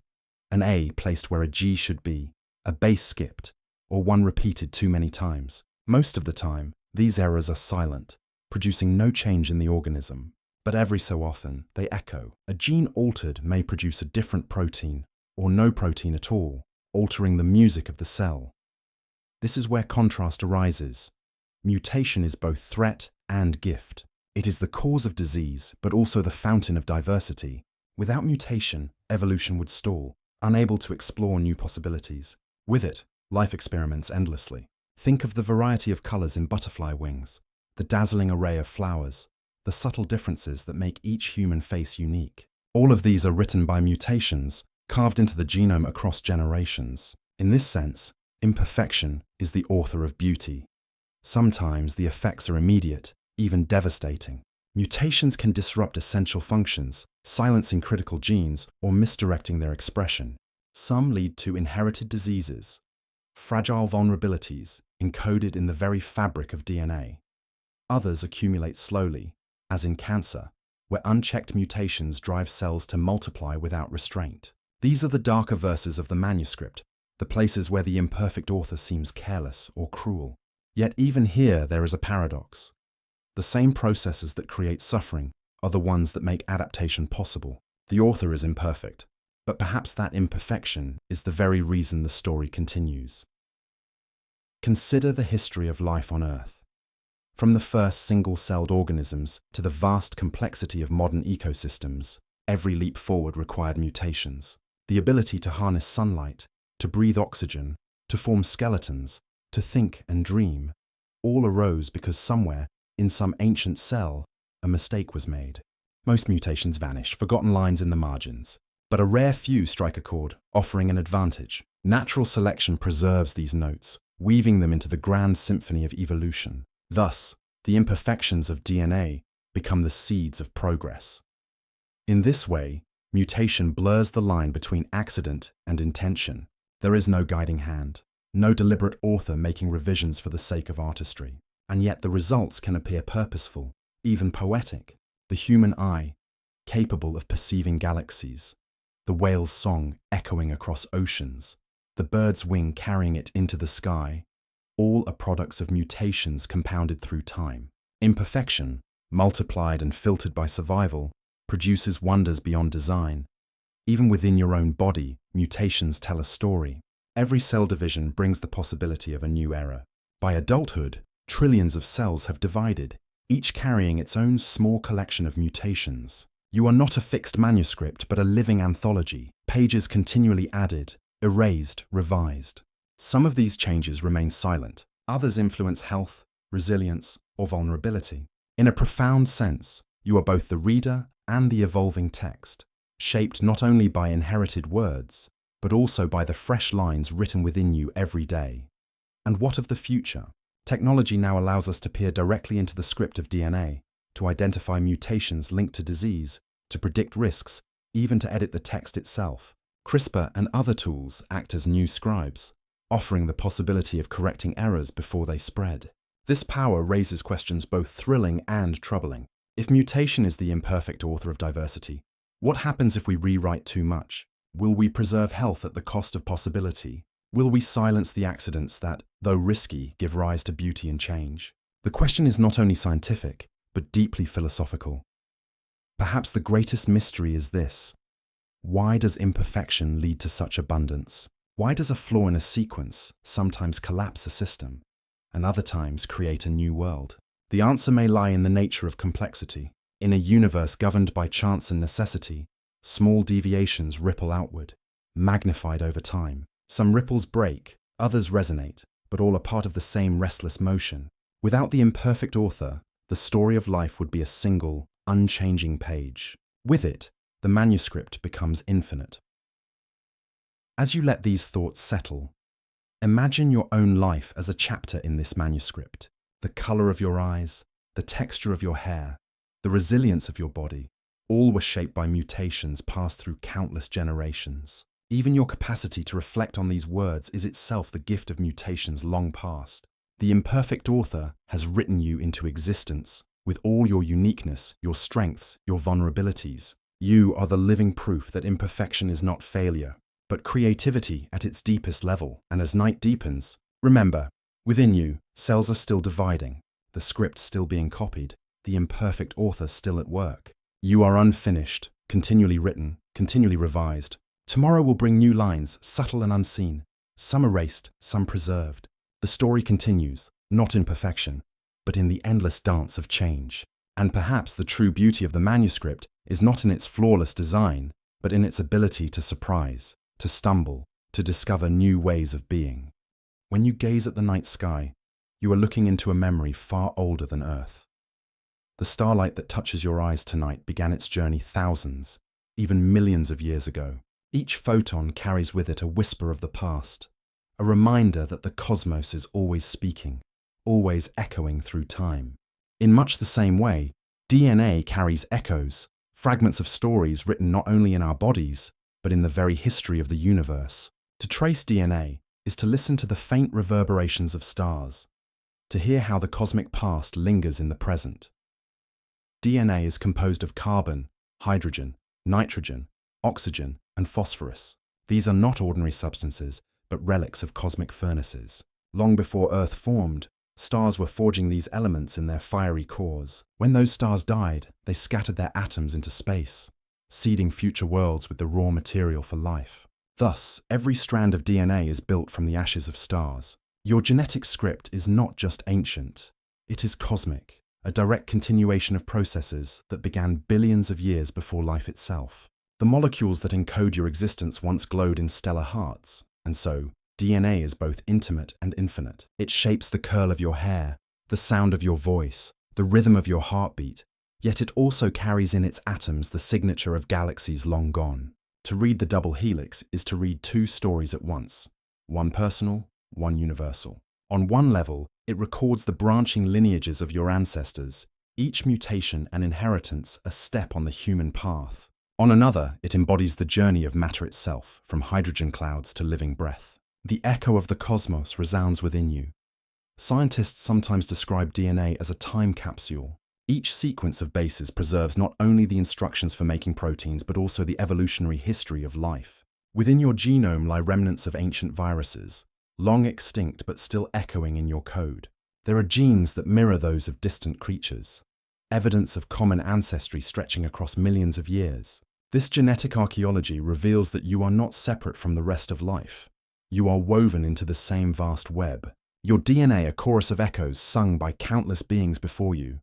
An A placed where a G should be, a base skipped, or one repeated too many times. Most of the time, these errors are silent, producing no change in the organism. But every so often, they echo. A gene altered may produce a different protein, or no protein at all, altering the music of the cell. This is where contrast arises. Mutation is both threat and gift. It is the cause of disease, but also the fountain of diversity. Without mutation, evolution would stall, unable to explore new possibilities. With it, life experiments endlessly. Think of the variety of colors in butterfly wings, the dazzling array of flowers, the subtle differences that make each human face unique. All of these are written by mutations, carved into the genome across generations. In this sense, imperfection is the author of beauty. Sometimes the effects are immediate, even devastating. Mutations can disrupt essential functions, silencing critical genes or misdirecting their expression. Some lead to inherited diseases, fragile vulnerabilities encoded in the very fabric of DNA. Others accumulate slowly, as in cancer, where unchecked mutations drive cells to multiply without restraint. These are the darker verses of the manuscript, the places where the imperfect author seems careless or cruel. Yet even here there is a paradox. The same processes that create suffering are the ones that make adaptation possible. The author is imperfect, but perhaps that imperfection is the very reason the story continues. Consider the history of life on Earth. From the first single-celled organisms to the vast complexity of modern ecosystems, every leap forward required mutations. The ability to harness sunlight, to breathe oxygen, to form skeletons, to think and dream, all arose because somewhere, in some ancient cell, a mistake was made. Most mutations vanish, forgotten lines in the margins. But a rare few strike a chord, offering an advantage. Natural selection preserves these notes, weaving them into the grand symphony of evolution. Thus, the imperfections of DNA become the seeds of progress. In this way, mutation blurs the line between accident and intention. There is no guiding hand, no deliberate author making revisions for the sake of artistry. And yet the results can appear purposeful, even poetic. The human eye, capable of perceiving galaxies, the whale's song echoing across oceans, the bird's wing carrying it into the sky, all are products of mutations compounded through time. Imperfection, multiplied and filtered by survival, produces wonders beyond design. Even within your own body, mutations tell a story. Every cell division brings the possibility of a new era. By adulthood, trillions of cells have divided, each carrying its own small collection of mutations. You are not a fixed manuscript, but a living anthology, pages continually added, erased, revised. Some of these changes remain silent, others influence health, resilience, or vulnerability. In a profound sense, you are both the reader and the evolving text, shaped not only by inherited words, but also by the fresh lines written within you every day. And what of the future? Technology now allows us to peer directly into the script of DNA, to identify mutations linked to disease, to predict risks, even to edit the text itself. CRISPR and other tools act as new scribes, offering the possibility of correcting errors before they spread. This power raises questions both thrilling and troubling. If mutation is the imperfect author of diversity, what happens if we rewrite too much? Will we preserve health at the cost of possibility? Will we silence the accidents that, though risky, give rise to beauty and change? The question is not only scientific, but deeply philosophical. Perhaps the greatest mystery is this: why does imperfection lead to such abundance? Why does a flaw in a sequence sometimes collapse a system, and other times create a new world? The answer may lie in the nature of complexity. In a universe governed by chance and necessity, small deviations ripple outward, magnified over time. Some ripples break, others resonate, but all are part of the same restless motion. Without the imperfect author, the story of life would be a single, unchanging page. With it, the manuscript becomes infinite. As you let these thoughts settle, imagine your own life as a chapter in this manuscript. The color of your eyes, the texture of your hair, the resilience of your body, all were shaped by mutations passed through countless generations. Even your capacity to reflect on these words is itself the gift of mutations long past. The imperfect author has written you into existence, with all your uniqueness, your strengths, your vulnerabilities. You are the living proof that imperfection is not failure, but creativity at its deepest level. And as night deepens, remember, within you, cells are still dividing, the script still being copied, the imperfect author still at work. You are unfinished, continually written, continually revised. Tomorrow will bring new lines, subtle and unseen, some erased, some preserved. The story continues, not in perfection, but in the endless dance of change. And perhaps the true beauty of the manuscript is not in its flawless design, but in its ability to surprise, to stumble, to discover new ways of being. When you gaze at the night sky, you are looking into a memory far older than Earth. The starlight that touches your eyes tonight began its journey thousands, even millions of years ago. Each photon carries with it a whisper of the past, a reminder that the cosmos is always speaking, always echoing through time. In much the same way, DNA carries echoes, fragments of stories written not only in our bodies, but in the very history of the universe. To trace DNA is to listen to the faint reverberations of stars, to hear how the cosmic past lingers in the present. DNA is composed of carbon, hydrogen, nitrogen, oxygen, and phosphorus. These are not ordinary substances, but relics of cosmic furnaces. Long before Earth formed, stars were forging these elements in their fiery cores. When those stars died, they scattered their atoms into space, seeding future worlds with the raw material for life. Thus, every strand of DNA is built from the ashes of stars. Your genetic script is not just ancient, it is cosmic, a direct continuation of processes that began billions of years before life itself. The molecules that encode your existence once glowed in stellar hearts, and so, DNA is both intimate and infinite. It shapes the curl of your hair, the sound of your voice, the rhythm of your heartbeat, yet it also carries in its atoms the signature of galaxies long gone. To read the double helix is to read two stories at once, one personal, one universal. On one level, it records the branching lineages of your ancestors, each mutation and inheritance a step on the human path. On another, it embodies the journey of matter itself, from hydrogen clouds to living breath. The echo of the cosmos resounds within you. Scientists sometimes describe DNA as a time capsule. Each sequence of bases preserves not only the instructions for making proteins, but also the evolutionary history of life. Within your genome lie remnants of ancient viruses, long extinct but still echoing in your code. There are genes that mirror those of distant creatures, evidence of common ancestry stretching across millions of years. This genetic archaeology reveals that you are not separate from the rest of life. You are woven into the same vast web. Your DNA a chorus of echoes sung by countless beings before you.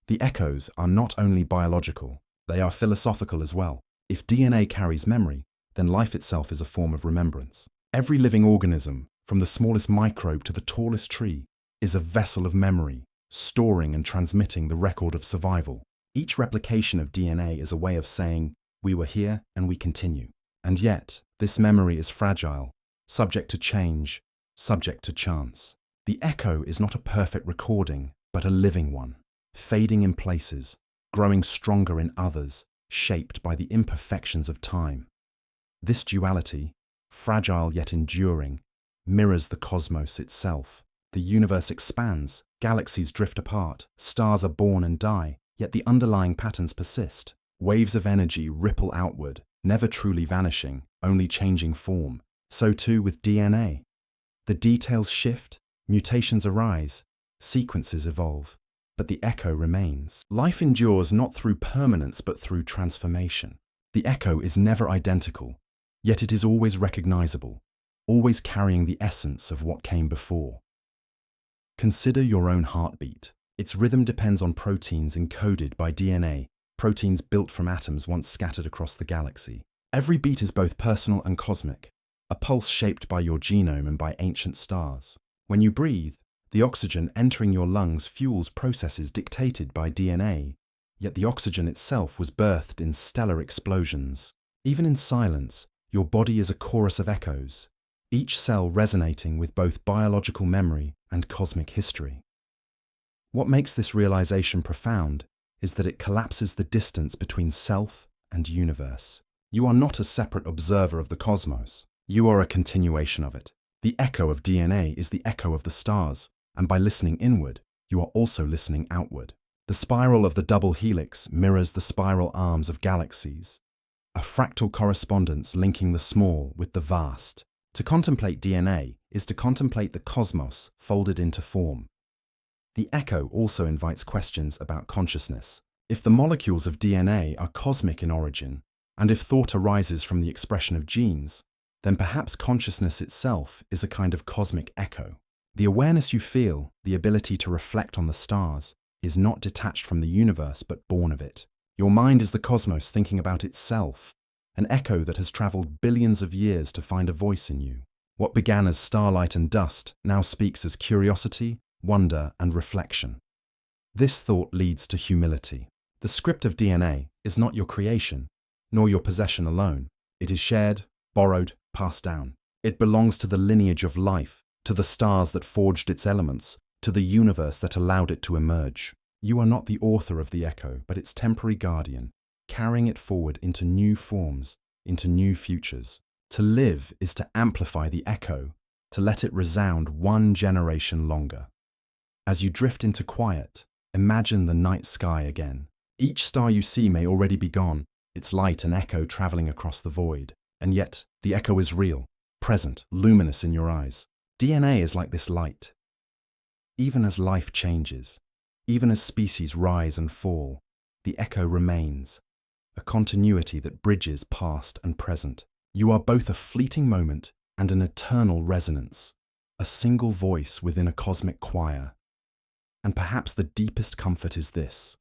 The echoes are not only biological, they are philosophical as well. If DNA carries memory, then life itself is a form of remembrance. Every living organism, from the smallest microbe to the tallest tree, is a vessel of memory, storing and transmitting the record of survival. Each replication of DNA is a way of saying, we were here and we continue. And yet, this memory is fragile, subject to change, subject to chance. The echo is not a perfect recording, but a living one. fading in places, growing stronger in others, shaped by the imperfections of time. This duality, fragile yet enduring, mirrors the cosmos itself. The universe expands, galaxies drift apart, stars are born and die, yet the underlying patterns persist. Waves of energy ripple outward, never truly vanishing, only changing form. So too with DNA. The details shift, mutations arise, sequences evolve, but the echo remains. Life endures not through permanence but through transformation. The echo is never identical, yet it is always recognizable, always carrying the essence of what came before. Consider your own heartbeat. Its rhythm depends on proteins encoded by DNA, proteins built from atoms once scattered across the galaxy. Every beat is both personal and cosmic, a pulse shaped by your genome and by ancient stars. When you breathe, the oxygen entering your lungs fuels processes dictated by DNA, yet the oxygen itself was birthed in stellar explosions. Even in silence, your body is a chorus of echoes, each cell resonating with both biological memory and cosmic history. What makes this realization profound is that it collapses the distance between self and universe. You are not a separate observer of the cosmos. You are a continuation of it. The echo of DNA is the echo of the stars, and by listening inward, you are also listening outward. The spiral of the double helix mirrors the spiral arms of galaxies, a fractal correspondence linking the small with the vast. To contemplate DNA is to contemplate the cosmos folded into form. The echo also invites questions about consciousness. If the molecules of DNA are cosmic in origin, and if thought arises from the expression of genes, then perhaps consciousness itself is a kind of cosmic echo. The awareness you feel, the ability to reflect on the stars, is not detached from the universe but born of it. Your mind is the cosmos thinking about itself, an echo that has traveled billions of years to find a voice in you. What began as starlight and dust now speaks as curiosity, wonder, and reflection. This thought leads to humility. The script of DNA is not your creation, nor your possession alone. It is shared, borrowed, passed down. It belongs to the lineage of life, to the stars that forged its elements, to the universe that allowed it to emerge. You are not the author of the echo, but its temporary guardian, carrying it forward into new forms, into new futures. To live is to amplify the echo, to let it resound one generation longer. As you drift into quiet, imagine the night sky again. Each star you see may already be gone, its light an echo traveling across the void. And yet, the echo is real, present, luminous in your eyes. DNA is like this light. Even as life changes, even as species rise and fall, the echo remains, a continuity that bridges past and present. You are both a fleeting moment and an eternal resonance, a single voice within a cosmic choir. And perhaps the deepest comfort is this: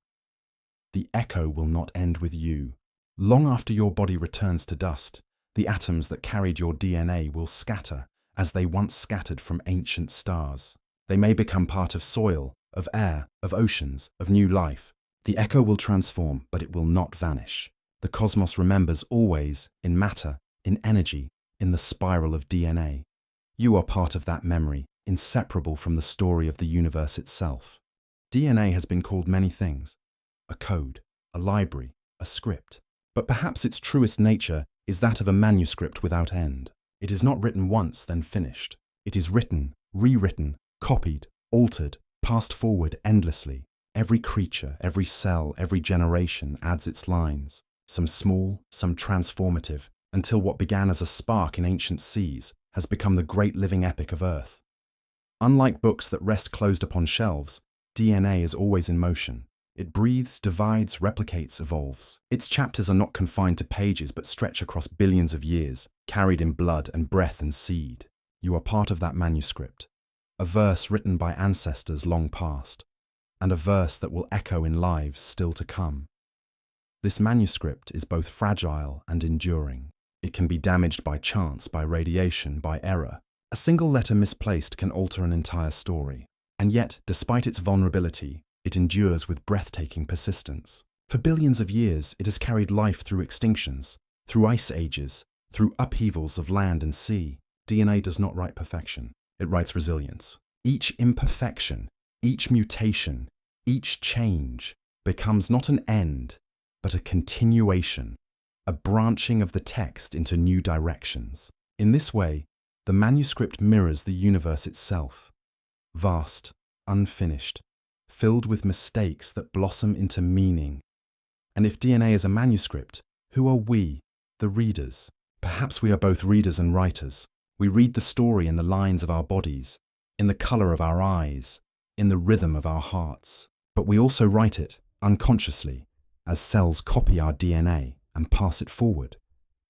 the echo will not end with you. Long after your body returns to dust, the atoms that carried your DNA will scatter as they once scattered from ancient stars. They may become part of soil, of air, of oceans, of new life. The echo will transform, but it will not vanish. The cosmos remembers always, in matter, in energy, in the spiral of DNA. You are part of that memory, inseparable from the story of the universe itself. DNA has been called many things: a code, a library, a script. But perhaps its truest nature is that of a manuscript without end. It is not written once, then finished. It is written, rewritten, copied, altered, passed forward endlessly. Every creature, every cell, every generation adds its lines, some small, some transformative, until what began as a spark in ancient seas has become the great living epic of Earth. Unlike books that rest closed upon shelves, DNA is always in motion. It breathes, divides, replicates, evolves. Its chapters are not confined to pages but stretch across billions of years, carried in blood and breath and seed. You are part of that manuscript, a verse written by ancestors long past, and a verse that will echo in lives still to come. This manuscript is both fragile and enduring. It can be damaged by chance, by radiation, by error. A single letter misplaced can alter an entire story. And yet, despite its vulnerability, it endures with breathtaking persistence. For billions of years, it has carried life through extinctions, through ice ages, through upheavals of land and sea. DNA does not write perfection. It writes resilience. Each imperfection, each mutation, Each change becomes not an end, but a continuation, a branching of the text into new directions. In this way, the manuscript mirrors the universe itself, vast, unfinished, filled with mistakes that blossom into meaning. And if DNA is a manuscript, who are we, the readers? Perhaps we are both readers and writers. We read the story in the lines of our bodies, in the color of our eyes, in the rhythm of our hearts. But we also write it, unconsciously, as cells copy our DNA and pass it forward,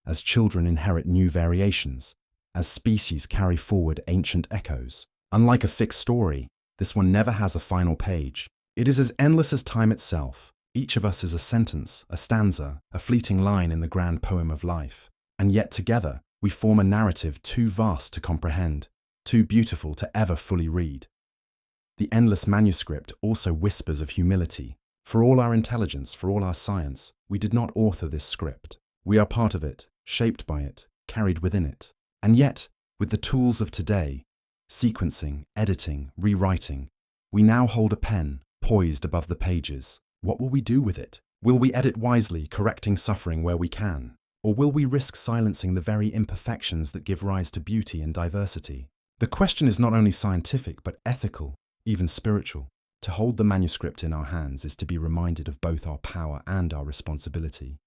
as children inherit new variations, as species carry forward ancient echoes. Unlike a fixed story, this one never has a final page. It is as endless as time itself. Each of us is a sentence, a stanza, a fleeting line in the grand poem of life. And yet together, we form a narrative too vast to comprehend, too beautiful to ever fully read. The endless manuscript also whispers of humility. For all our intelligence, for all our science, we did not author this script. We are part of it, shaped by it, carried within it. And yet, with the tools of today, sequencing, editing, rewriting, we now hold a pen, poised above the pages. What will we do with it? Will we edit wisely, correcting suffering where we can? Or will we risk silencing the very imperfections that give rise to beauty and diversity? The question is not only scientific, but ethical, even spiritual. To hold the manuscript in our hands is to be reminded of both our power and our responsibility.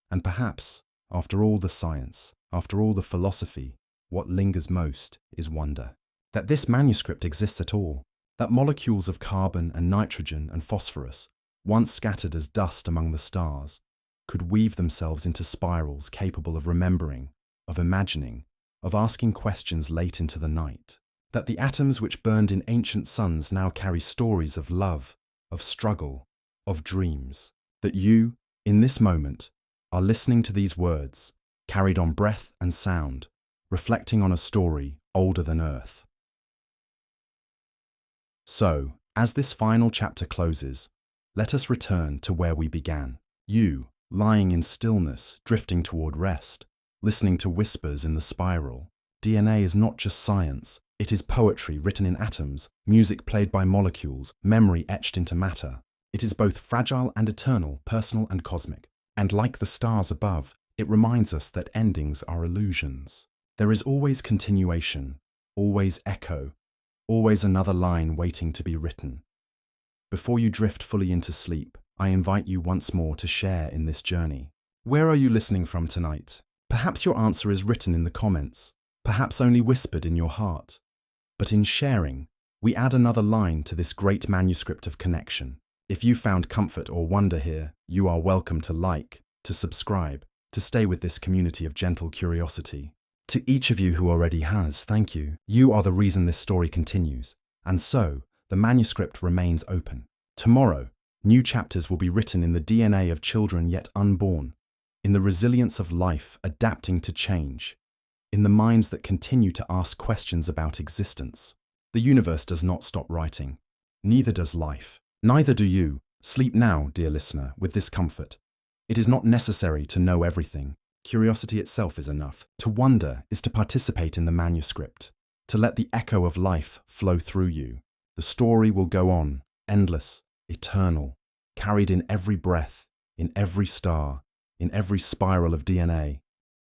And perhaps, after all the science, after all the philosophy, what lingers most is wonder. That this manuscript exists at all, that molecules of carbon and nitrogen and phosphorus, once scattered as dust among the stars, could weave themselves into spirals capable of remembering, of imagining, of asking questions late into the night. That the atoms which burned in ancient suns now carry stories of love, of struggle, of dreams. That you, in this moment, are listening to these words, carried on breath and sound, reflecting on a story older than Earth. So, as this final chapter closes, let us return to where we began. You, lying in stillness, drifting toward rest, listening to whispers in the spiral. DNA is not just science. It is poetry written in atoms, music played by molecules, memory etched into matter. It is both fragile and eternal, personal and cosmic. And like the stars above, it reminds us that endings are illusions. There is always continuation, always echo, always another line waiting to be written. Before you drift fully into sleep, I invite you once more to share in this journey. Where are you listening from tonight? Perhaps your answer is written in the comments, perhaps only whispered in your heart. But in sharing, we add another line to this great manuscript of connection. If you found comfort or wonder here, you are welcome to like, to subscribe, to stay with this community of gentle curiosity. To each of you who already has, thank you. You are the reason this story continues. And so, the manuscript remains open. Tomorrow, new chapters will be written in the DNA of children yet unborn, in the resilience of life adapting to change, in the minds that continue to ask questions about existence. The universe does not stop writing. Neither does life. Neither do you. Sleep now, dear listener, with this comfort. It is not necessary to know everything. Curiosity itself is enough. To wonder is to participate in the manuscript, to let the echo of life flow through you. The story will go on, endless, eternal, carried in every breath, in every star, in every spiral of DNA.